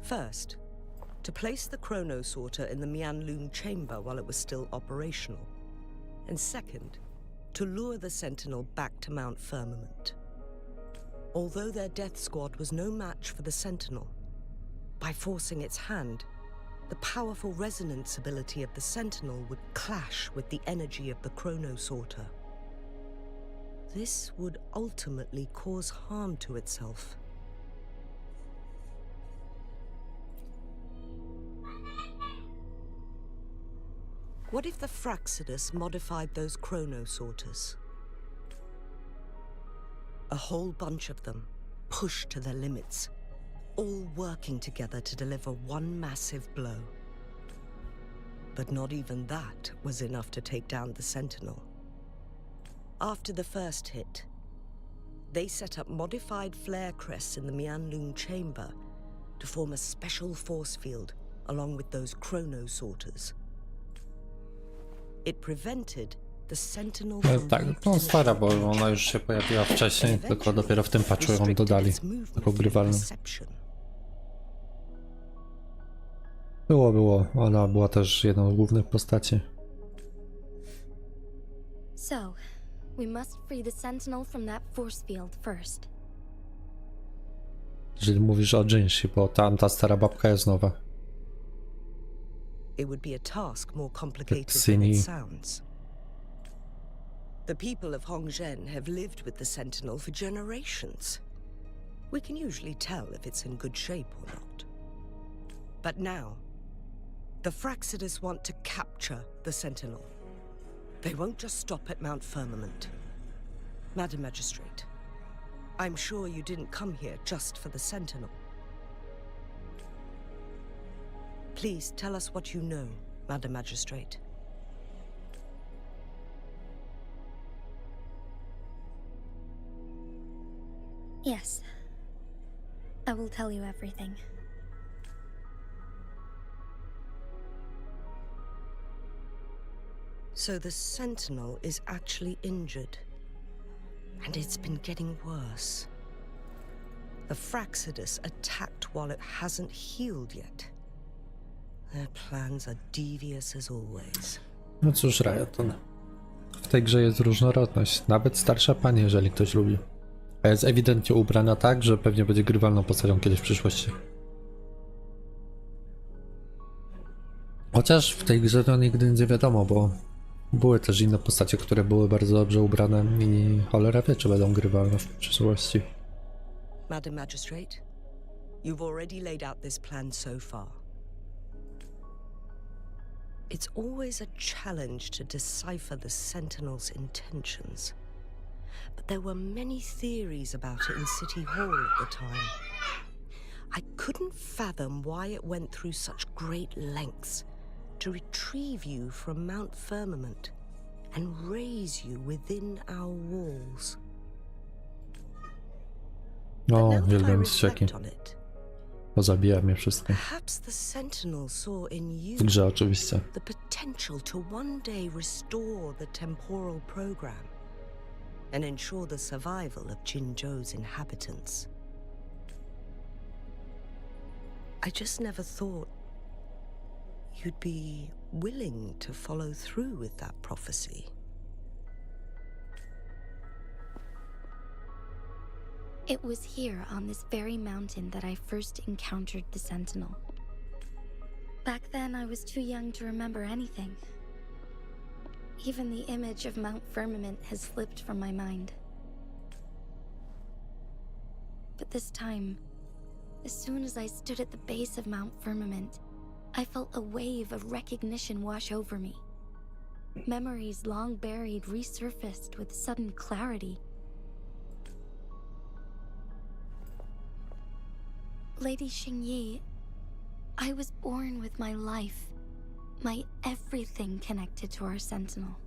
First, to place the chronosorter in the Mianlung chamber while it was still operational. And second, to lure the Sentinel back to Mount Firmament. Although their death squad was no match for the Sentinel, by forcing its hand, the powerful resonance ability of the Sentinel would clash with the energy of the chronosorter. This would ultimately cause harm to itself. What if the Fraxidus modified those chronosorters? A whole bunch of them, pushed to their limits, all working together to deliver one massive blow. But not even that was enough to take down the Sentinel. After the first hit, they set up modified flare crests in the Mianlung chamber to form a special force field along with those chronosorters. It prevented the Sentinel from Tak, no stara, bo ona już się pojawiła wcześniej, tylko dopiero w tym patchu ją dodali. Taką grywalną. Było. Ona była też jedną z głównych postaci. So, we must free the Sentinel from that force field first. Jeżeli mówisz o Jinhsi, bo ta stara babka jest nowa. It would be a task more complicated than it sounds. The people of Hongzhen have lived with the Sentinel for generations. We can usually tell if it's in good shape or not. But now, the Fraxidus want to capture the Sentinel. They won't just stop at Mount Firmament. Madam Magistrate, I'm sure you didn't come here just for the Sentinel. Please tell us what you know, Madam Magistrate. Yes. I will tell you everything. So the Sentinel is actually injured. And it's been getting worse. The Fraxidus attacked while it hasn't healed yet. Their plans are devious as always. No cóż, Riot, w tej grze jest różnorodność. Nawet starsza pani, jeżeli ktoś lubi. A jest ewidentnie ubrana tak, że pewnie będzie grywalną postacią kiedyś w przyszłości. Chociaż w tej grze to nigdy nie wiadomo, bo były też inne postacie, które były bardzo dobrze ubrane i cholera wie, czy będą grywalne w przyszłości. Madam Magistrate, you've already laid out this plan so far. It's always a challenge to decipher the Sentinel's intentions. But there were many theories about it in City Hall at the time. I couldn't fathom why it went through such great lengths to retrieve you from Mount Firmament and raise you within our walls. O, now that I wielbiam ścieki. reflect on it, Pozabija mnie wszystko. perhaps the Sentinel saw in you W grze oczywiście. the potential to one day restore the temporal program and ensure the survival of Jinzhou's inhabitants. I just never thought you'd be willing to follow through with that prophecy. It was here on this very mountain that I first encountered the Sentinel. Back then, I was too young to remember anything. Even the image of Mount Firmament has slipped from my mind. But this time, as soon as I stood at the base of Mount Firmament, I felt a wave of recognition wash over me. Memories long buried resurfaced with sudden clarity. Lady Xingyi, I was born with my life, my everything connected to our Sentinel.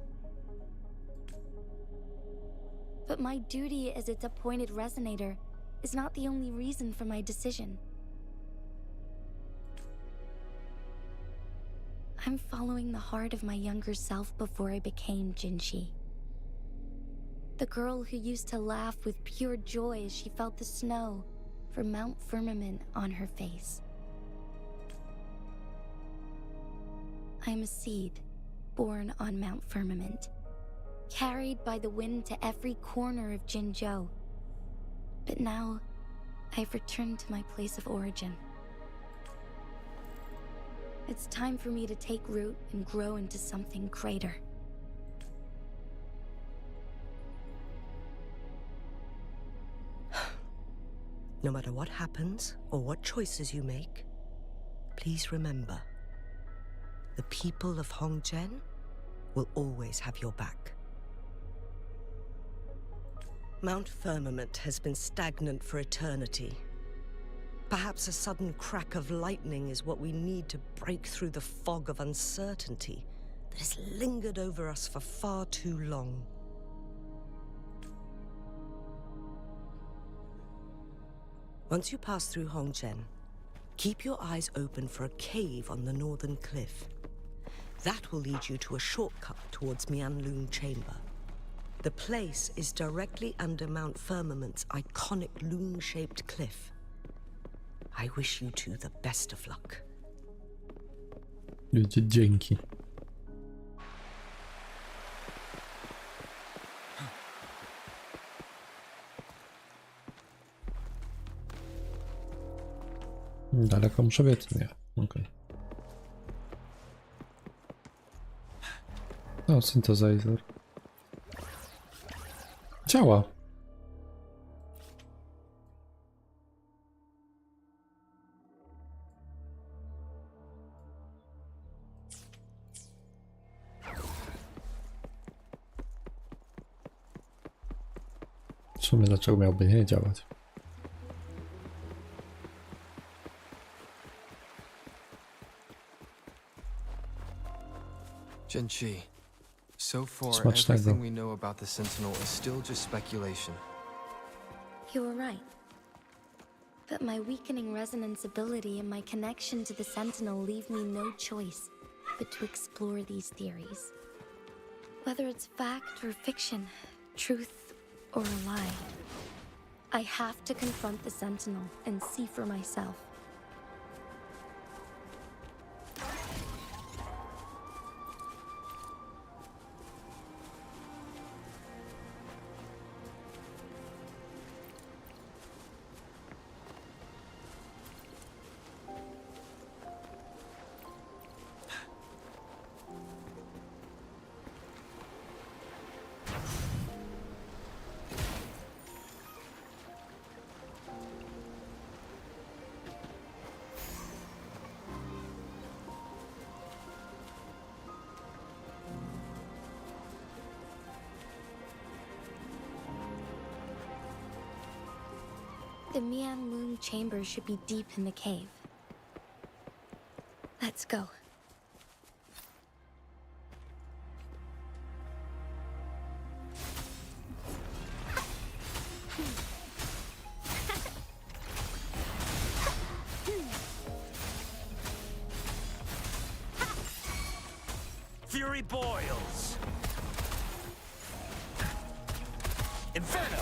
But my duty as its appointed resonator is not the only reason for my decision. I'm following the heart of my younger self before I became Jinhsi. The girl who used to laugh with pure joy as she felt the snow from Mount Firmament on her face. I am a seed born on Mount Firmament, carried by the wind to every corner of Jinzhou. But now, I've returned to my place of origin. It's time for me to take root and grow into something greater. No matter what happens or what choices you make, please remember, the people of Hongzhen will always have your back. Mount Firmament has been stagnant for eternity. Perhaps a sudden crack of lightning is what we need to break through the fog of uncertainty that has lingered over us for far too long. Once you pass through Hongzhen, keep your eyes open for a cave on the northern cliff. That will lead you to a shortcut towards Mianlun Chamber. The place is directly under Mount Firmament's iconic loon-shaped cliff. I wish you two the best of luck. Dzięki. Daleko muszę biec? Nie. Okej. O, synthesizer. Działa. W sumie dlaczego miałby nie działać? Jinhsi, so far Smacznego. everything we know about the Sentinel is still just speculation. You were right. But my weakening resonance ability and my connection to the Sentinel leave me no choice but to explore these theories. Whether it's fact or fiction, truth or a lie, I have to confront the Sentinel and see for myself. The Mianlun chamber should be deep in the cave. Let's go. Fury boils. Inferno.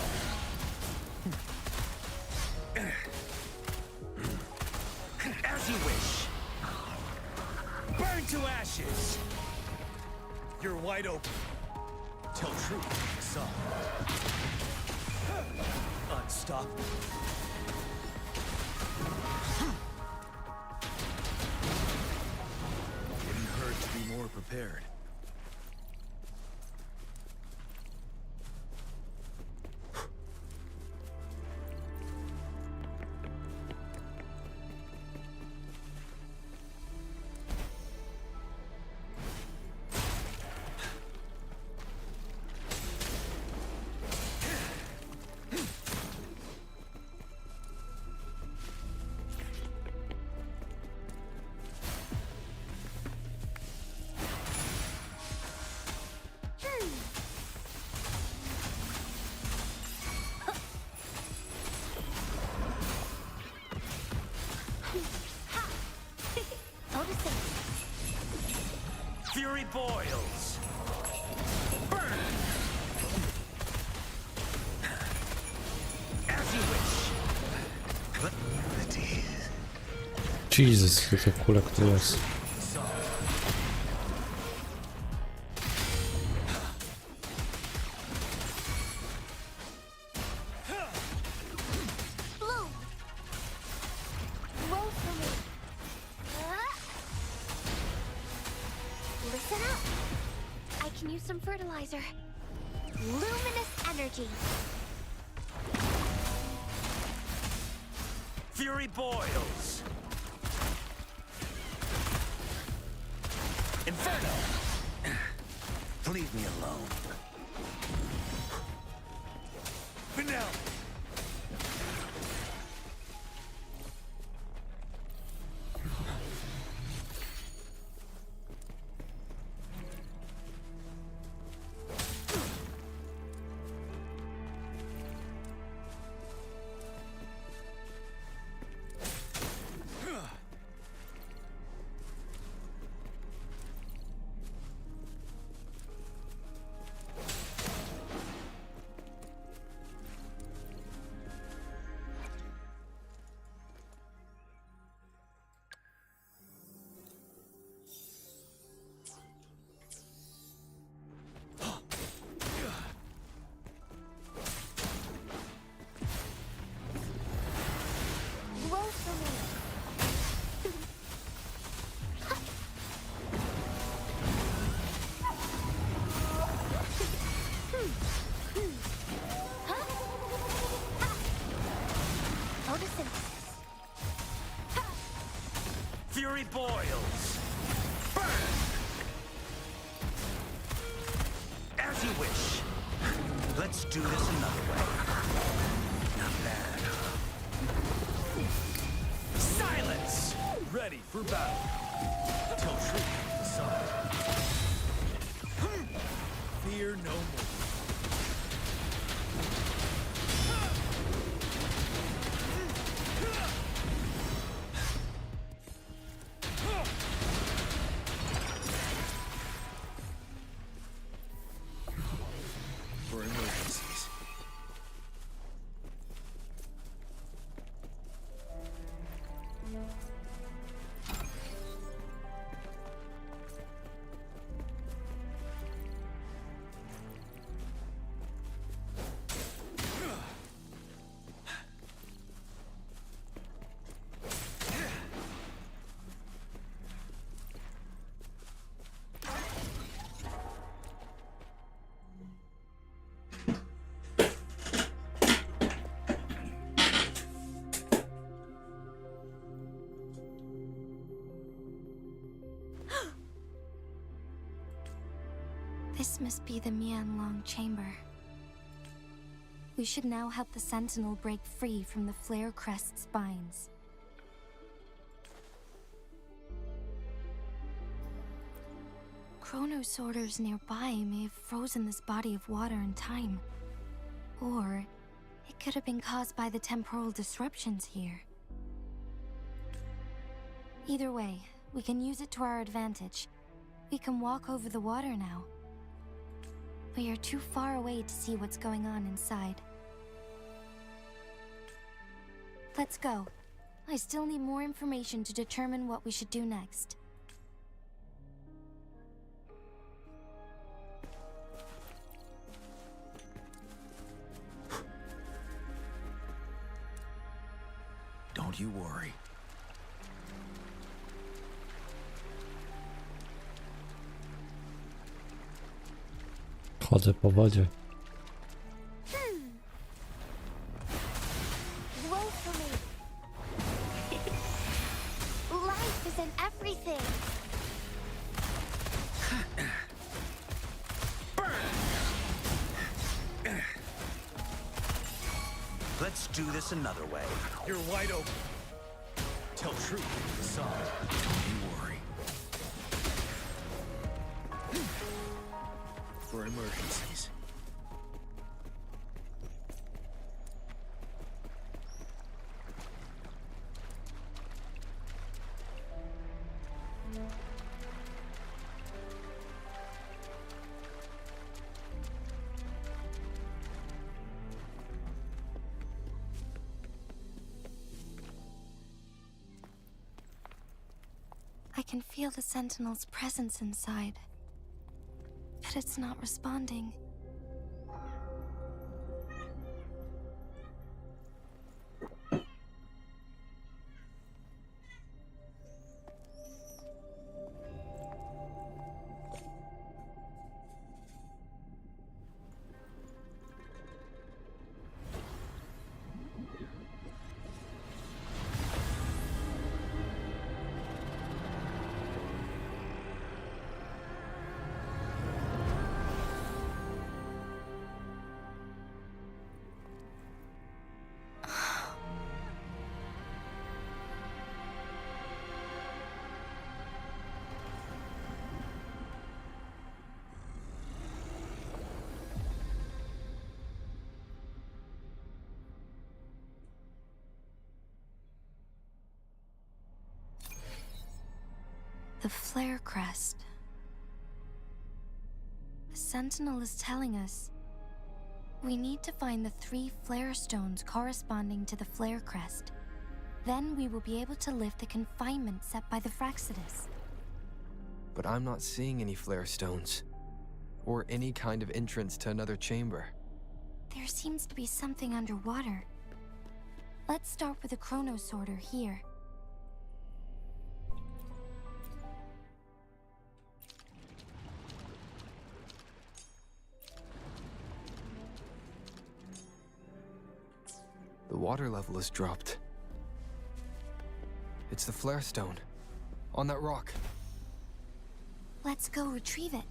As you wish. Burn to ashes. You're wide open. Tell truth to the sun. Unstoppable. Wouldn't hurt to be more prepared. Fury boils. Burn. As you wish. Jesus, jakie kulek tu jest. Listen up. I can use some fertilizer. Luminous energy. Fury boils. Inferno. Leave me alone. Now. Fury boils. Burn. As you wish. Let's do this another way. Not bad. Silence. Ready for battle. Till truth is decided. Fear no more. For emergencies. This must be the Mianlong chamber. We should now help the Sentinel break free from the Flare Crest spines. Chronosorters nearby may have frozen this body of water in time. Or it could have been caused by the temporal disruptions here. Either way, we can use it to our advantage. We can walk over the water now. We are too far away to see what's going on inside. Let's go. I still need more information to determine what we should do next. Don't you worry. Chodzę po wodzie. Roll for me. Life isn't everything. Let's do this another way. You're wide open. Tell truth to the side. Don't you worry. For emergencies. I can feel the Sentinel's presence inside, but it's not responding. The flare crest. The Sentinel is telling us we need to find the 3 flare stones corresponding to the flare crest. Then we will be able to lift the confinement set by the Fraxidus. But I'm not seeing any flare stones, or any kind of entrance to another chamber. There seems to be something underwater. Let's start with the chrono sorter here. The water level has dropped. It's the flare stone, on that rock. Let's go retrieve it.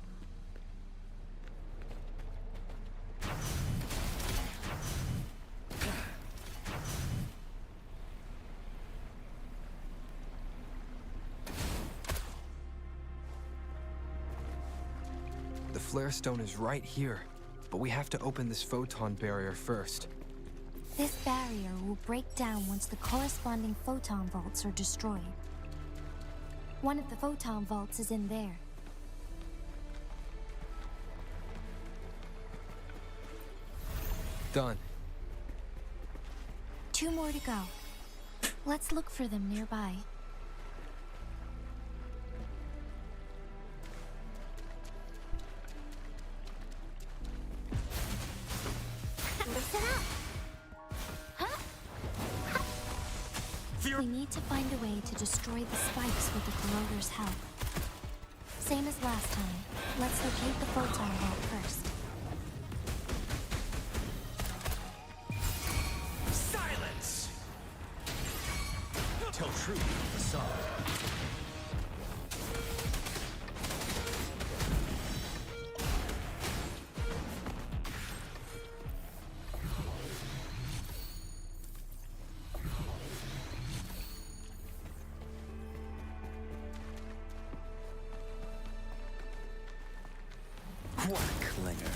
The flare stone is right here, but we have to open this photon barrier first. This barrier will break down once the corresponding photon vaults are destroyed. One of the photon vaults is in there. Done. 2 more to go. Let's look for them nearby. Listen up. We need to find a way to destroy the spikes with the corroder's help. Same as last time. Let's locate the photon vault first. Silence! Tell truth to the side. What a clinger.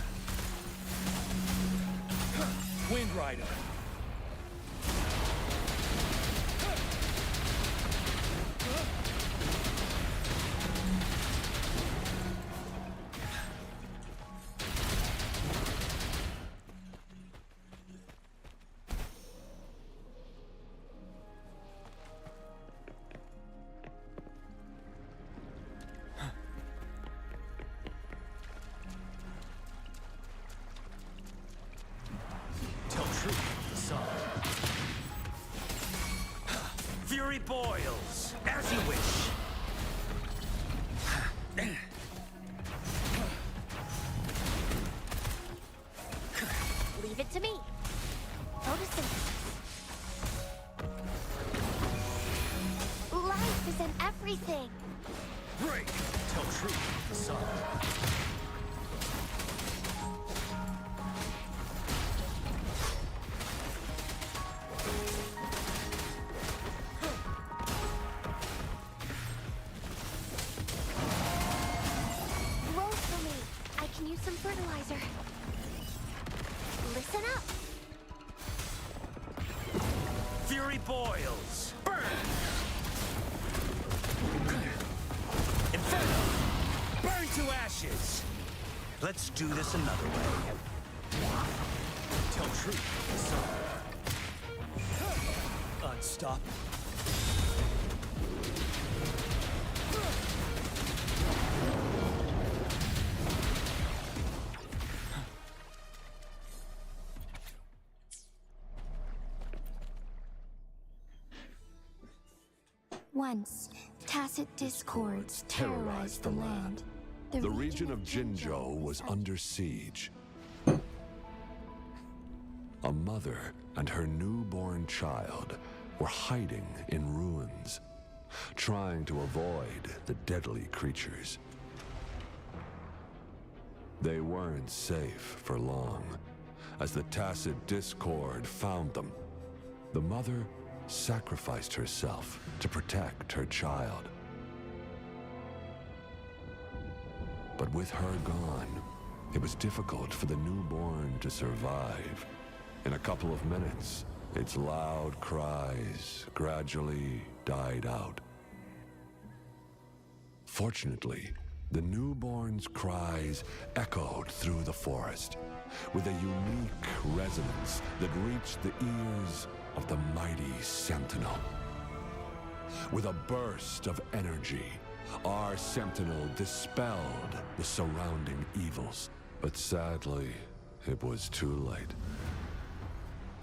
Wind Rider. and everything. Break! Tell truth with the sun. Roll for me. I can use some fertilizer. Listen up. Fury boils! Burn! Inferno! Burn to ashes! Let's do this another way. Tell truth with the sun. Unstoppable. Once, tacit discords terrorized the land. The region of Jinzhou was under siege. A mother and her newborn child were hiding in ruins, trying to avoid the deadly creatures. They weren't safe for long, as the tacit discord found them. The mother sacrificed herself to protect her child. But with her gone, it was difficult for the newborn to survive. In a couple of minutes, its loud cries gradually died out. Fortunately, the newborn's cries echoed through the forest with a unique resonance that reached the ears of the mighty Sentinel. With a burst of energy, our Sentinel dispelled the surrounding evils. But sadly, it was too late.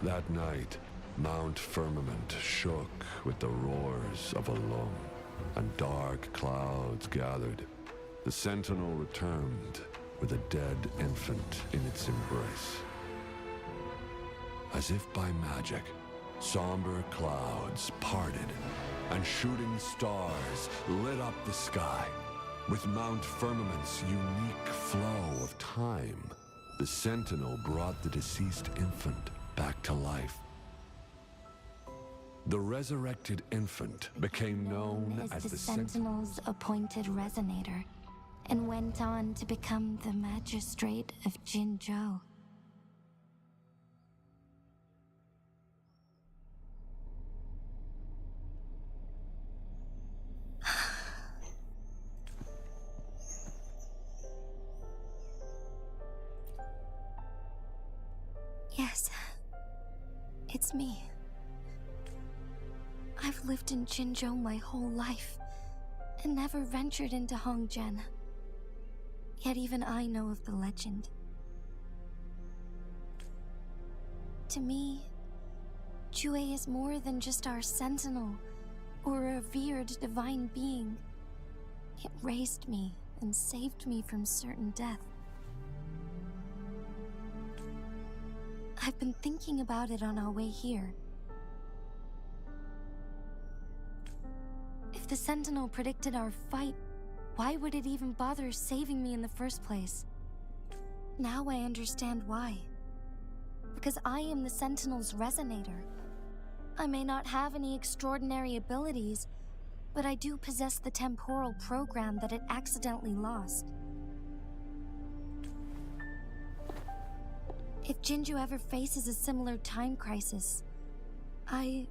That night, Mount Firmament shook with the roars of a loom, and dark clouds gathered. The Sentinel returned with a dead infant in its embrace. As if by magic, somber clouds parted, and shooting stars lit up the sky. With Mount Firmament's unique flow of time, the Sentinel brought the deceased infant back to life. The resurrected infant became known as the Sentinel's appointed resonator, and went on to become the magistrate of Jinzhou. Yes, it's me. I've lived in Jinzhou my whole life, and never ventured into Hongzhen. Yet even I know of the legend. To me, Jue is more than just our sentinel, or a revered divine being. It raised me and saved me from certain death. I've been thinking about it on our way here. If the Sentinel predicted our fight, why would it even bother saving me in the first place? Now I understand why. Because I am the Sentinel's resonator. I may not have any extraordinary abilities, but I do possess the temporal program that it accidentally lost. If Jinzhou ever faces a similar time crisis, I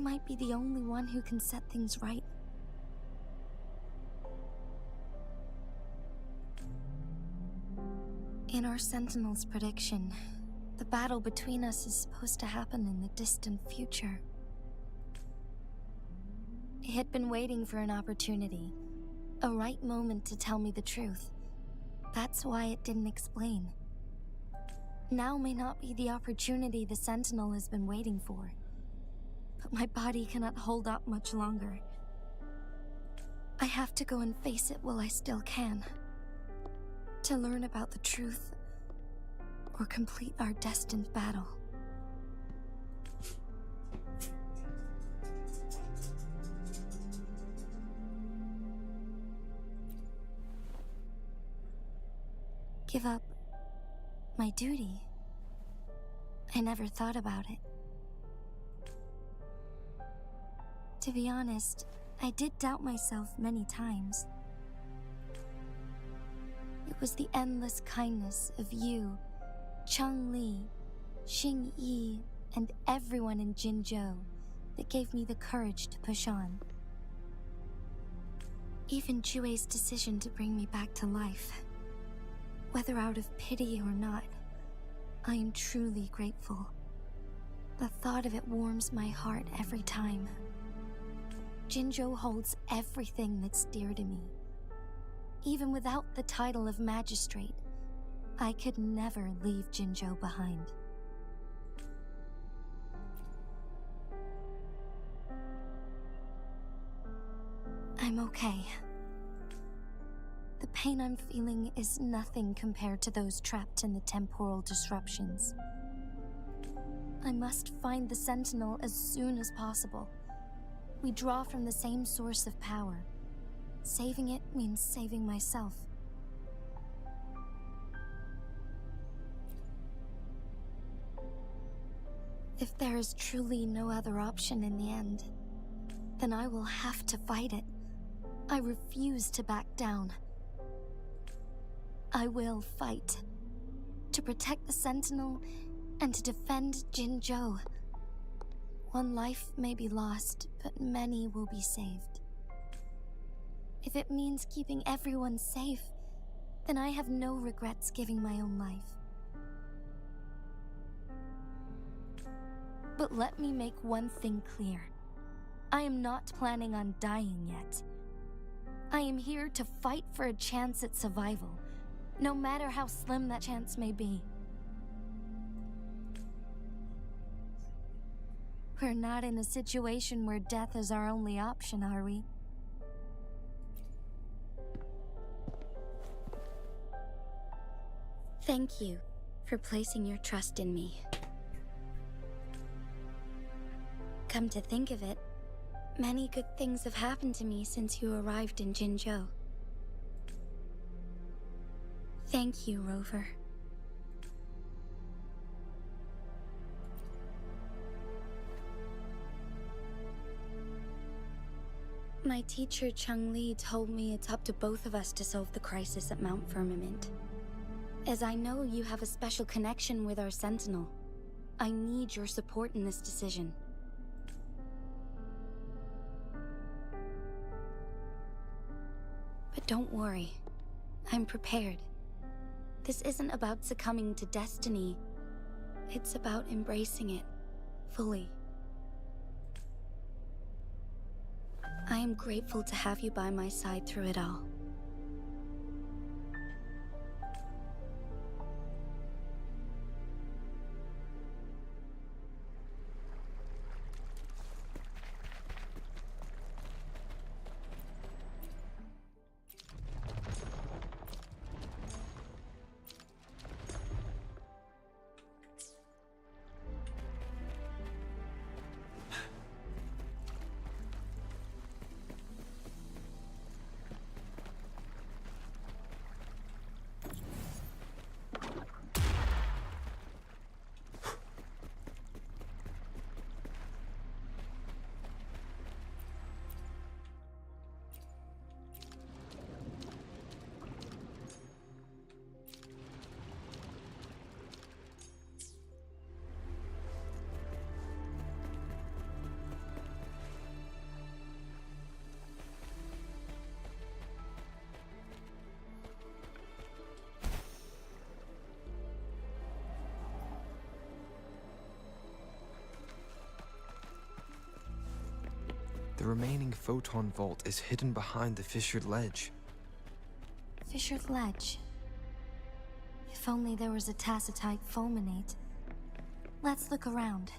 might be the only one who can set things right. In our Sentinel's prediction, the battle between us is supposed to happen in the distant future. It had been waiting for an opportunity, a right moment to tell me the truth. That's why it didn't explain. Now may not be the opportunity the Sentinel has been waiting for, but my body cannot hold up much longer. I have to go and face it while I still can, to learn about the truth, or complete our destined battle. give up my duty. I never thought about it. To be honest, I did doubt myself many times. It was the endless kindness of you, Cheng Li, Xing Yi, and everyone in Jinzhou that gave me the courage to push on. Even Jue's decision to bring me back to life, whether out of pity or not, I am truly grateful. The thought of it warms my heart every time. Jinzhou holds everything that's dear to me. Even without the title of magistrate, I could never leave Jinzhou behind. I'm okay. The pain I'm feeling is nothing compared to those trapped in the temporal disruptions. I must find the Sentinel as soon as possible. We draw from the same source of power. Saving it means saving myself. If there is truly no other option in the end, then I will have to fight it. I refuse to back down. I will fight. To protect the Sentinel and to defend Jinzhou. One life may be lost, but many will be saved. If it means keeping everyone safe, then I have no regrets giving my own life. But let me make one thing clear. I am not planning on dying yet. I am here to fight for a chance at survival, no matter how slim that chance may be. We're not in a situation where death is our only option, are we? Thank you for placing your trust in me. Come to think of it, many good things have happened to me since you arrived in Jinzhou. Thank you, Rover. My teacher, Cheng Li, told me it's up to both of us to solve the crisis at Mount Firmament. As I know you have a special connection with our Sentinel, I need your support in this decision. But don't worry, I'm prepared. This isn't about succumbing to destiny. It's about embracing it fully. I am grateful to have you by my side through it all. The remaining photon vault is hidden behind the fissured ledge. Fissured ledge. If only there was a tacitite fulminate. Let's look around.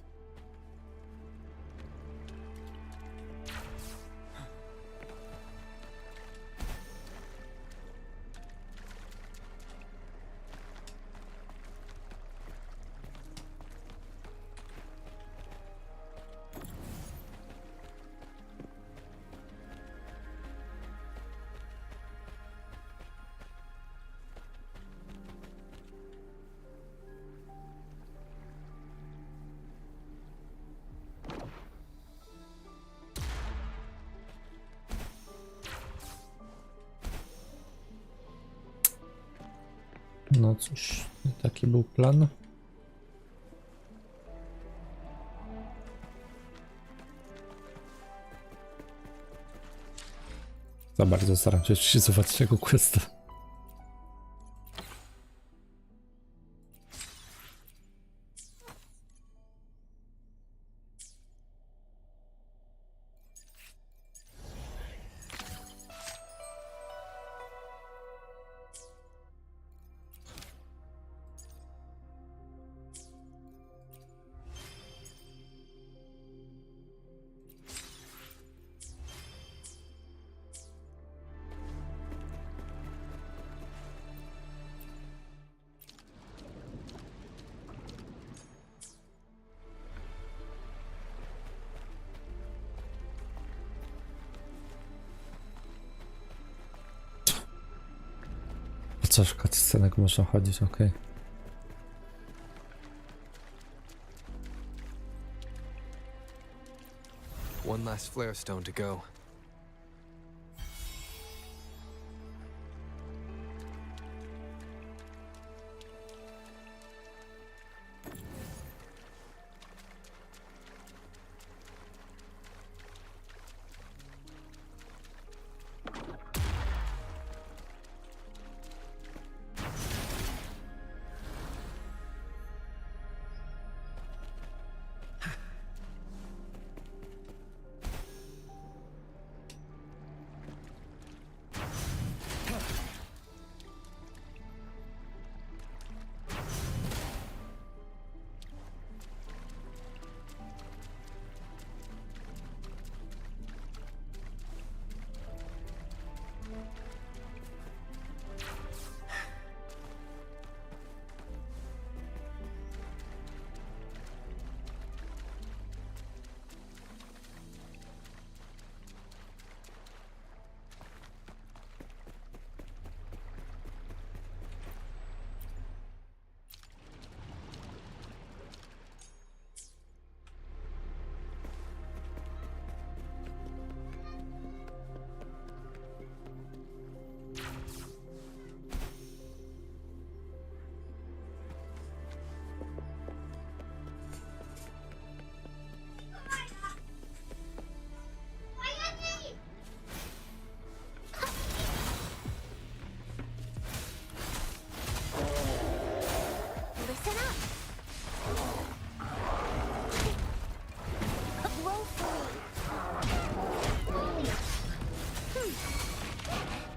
No cóż, taki był plan. Za bardzo staram się przygotować tego questa. Po co szukać scenek można chodzić, okej. One last flare stone to go. Listen up. Woefully.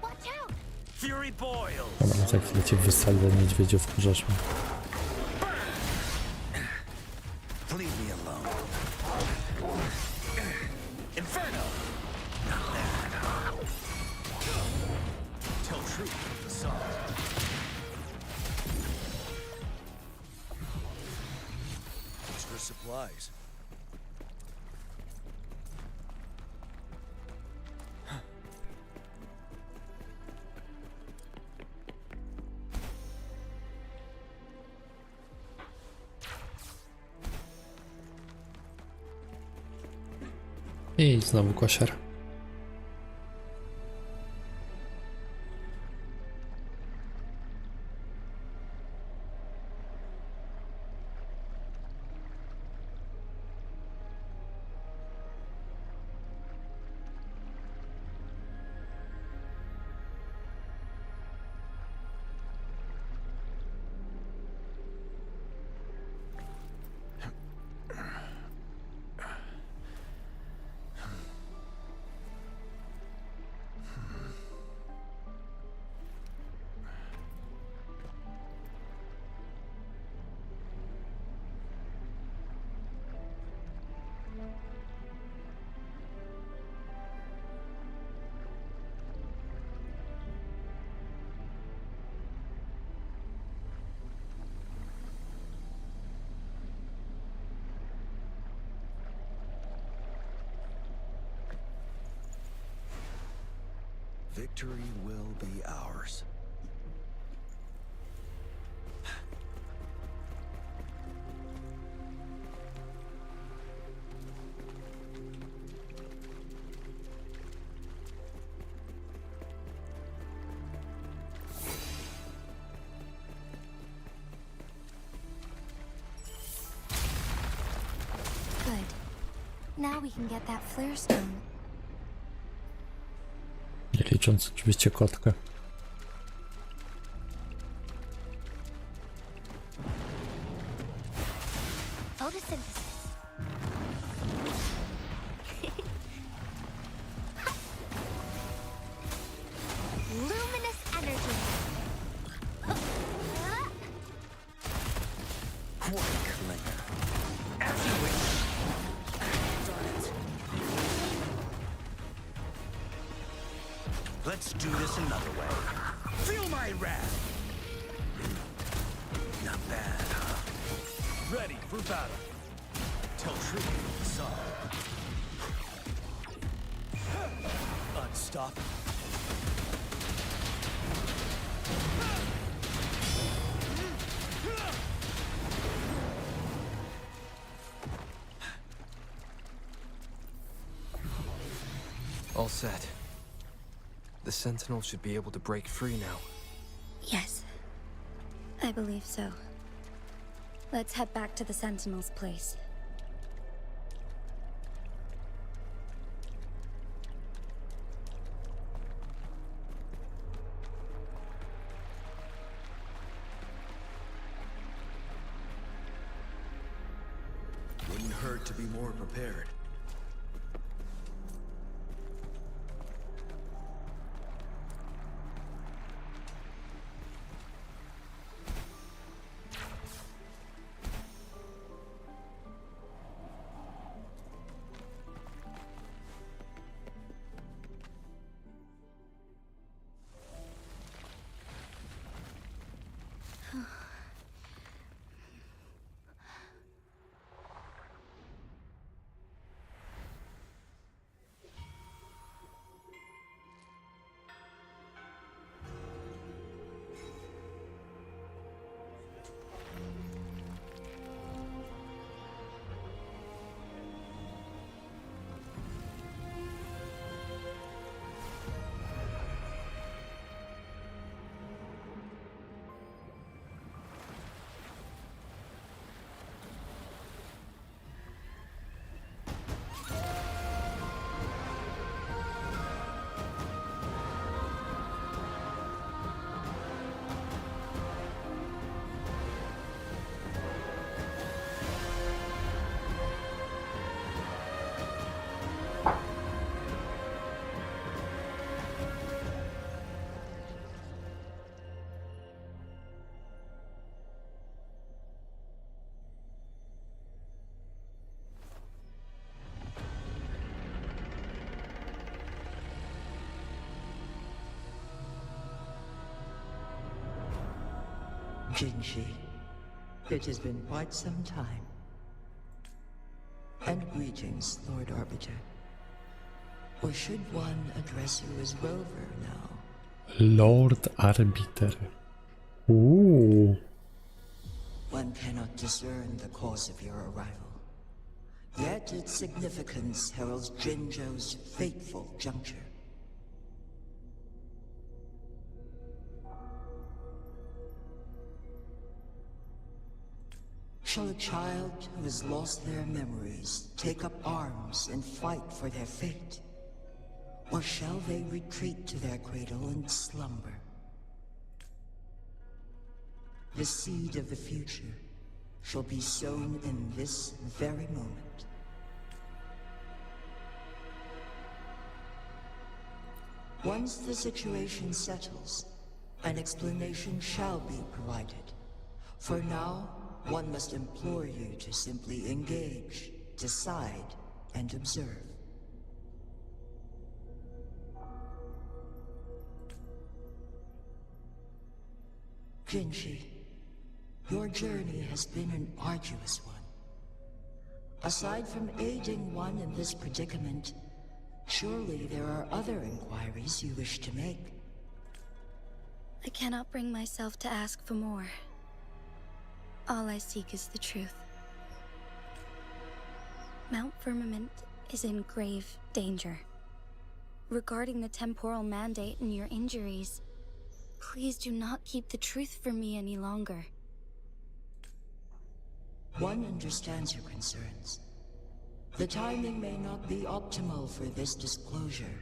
Watch out. Fury boils. Dobra, za chwilę cię wysalę, niedźwiedziu, wkurzasz mnie. Leave me alone. Inferno. Tell truth with the song. Extra supplies. I znowu kosiar. Victory will be ours. Now we can get that flare stone. Nie licząc oczywiście kotkę. Photosynthesis. Luminous energy. Quite clever. As you wish. Darn it. Let's do this another way. Feel my wrath. Not bad, huh? Ready for battle. Tell truth from the sun. Unstoppable. All set. The Sentinel should be able to break free now. Yes, I believe so. Let's head back to the Sentinel's place. Wouldn't hurt to be more prepared. Jinhsi, it has been quite some time. And greetings, Lord Arbiter. Or should one address you as Rover now? Lord Arbiter. Ooh. One cannot discern the cause of your arrival. Yet its significance heralds Jinzhou's fateful juncture. Shall a child who has lost their memories take up arms and fight for their fate? Or shall they retreat to their cradle and slumber? The seed of the future shall be sown in this very moment. Once the situation settles, an explanation shall be provided. For now, one must implore you to simply engage, decide, and observe. Jinhsi, your journey has been an arduous one. Aside from aiding one in this predicament, surely there are other inquiries you wish to make. I cannot bring myself to ask for more. All I seek is the truth. Mount Firmament is in grave danger. Regarding the temporal mandate and your injuries, please do not keep the truth from me any longer. One understands your concerns. The timing may not be optimal for this disclosure,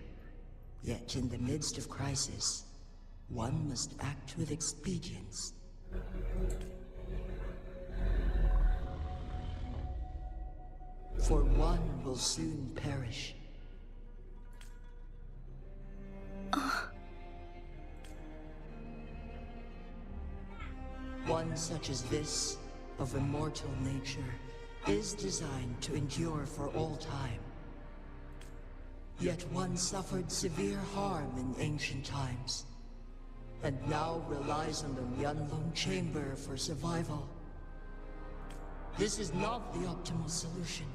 yet in the midst of crisis, one must act with expedience. For one will soon perish. One such as this, of immortal nature, is designed to endure for all time. Yet one suffered severe harm in ancient times, and now relies on the Myanlong Chamber for survival. This is not the optimal solution.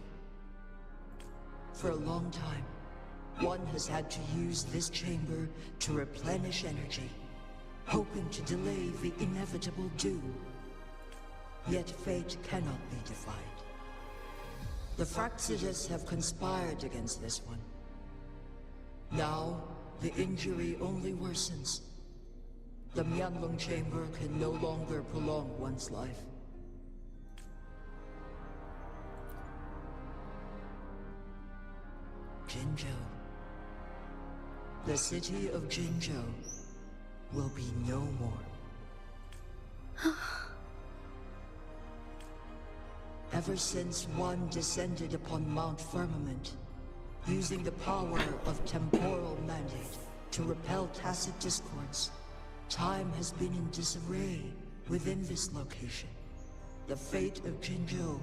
For a long time, one has had to use this chamber to replenish energy, hoping to delay the inevitable doom. Yet fate cannot be defied. The Fraxitus have conspired against this one. Now, the injury only worsens. The Myanlong Chamber can no longer prolong one's life. Jinzhou. The city of Jinzhou will be no more. Ever since one descended upon Mount Firmament, using the power of temporal mandate to repel tacit discords, time has been in disarray within this location. The fate of Jinzhou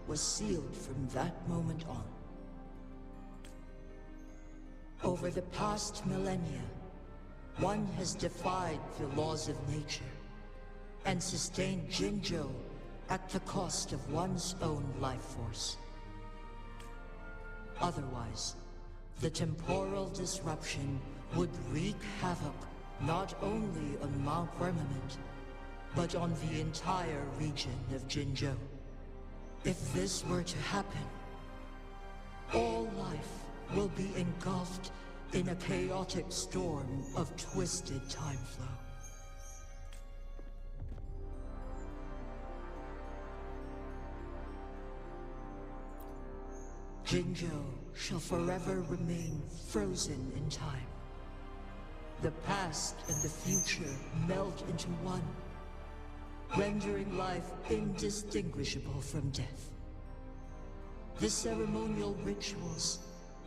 was sealed from that moment on. Over the past millennia, one has defied the laws of nature and sustained Jinzhou at the cost of one's own life force. Otherwise, the temporal disruption would wreak havoc not only on Mount Firmament, but on the entire region of Jinzhou. If this were to happen, all life will be engulfed in a chaotic storm of twisted time flow. Jinzhou shall forever remain frozen in time. The past and the future melt into one, rendering life indistinguishable from death. The ceremonial rituals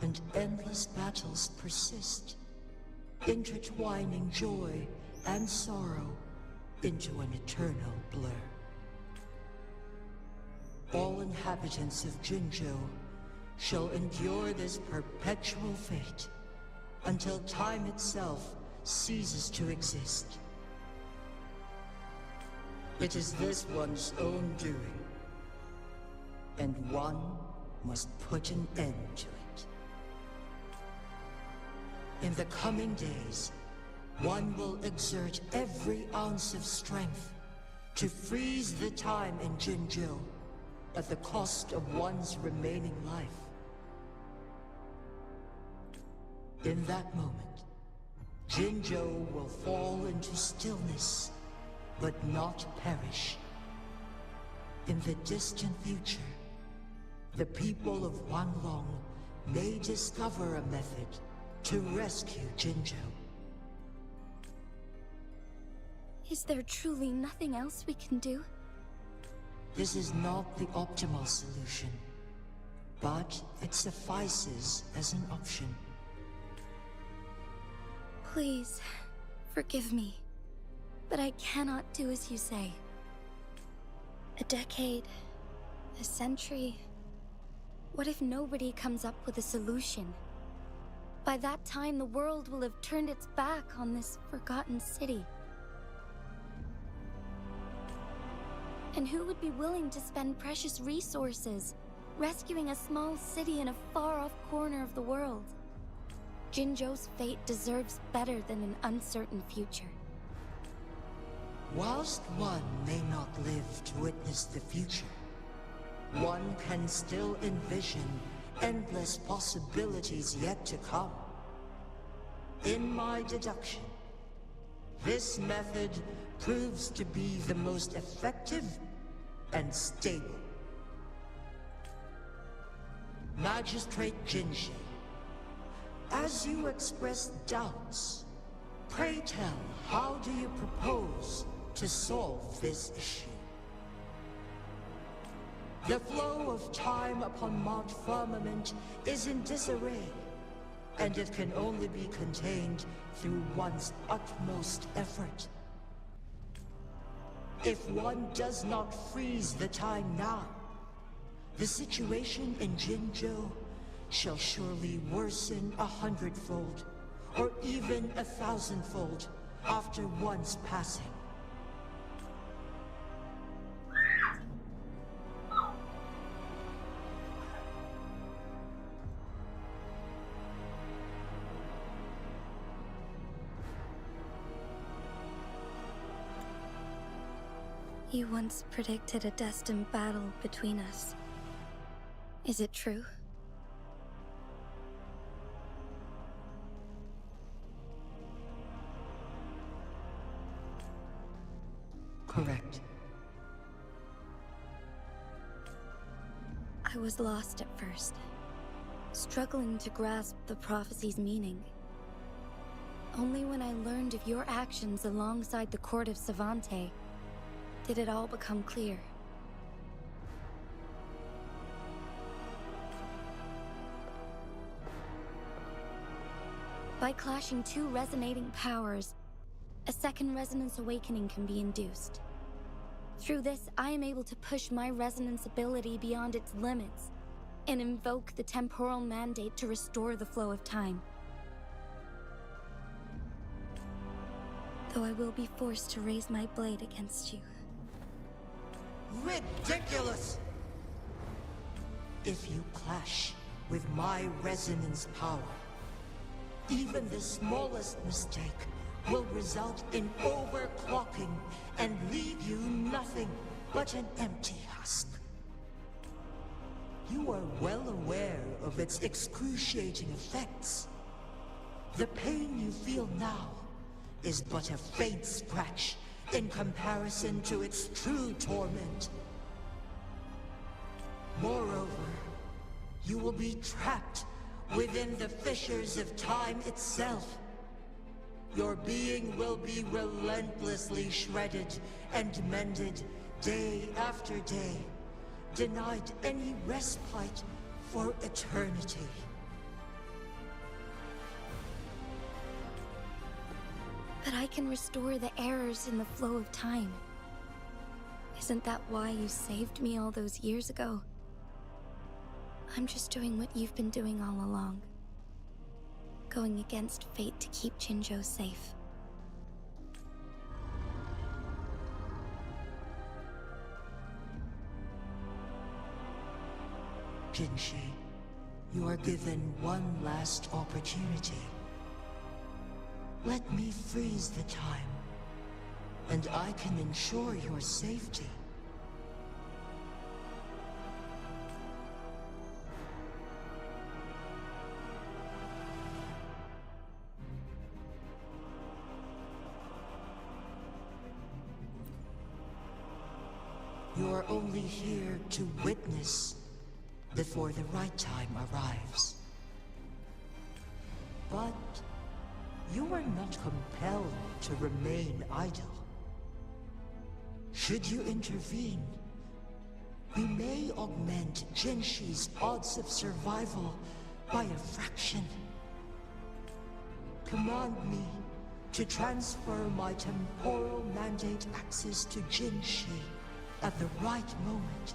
and endless battles persist, intertwining joy and sorrow into an eternal blur. All inhabitants of Jinzhou shall endure this perpetual fate until time itself ceases to exist. It is this one's own doing, and one must put an end to it. In the coming days, one will exert every ounce of strength to freeze the time in Jinzhou at the cost of one's remaining life. In that moment, Jinzhou will fall into stillness, but not perish. In the distant future, the people of Wanglong may discover a method to rescue Jinzhou. Is there truly nothing else we can do? This is not the optimal solution, but it suffices as an option. Please, forgive me, but I cannot do as you say. A decade, a century. What if nobody comes up with a solution? By that time, the world will have turned its back on this forgotten city. And who would be willing to spend precious resources rescuing a small city in a far-off corner of the world? Jinzhou's fate deserves better than an uncertain future. Whilst one may not live to witness the future, one can still envision endless possibilities yet to come. In my deduction, this method proves to be the most effective and stable. Magistrate Jinhsi, as you express doubts, pray tell, how do you propose to solve this issue? The flow of time upon Mount Firmament is in disarray, and it can only be contained through one's utmost effort. If one does not freeze the time now, the situation in Jinzhou shall surely worsen 100-fold, or even 1,000-fold, after one's passing. You once predicted a destined battle between us. Is it true? Correct. I was lost at first, struggling to grasp the prophecy's meaning. Only when I learned of your actions alongside the court of Savante did it all become clear. By clashing two resonating powers, a second resonance awakening can be induced. Through this, I am able to push my resonance ability beyond its limits and invoke the temporal mandate to restore the flow of time. Though I will be forced to raise my blade against you. Ridiculous! If you clash with my resonance power, even the smallest mistake will result in overclocking and leave you nothing but an empty husk. You are well aware of its excruciating effects. The pain you feel now is but a faint scratch in comparison to its true torment. Moreover, you will be trapped within the fissures of time itself. Your being will be relentlessly shredded and mended day after day, denied any respite for eternity. But I can restore the errors in the flow of time. Isn't that why you saved me all those years ago? I'm just doing what you've been doing all along. Going against fate to keep Jinzhou safe. Jinhsi, you are given one last opportunity. Let me freeze the time, and I can ensure your safety. You are only here to witness before the right time arrives. But you are not compelled to remain idle. Should you intervene, we may augment Jinhsi's odds of survival by a fraction. Command me to transfer my temporal mandate access to Jinhsi at the right moment.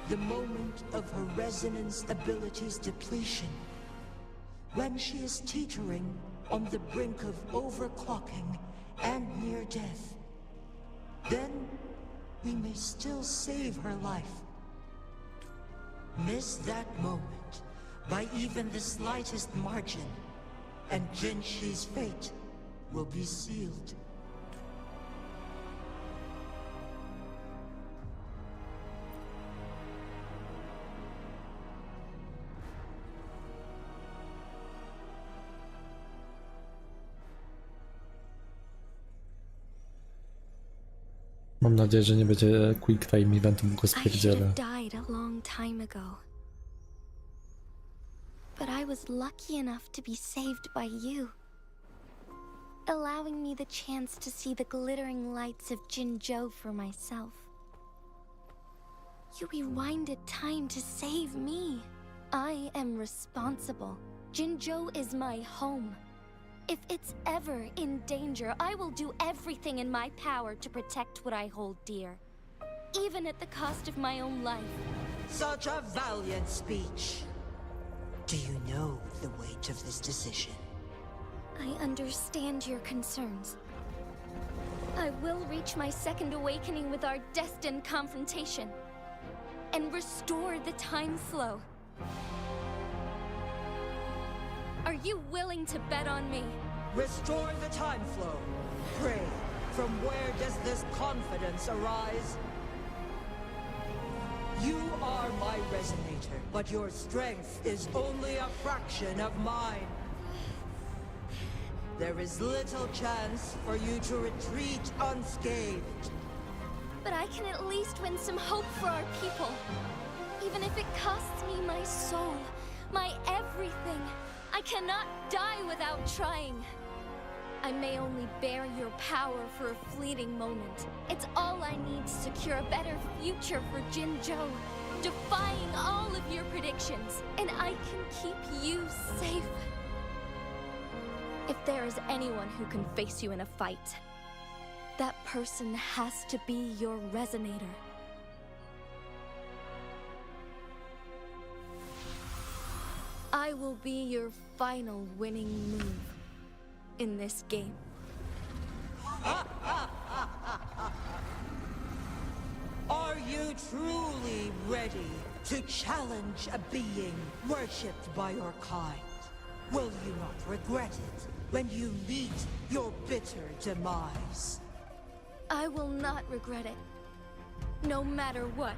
The moment of her resonance ability's depletion, when she is teetering on the brink of overclocking and near death. Then we may still save her life. Miss that moment by even the slightest margin, and Jinhsi's fate will be sealed. Mam nadzieję, że nie będzie quick time eventu, bo go I should spierdzielę. have died a long time ago. But I was lucky enough to be saved by you, allowing me the chance to see the glittering lights of Jinzhou for myself. You rewinded time to save me. I am responsible. Jinzhou is my home. If it's ever in danger, I will do everything in my power to protect what I hold dear, even at the cost of my own life. Such a valiant speech. Do you know the weight of this decision? I understand your concerns. I will reach my second awakening with our destined confrontation and restore the time flow. Are you willing to bet on me? Restore the time flow. Pray, from where does this confidence arise? You are my resonator, but your strength is only a fraction of mine. There is little chance for you to retreat unscathed. But I can at least win some hope for our people. Even if it costs me my soul, my everything. I cannot die without trying. I may only bear your power for a fleeting moment. It's all I need to secure a better future for Jinzhou, defying all of your predictions, and I can keep you safe. If there is anyone who can face you in a fight, that person has to be your resonator. I will be your final winning move in this game. Are you truly ready to challenge a being worshipped by your kind? Will you not regret it when you meet your bitter demise? I will not regret it, no matter what.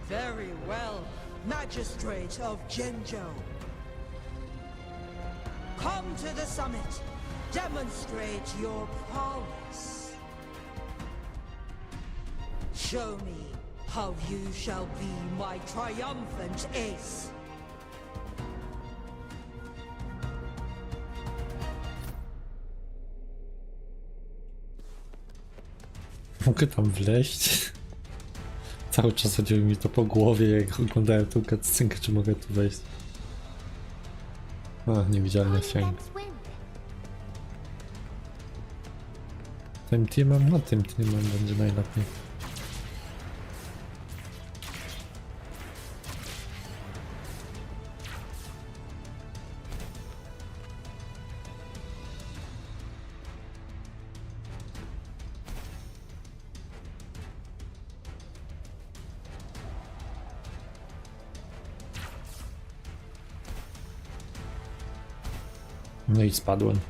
Very well, Magistrate of Jinzhou. Come to the summit. Demonstrate your prowess. Show me how you shall be my triumphant ace. Mogę tam wleźć? Cały czas chodziło mi to po głowie, jak oglądałem tą cutscenkę, czy mogę tu wejść. A, niewidzialny sięg. Tym teamem? No tym teamem będzie najlepiej. No i spadłem.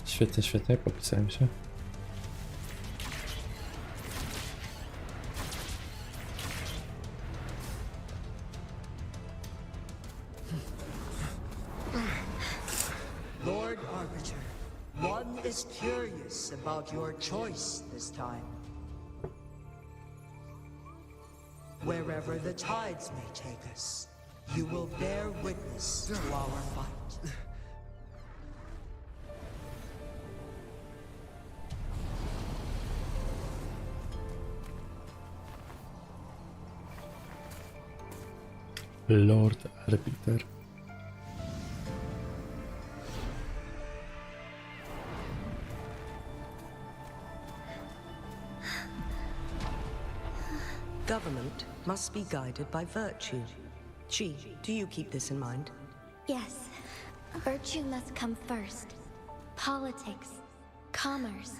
Świetnie, świetnie, popisałem się. Lord Arbiter, one is curious about your choice this time. Wherever the tides may take us, you will bear witness to our fight. Lord Arbiter. Government must be guided by virtue. Chi, do you keep this in mind? Yes, virtue must come first. Politics, commerce,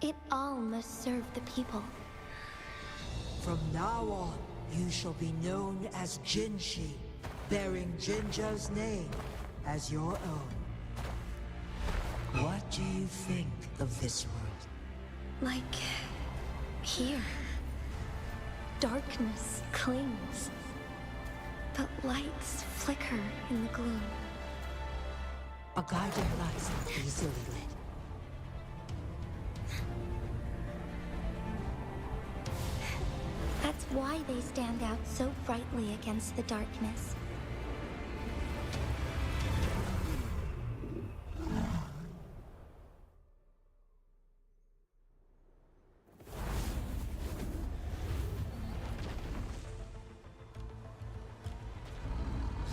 it all must serve the people. From now on, you shall be known as Jinhsi, bearing Jinzhou's name as your own. What do you think of this world? Like here, darkness clings, but lights flicker in the gloom. A guiding light easily lit. why they stand out so brightly against the darkness.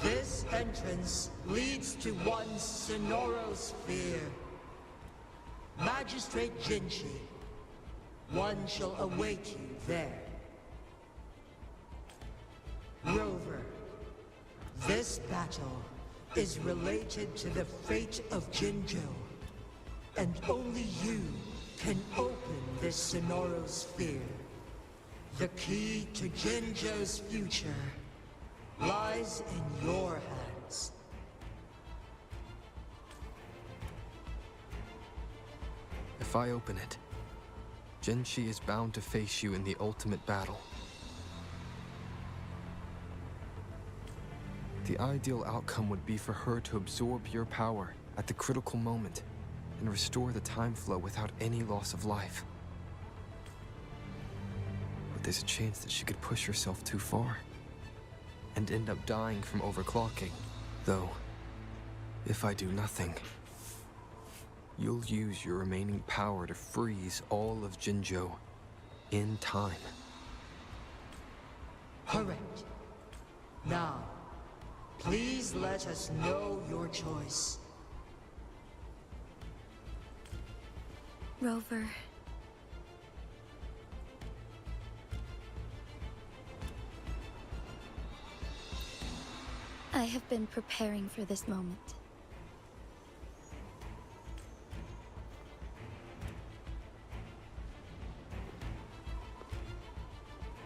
This entrance leads to one Sonoro sphere. Magistrate Jinhsi, one shall await you there. Rover, this battle is related to the fate of Jinzhou, and only you can open this Sonoro sphere. The key to Jinzhou's future lies in your hands. If I open it, Jinhsi is bound to face you in the ultimate battle. The ideal outcome would be for her to absorb your power at the critical moment and restore the time flow without any loss of life. But there's a chance that she could push herself too far and end up dying from overclocking. Though, if I do nothing, you'll use your remaining power to freeze all of Jinzhou in time. Correct. Now, please let us know your choice. Rover. I have been preparing for this moment.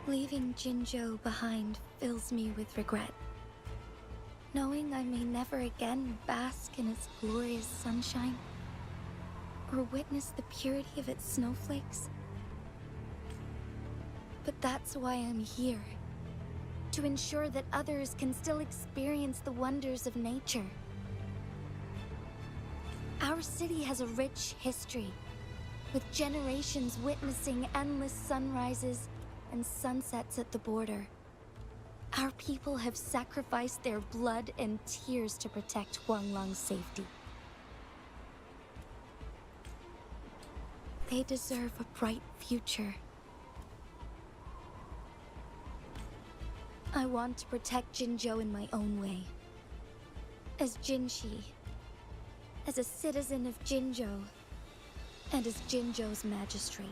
Leaving Jinzhou behind fills me with regret. Knowing I may never again bask in its glorious sunshine, or witness the purity of its snowflakes. But that's why I'm here. To ensure that others can still experience the wonders of nature. Our city has a rich history, with generations witnessing endless sunrises and sunsets at the border. Our people have sacrificed their blood and tears to protect Huanglang's safety. They deserve a bright future. I want to protect Jinzhou in my own way. As Jinhsi, as a citizen of Jinzhou, and as Jinzhou's magistrate.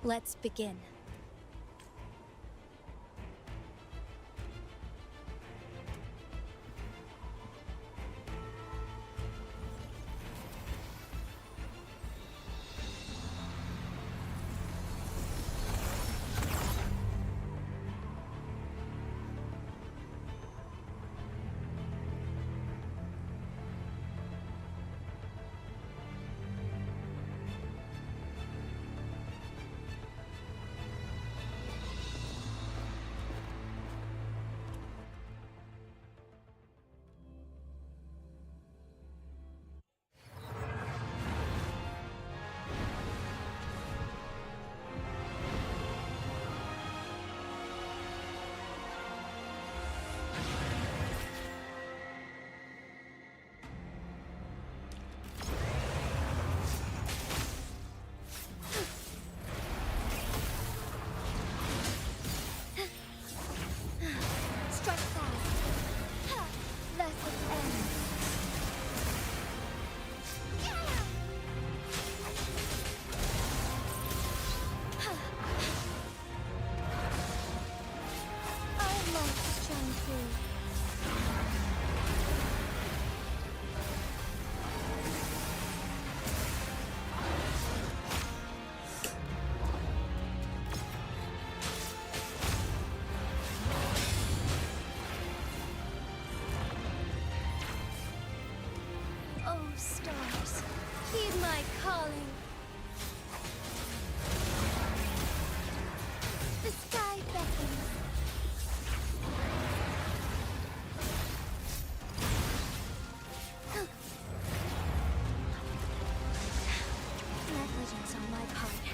Let's begin. Stars, heed my calling. The sky beckons. Negligence on my part.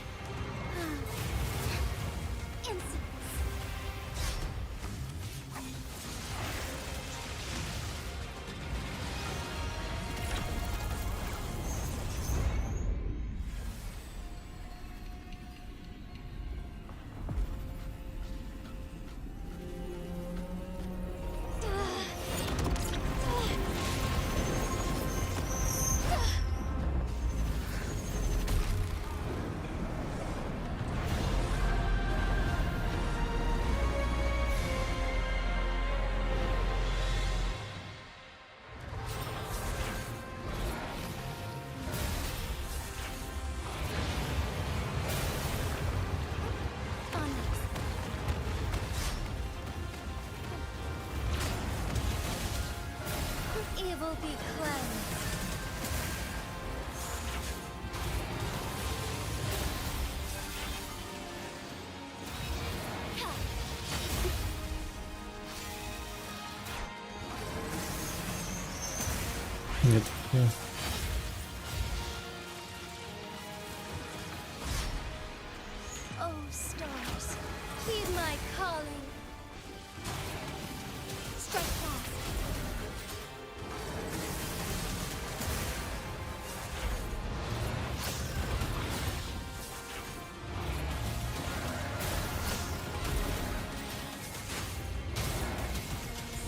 will be cleansed. Nie, nie. Oh, stars, heed my calling. Strike fast.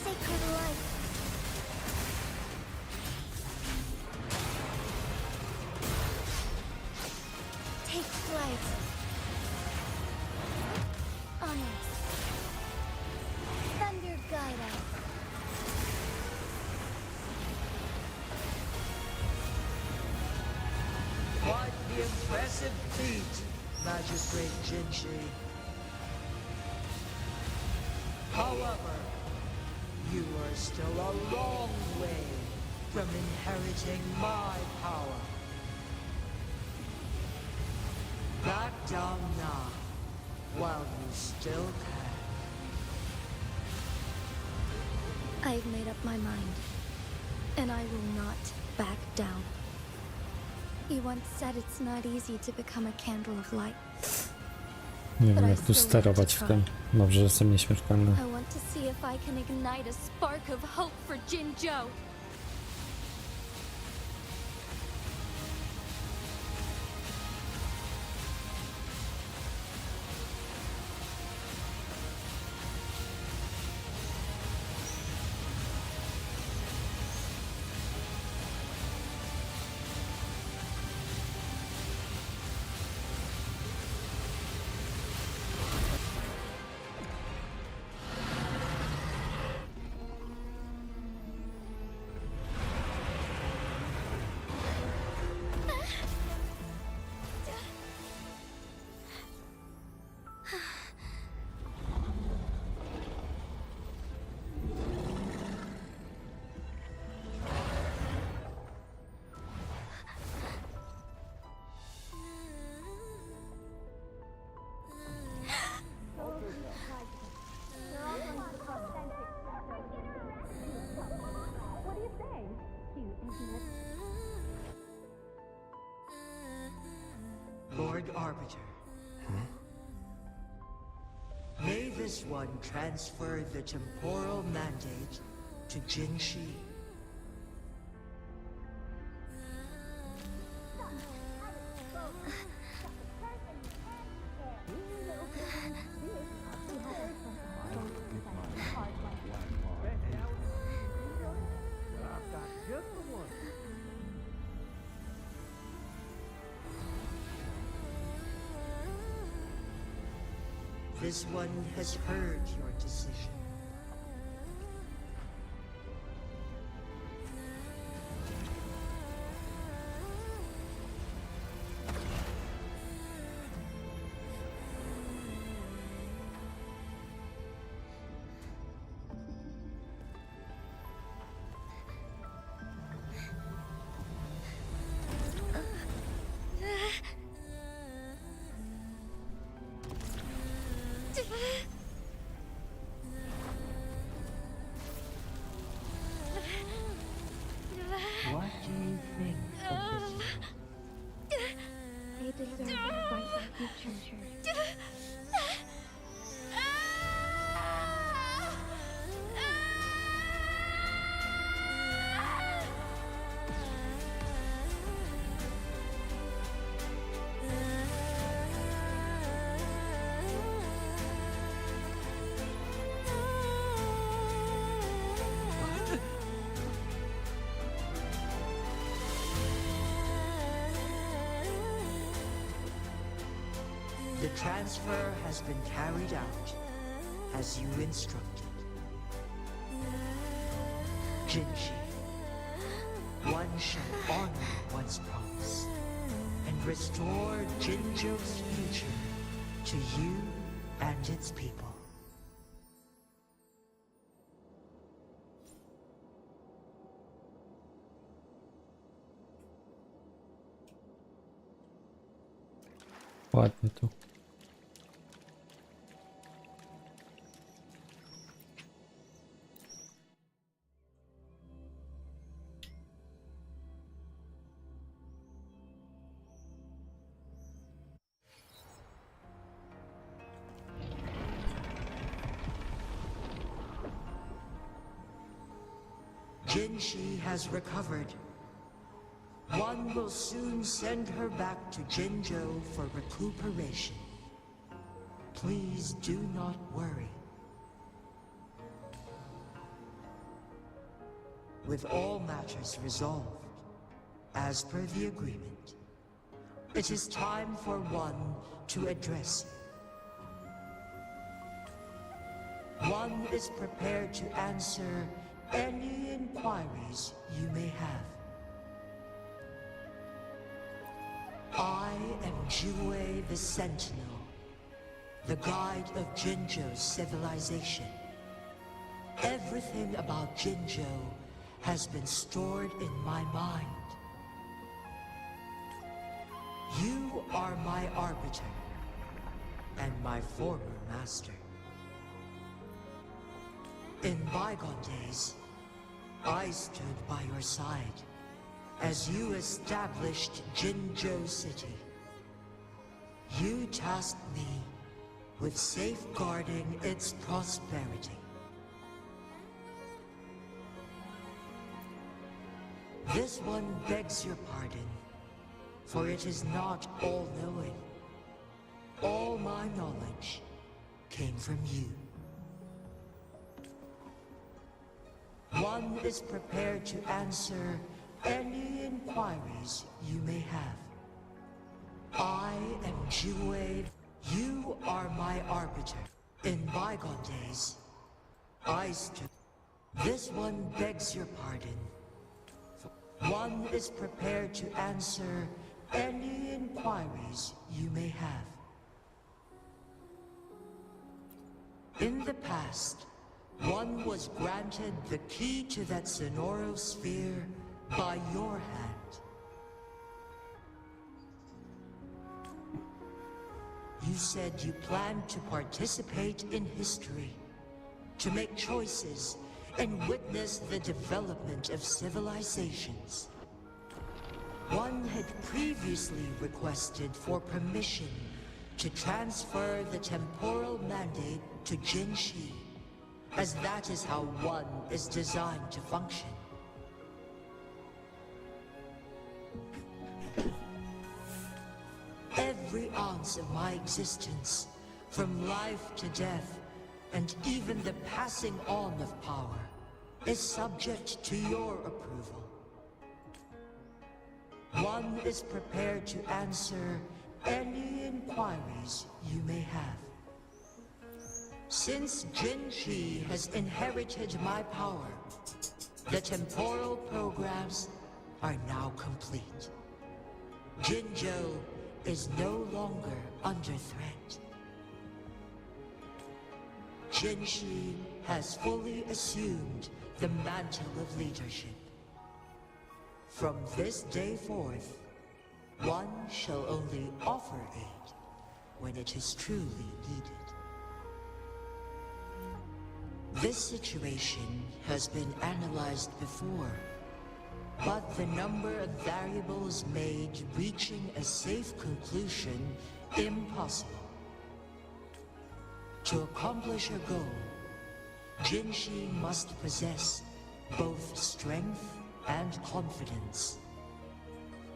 Sacred light. Take flight. Onwards. Thunder guide us. Quite the impressive feat, Magistrate Jinhsi. However, you are still a long way from inheriting my power. Back down now, while you still can. I've made up my mind, and I will not back down. You once said it's not easy to become a candle of light. Nie wiem jak tu sterować w tym. Dobrze, że jestem nieśmiertelny. I want to see if I can ignite a spark of hope for Jinzhou. Lord Arbiter. May this one transfer the temporal mandate to Jinhsi. This one has heard your decision. What do you think of this? They deserve a bright like future. The transfer has been carried out as you instructed. Jinhsi, one shall honor one's promise and restore Jinzhou's future to you and its people. Ładnie tu. Jinhsi has recovered. One will soon send her back to Jinzhou for recuperation. Please do not worry. With all matters resolved, as per the agreement, it is time for one to address you. One is prepared to answer any inquiries you may have. I am Jue the Sentinel, the guide of Jinzhou's civilization. Everything about Jinzhou has been stored in my mind. You are my arbiter, and my former master. In bygone days, I stood by your side as you established Jinzhou City. You tasked me with safeguarding its prosperity. This one begs your pardon, for it is not all-knowing. All my knowledge came from you. One is prepared to answer any inquiries you may have. I am Jue. You are my arbiter. In bygone days, I stood. This one begs your pardon. One is prepared to answer any inquiries you may have. In the past, one was granted the key to that Sonoro sphere by your hand. You said you planned to participate in history, to make choices and witness the development of civilizations. One had previously requested for permission to transfer the temporal mandate to Jinhsi, as that is how one is designed to function. Every ounce of my existence, from life to death, and even the passing on of power, is subject to your approval. One is prepared to answer any inquiries you may have. Since Jinhsi has inherited my power, the temporal programs are now complete. Jinzhou is no longer under threat. Jinhsi has fully assumed the mantle of leadership. From this day forth, one shall only offer aid when it is truly needed. This situation has been analyzed before, but the number of variables made reaching a safe conclusion impossible. To accomplish her goal, Jinhsi must possess both strength and confidence.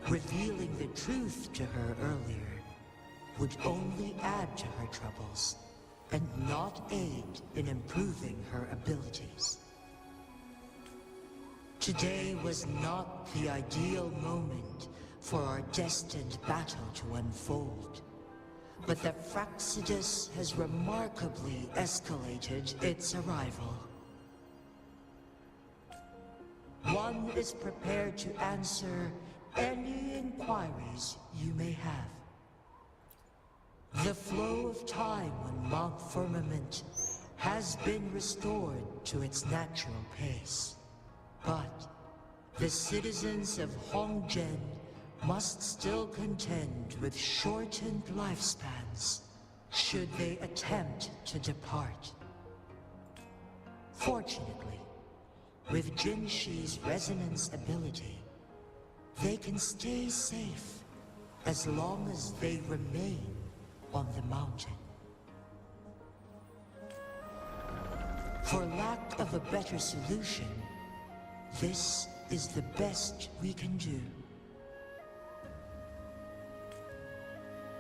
Revealing the truth to her earlier would only add to her troubles and not aid in improving her abilities. Today was not the ideal moment for our destined battle to unfold, but the Fraccidus has remarkably escalated its arrival. One is prepared to answer any inquiries you may have. The flow of time on Mount Firmament has been restored to its natural pace, but the citizens of Hongzhen must still contend with shortened lifespans should they attempt to depart. Fortunately, with Jinhsi's resonance ability, they can stay safe as long as they remain on the mountain. For lack of a better solution, this is the best we can do.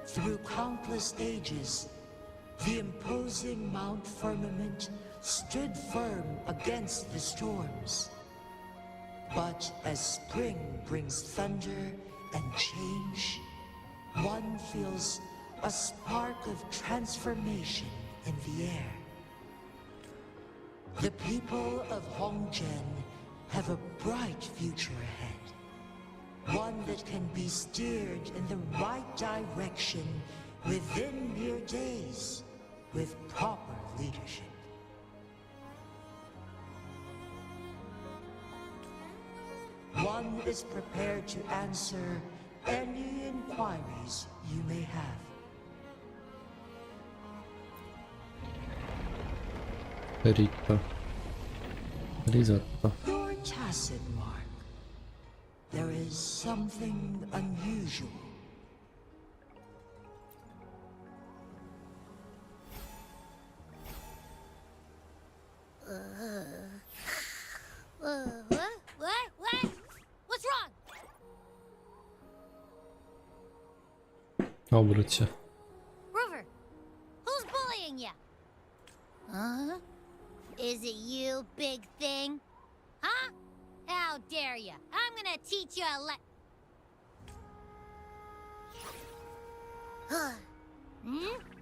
Through countless ages, the imposing Mount Firmament stood firm against the storms. But as spring brings thunder and change, one feels a spark of transformation in the air. The people of Hongzhen have a bright future ahead. One that can be steered in the right direction within mere days with proper leadership. One is prepared to answer any inquiries you may have. Risotto. Your tacit mark. There is something unusual. What? What's wrong? Obróć się. Rover, who's bullying you? Huh? Is it you, big thing? Huh? How dare you? I'm gonna teach you a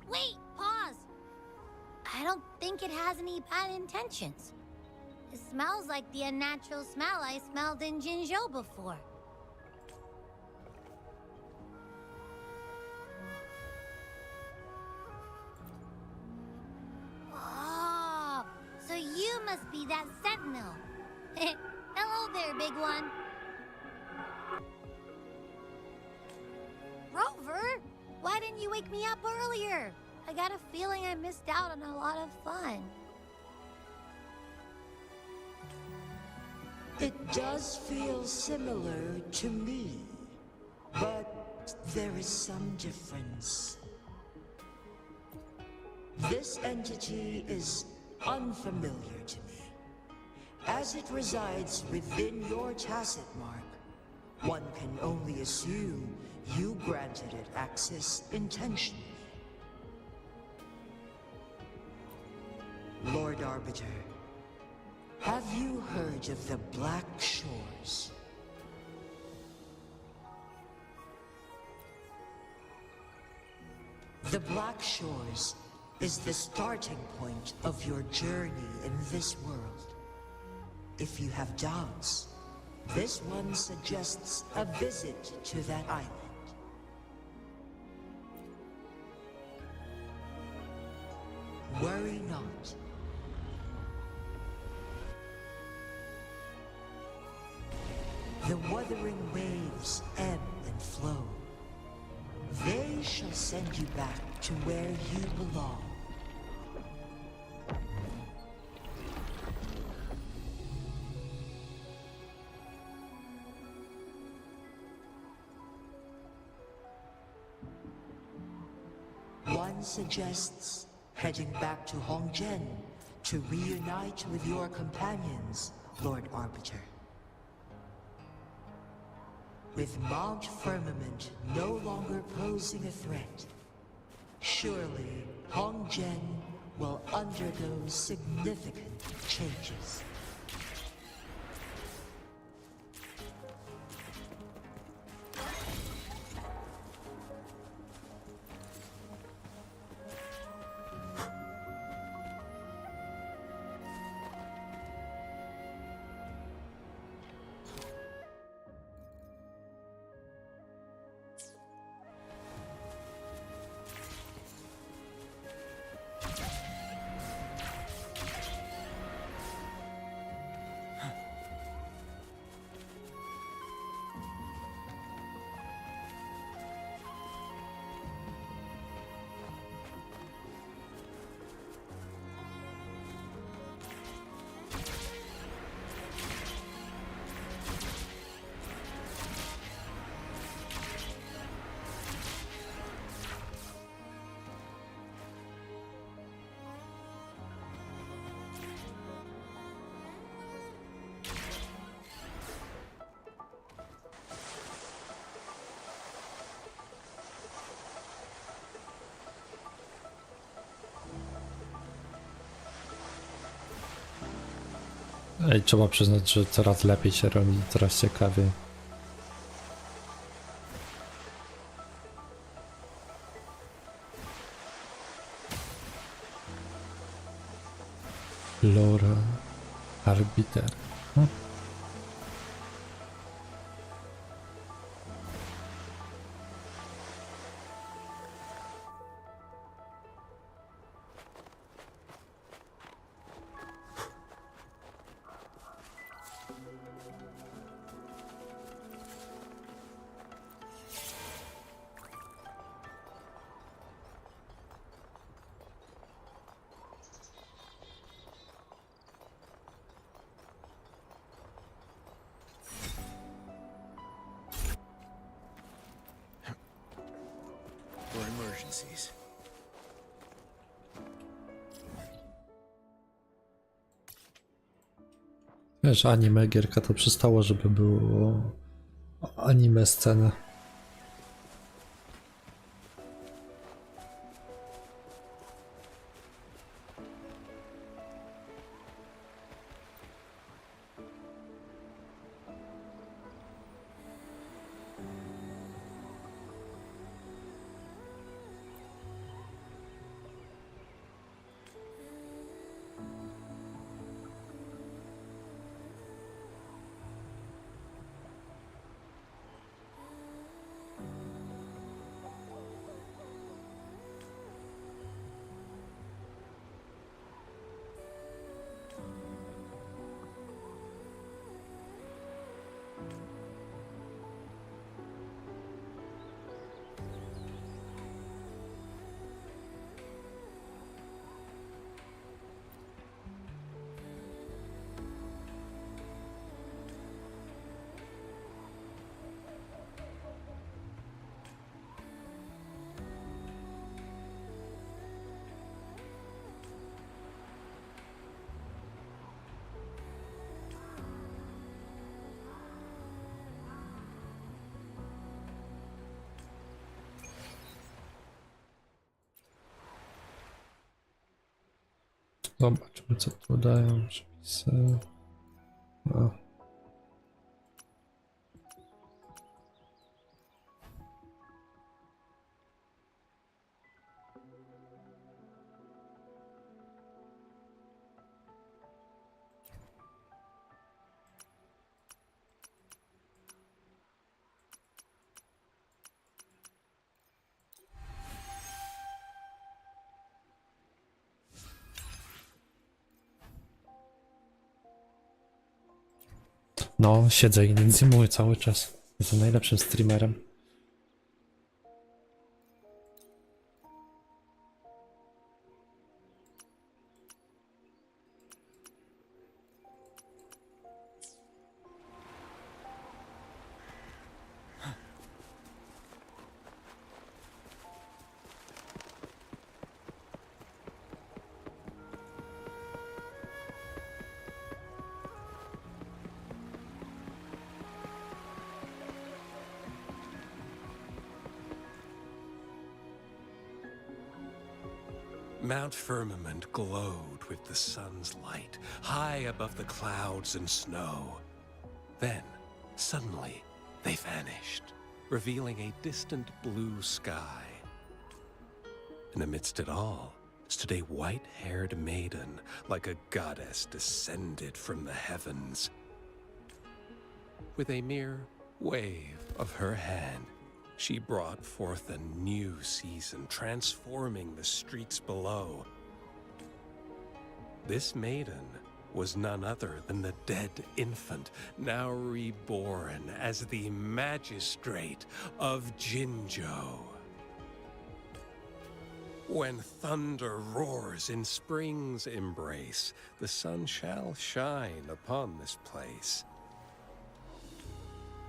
Wait, pause. I don't think it has any bad intentions. It smells like the unnatural smell I smelled in Jinzhou before. Oh, so you must be that sentinel. Hello there, big one. Rover, why didn't you wake me up earlier? I got a feeling I missed out on a lot of fun. It does feel similar to me, but there is some difference. This entity is unfamiliar to me. As it resides within your tacit mark, one can only assume you granted it access intentionally. Lord Arbiter, have you heard of the Black Shores? The Black Shores is the starting point of your journey in this world. If you have doubts, this one suggests a visit to that island. Worry not. The Wuthering Waves ebb and flow. They shall send you back to where you belong. One suggests heading back to Hongzhen to reunite with your companions, Lord Arbiter. With Mount Firmament no longer posing a threat, surely Hongzhen will undergo significant changes. Ej, trzeba przyznać, że coraz lepiej się robi, coraz ciekawiej. Lore Arbiter. For emergencies. Wiesz, anime gierka to przystało, żeby było anime sceny. Zobaczmy, co tu dają przepisy. O. No, siedzę i nic nie mówię cały czas. Jestem najlepszym streamerem. Mount Firmament glowed with the sun's light, high above the clouds and snow. Then, suddenly, they vanished, revealing a distant blue sky. And amidst it all stood a white-haired maiden, like a goddess descended from the heavens. With a mere wave of her hand, she brought forth a new season, transforming the streets below. This maiden was none other than the dead infant, now reborn as the magistrate of Jinzhou. When thunder roars in spring's embrace, the sun shall shine upon this place.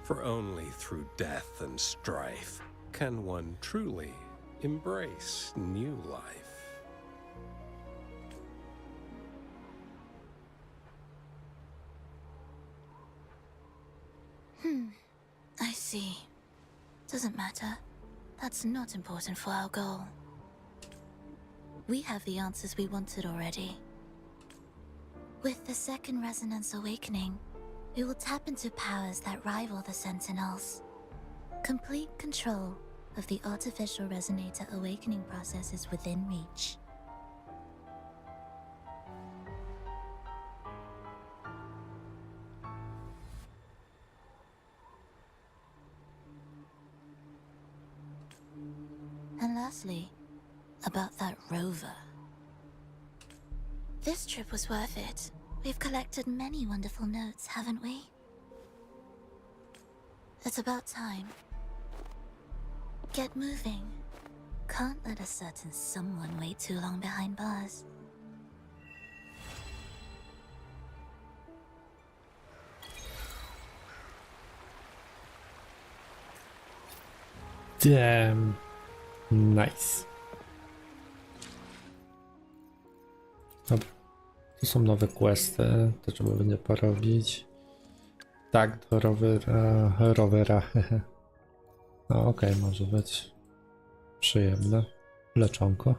For only through death and strife can one truly embrace new life. I see. Doesn't matter. That's not important for our goal. We have the answers we wanted already. With the second resonance awakening, we will tap into powers that rival the Sentinels. Complete control of the artificial resonator awakening process is within reach. And lastly, about that rover. This trip was worth it. We've collected many wonderful notes, haven't we? It's about time. Get moving. Can't let a certain someone wait too long behind bars. Damn. Nice. Dobra. Tu są nowe questy, to trzeba będzie porobić. Tak, do rowera. No okej, może być przyjemne. Leczonko.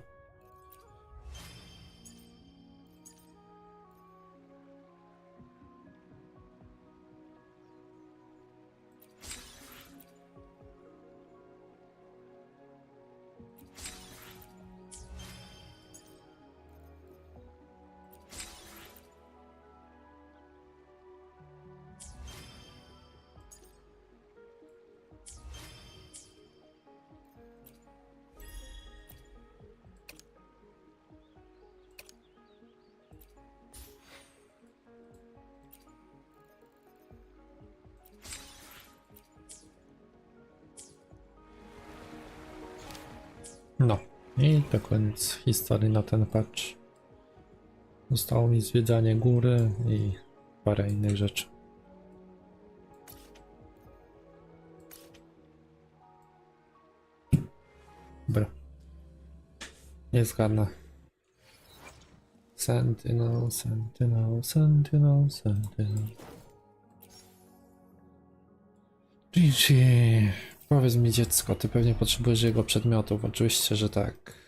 No i to koniec historii na ten patch. Zostało mi zwiedzanie góry i parę innych rzeczy. Dobra. Nie zgadnę. Sentinel. Jinhsi. Powiedz mi, dziecko, ty pewnie potrzebujesz jego przedmiotów. Oczywiście, że tak.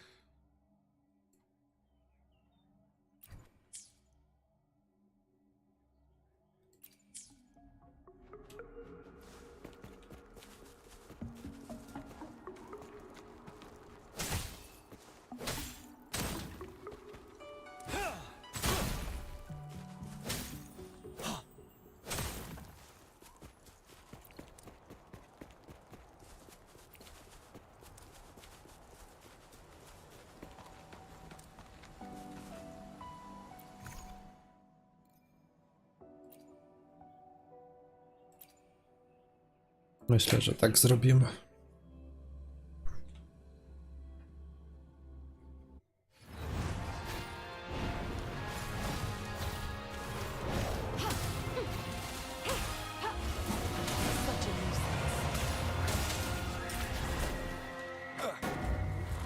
Myślę, że tak zrobimy.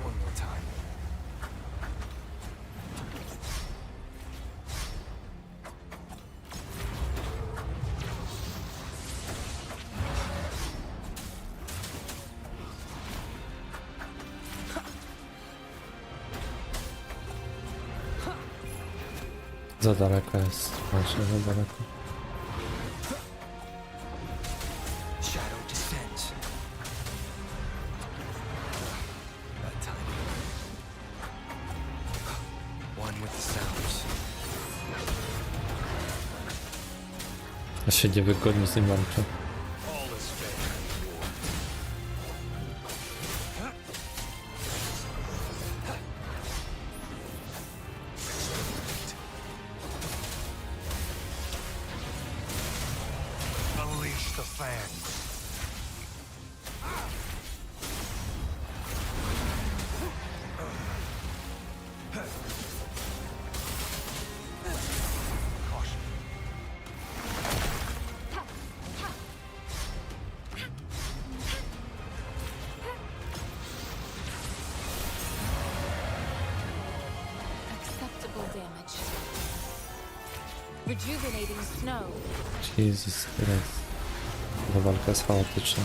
One more time. Za daleko jest. Właśnie za daleko. Shadow descends. That time. One with the sounds. Ja się niewygodnie z nim walczę. All is fair in war. Unleash the fangs. Caution. Acceptable damage. Rejuvenating snow. Jesus Christ. Ta walka jest chaotyczna.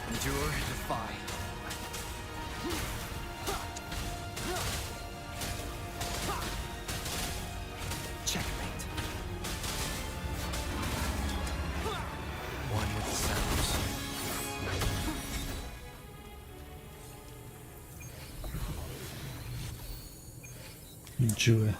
Endure, defy. Dziły.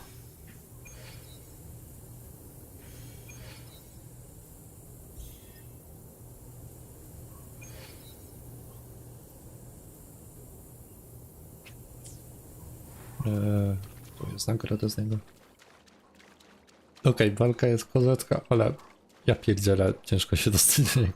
To jest nagroda z niego. Okej, walka jest kozacka, ale ja pierdzielę, ciężko się dostać do niego.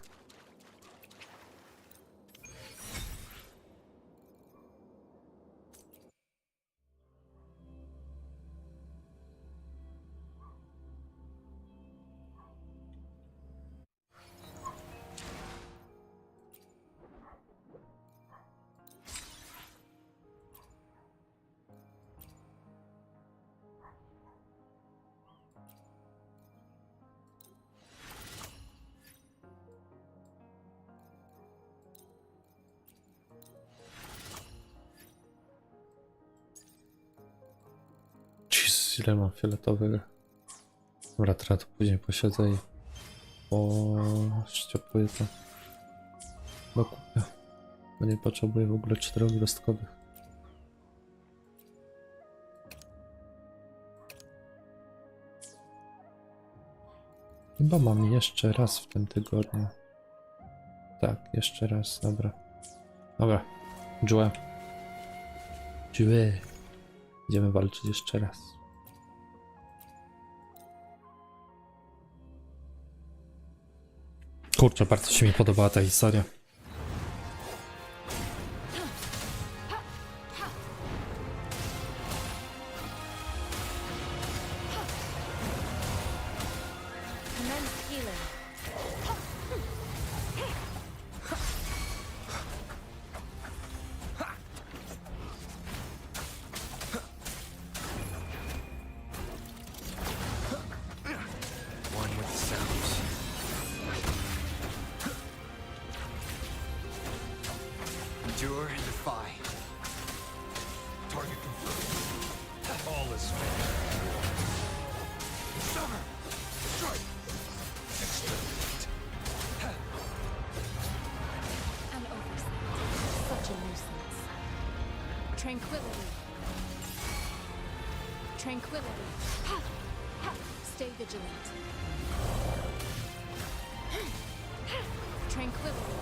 Jezus, ile mam fioletowych. Dobra, teraz tu później posiedzę i poszczepuję to. No kupię. Bo nie potrzebuję w ogóle 4 gwiazdkowych. Chyba mam jeszcze raz w tym tygodniu. Tak, jeszcze raz, dobra. Dobra, Joe. Joe. Idziemy walczyć jeszcze raz. Kurczę, bardzo się mi podobała ta historia. One with the sounds. Endure and defy. Target confirmed. All is fair. Summer! Strike! Exterminate. An oversight. Such a nuisance. Tranquility. Tranquility. Stay vigilant. Tranquility.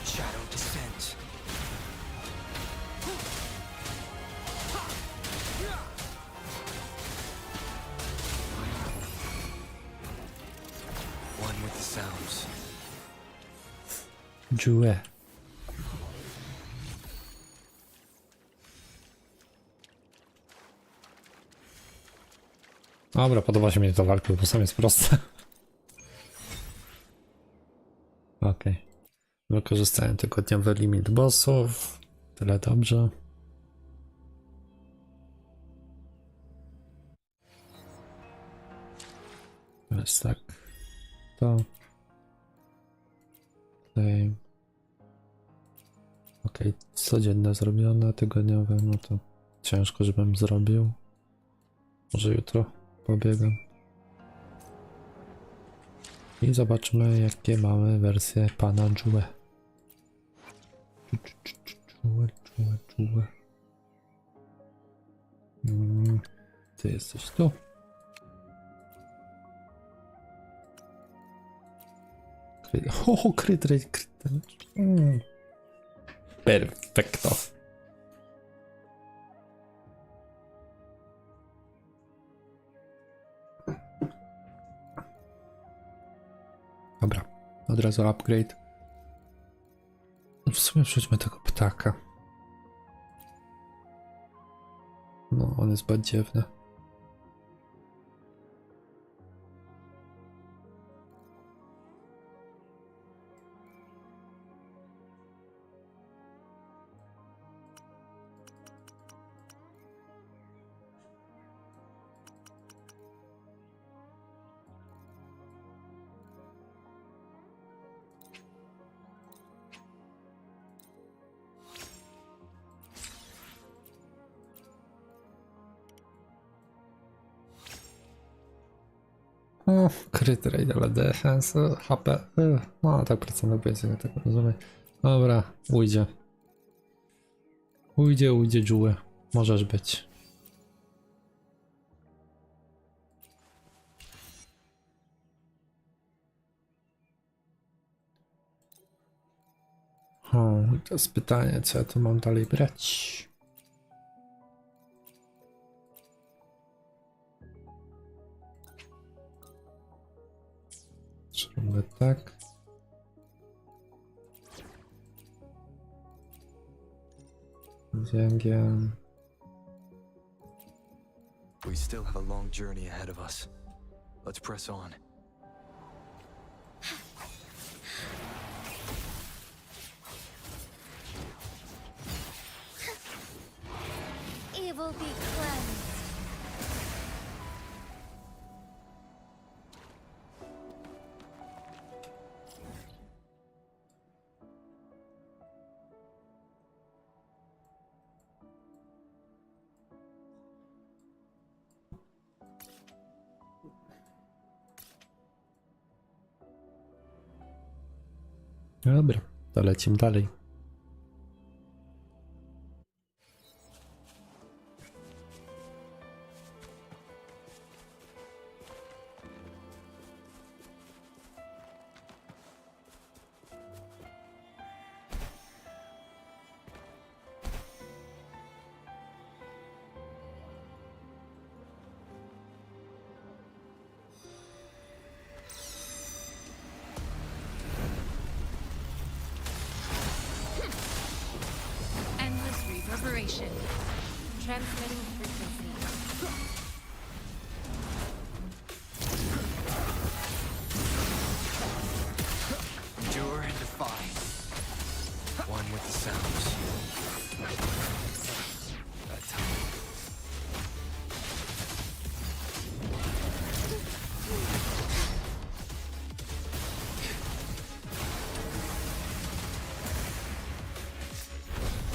Shadow descent. One with the sounds. Joe. Dobra, podoba się mi ta walka, bo sam jest prosta. Okej. Wykorzystałem tygodniowy limit bossów. Tyle dobrze. Teraz tak. To. Tutaj. Okej, codzienne zrobione, tygodniowe, no to ciężko, żebym zrobił. Może jutro pobiegam. I zobaczmy, jakie mamy wersje pana Joe. Joe. Ty jesteś tu. O, crit rate. Perfekto. Dobra, od razu upgrade. W sumie przejdźmy tego ptaka. No, on jest badziewny. O, crit rate, ale defense, HP. No, tak procent basic, tak rozumiem. Dobra, ujdzie. Ujdzie, Dżuły. Możesz być. O, to jest pytanie, co ja tu mam dalej brać? Zrobimy tak. Węgiel. We still have a long journey ahead of us. Let's press on. Evil be cleansed. Dobra, to lecimy dalej. Endless reverberation. Transmitting frequency. Endure and defy. One with the sounds. That time.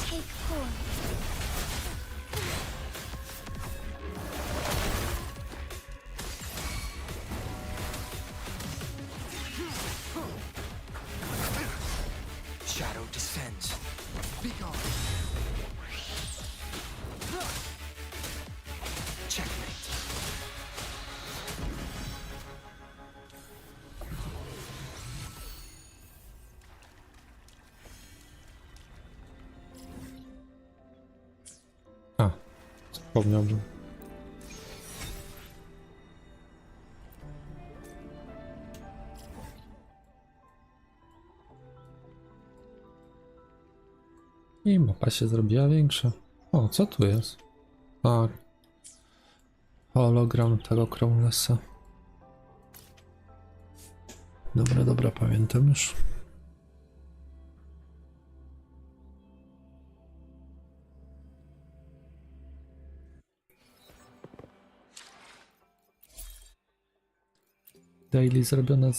Take four. Shadow descends. Be gone. Checkmate. A, zapomniałbym. I mapa się zrobiła większa. O, co tu jest? A, hologram tego Crownlessa. Dobra, pamiętam już. Daily zrobione.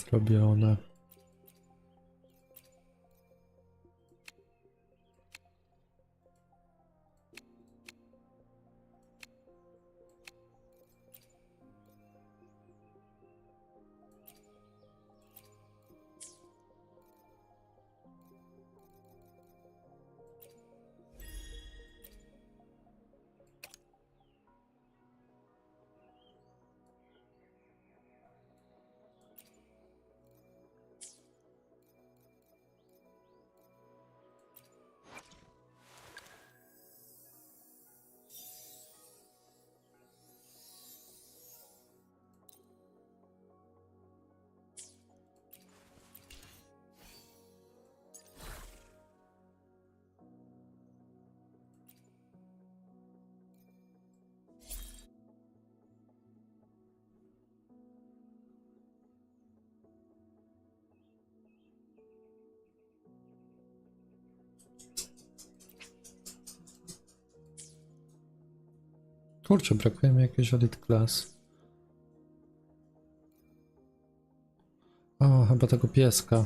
Kurczę, brakuje mi jakiegoś elite class. O, chyba tego pieska.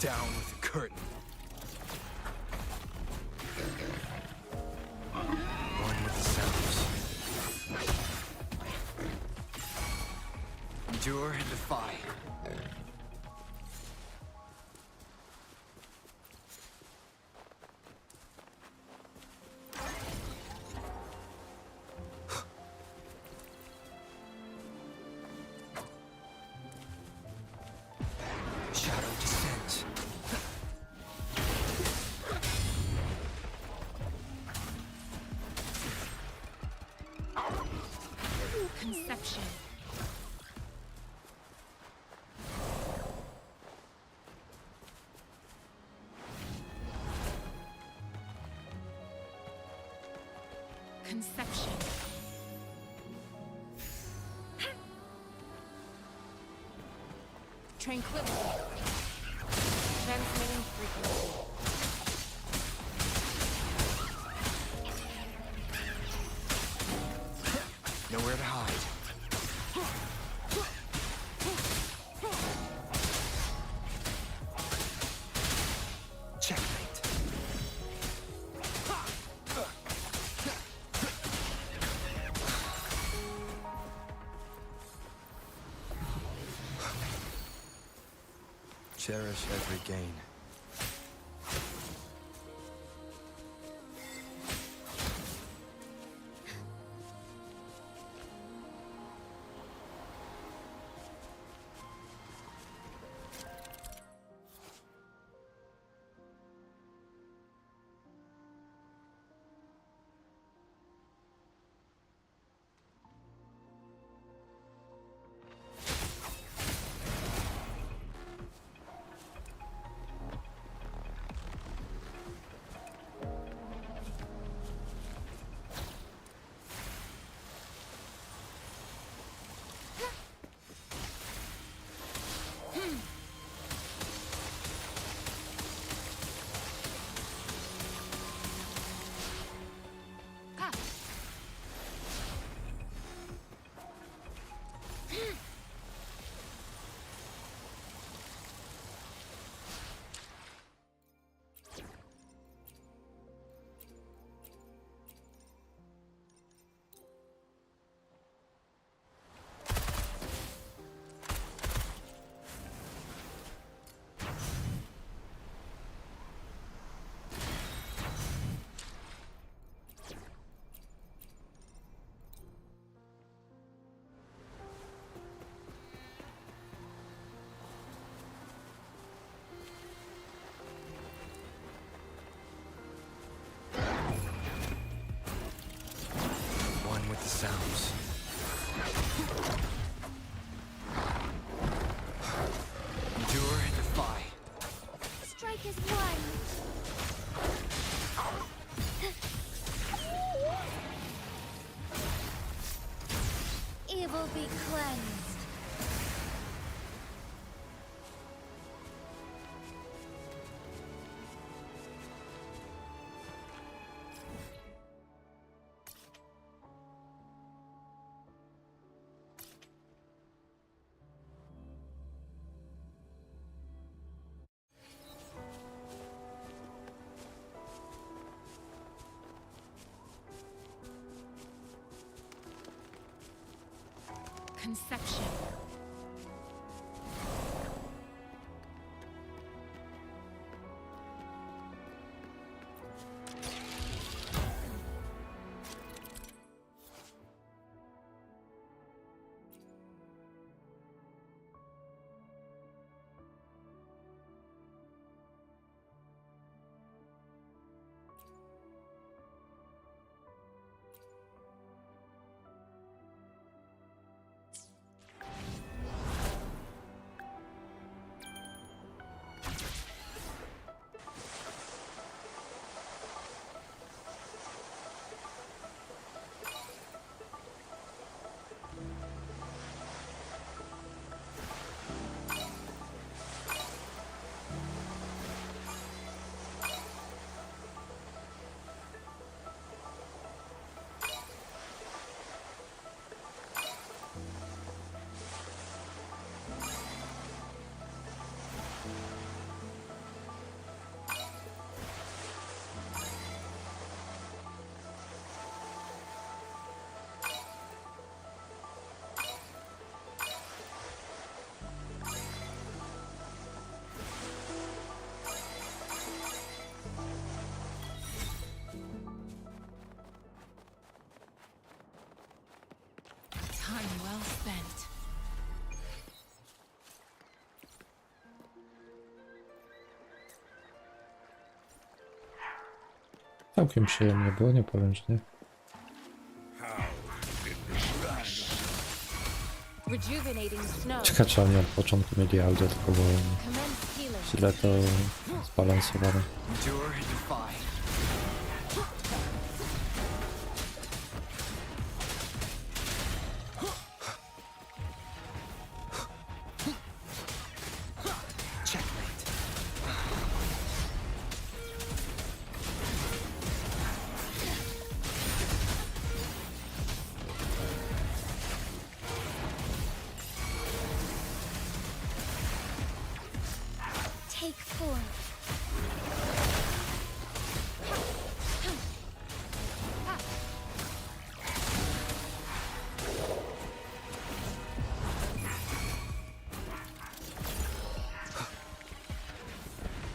Down with the curtain. One with the sounds. Endure and defy. Shadow descends. Conception. Conception. Tranquility. Transmitting frequency. Nowhere to hide. Checkmate. Cherish every gain. One with the sounds. Endure and defy. Strike is one. Evil be cleansed. Conception. Całkiem przyjemnie było, nie powiem, że nie. Ciekawe, czy oni od początku mieli audio, tylko było źle to zbalansowane. Take 4.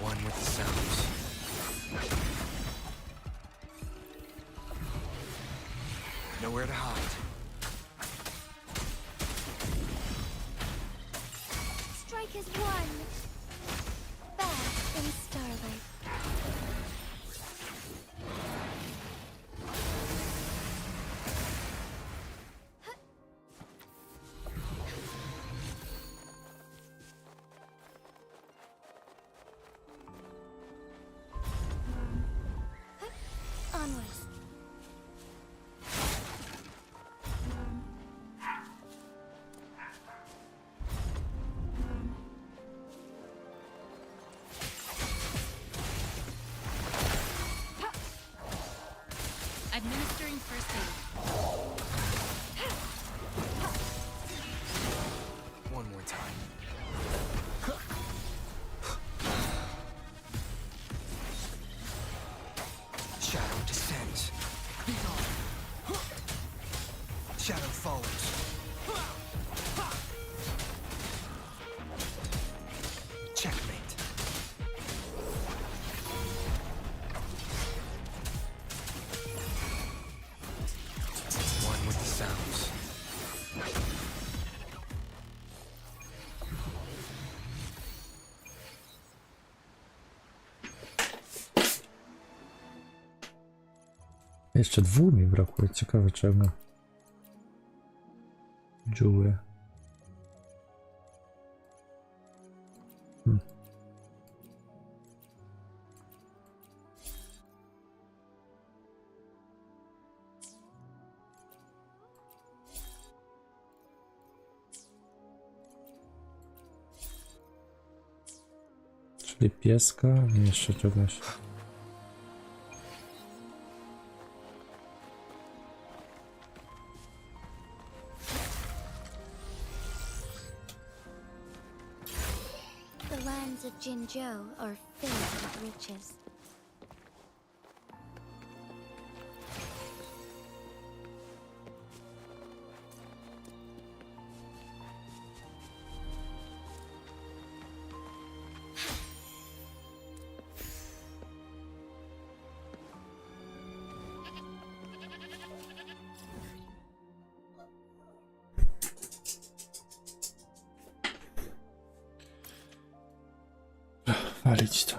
One with the sounds. Nowhere to hide. Strike is 1. Bask in starlight. Onwards. Administering first aid. One more time. Shadow descends. Shadow follows. Checkmate. One with the sounds. Jeszcze 2 mi brakuje, ciekawe czego. Dziuły. Czyli pieska i jeszcze czegoś. The lands of Jinzhou are filled with riches. Walić to.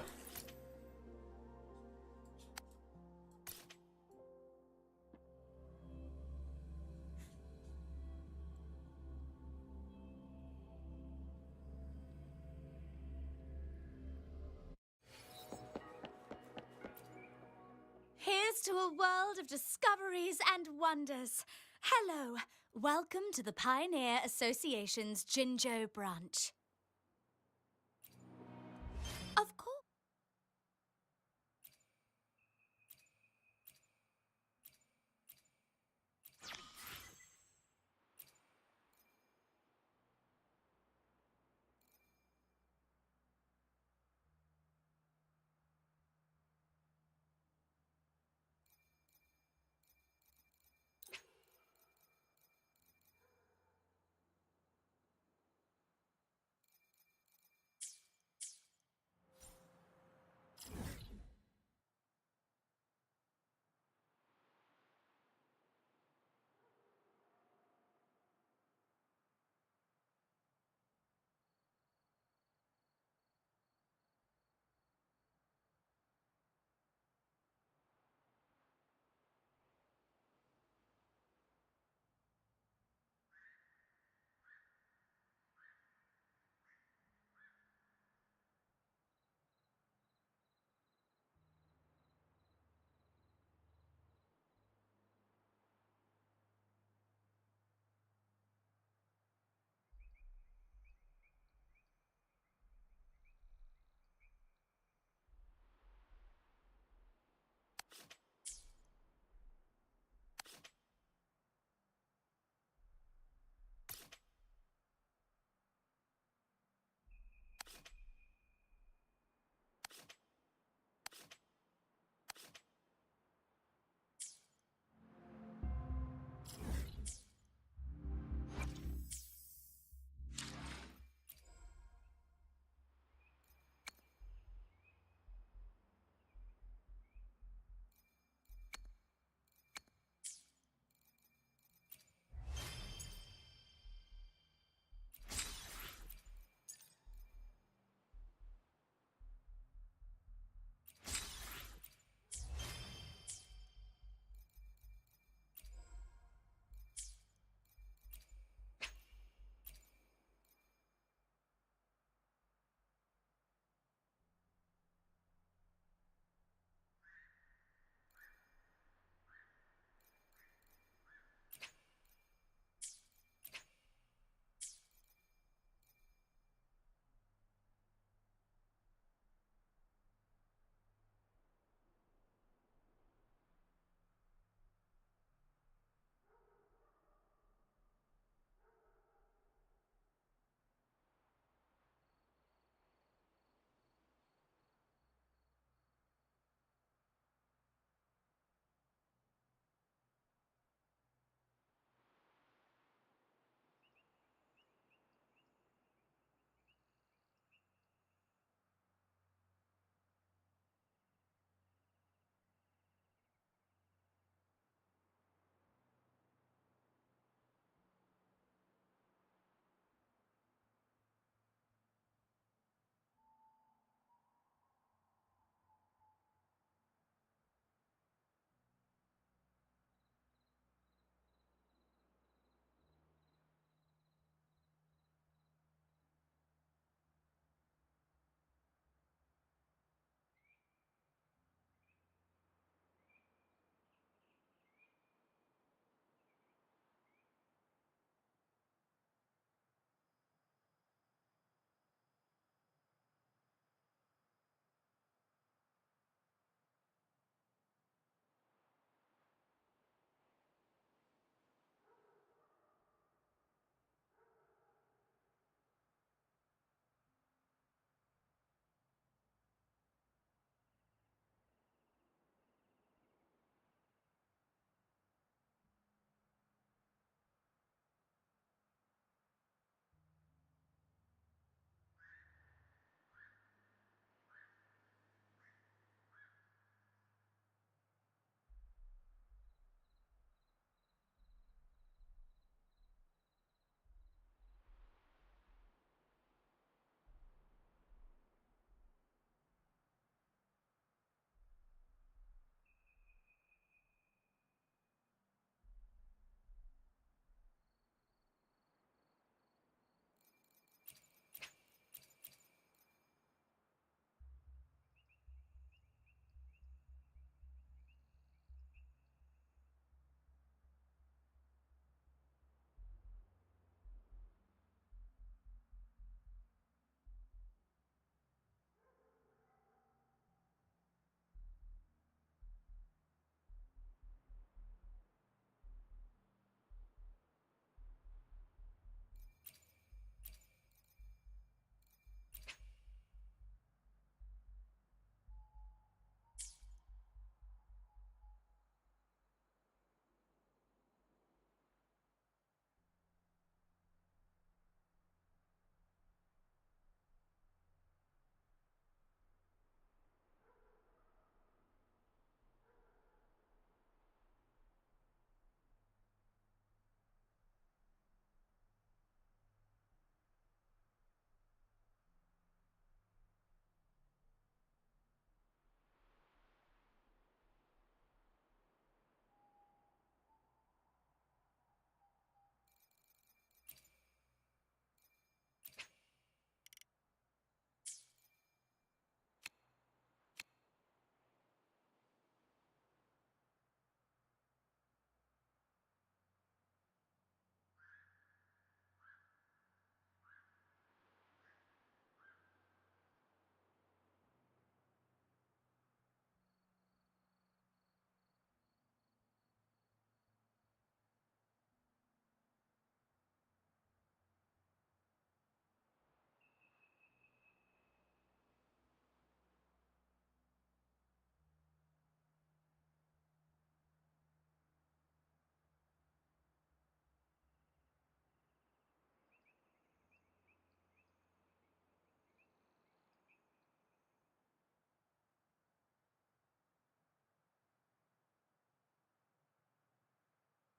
Here's to a world of discoveries and wonders. Hello, welcome to the Pioneer Association's Jinzhou branch.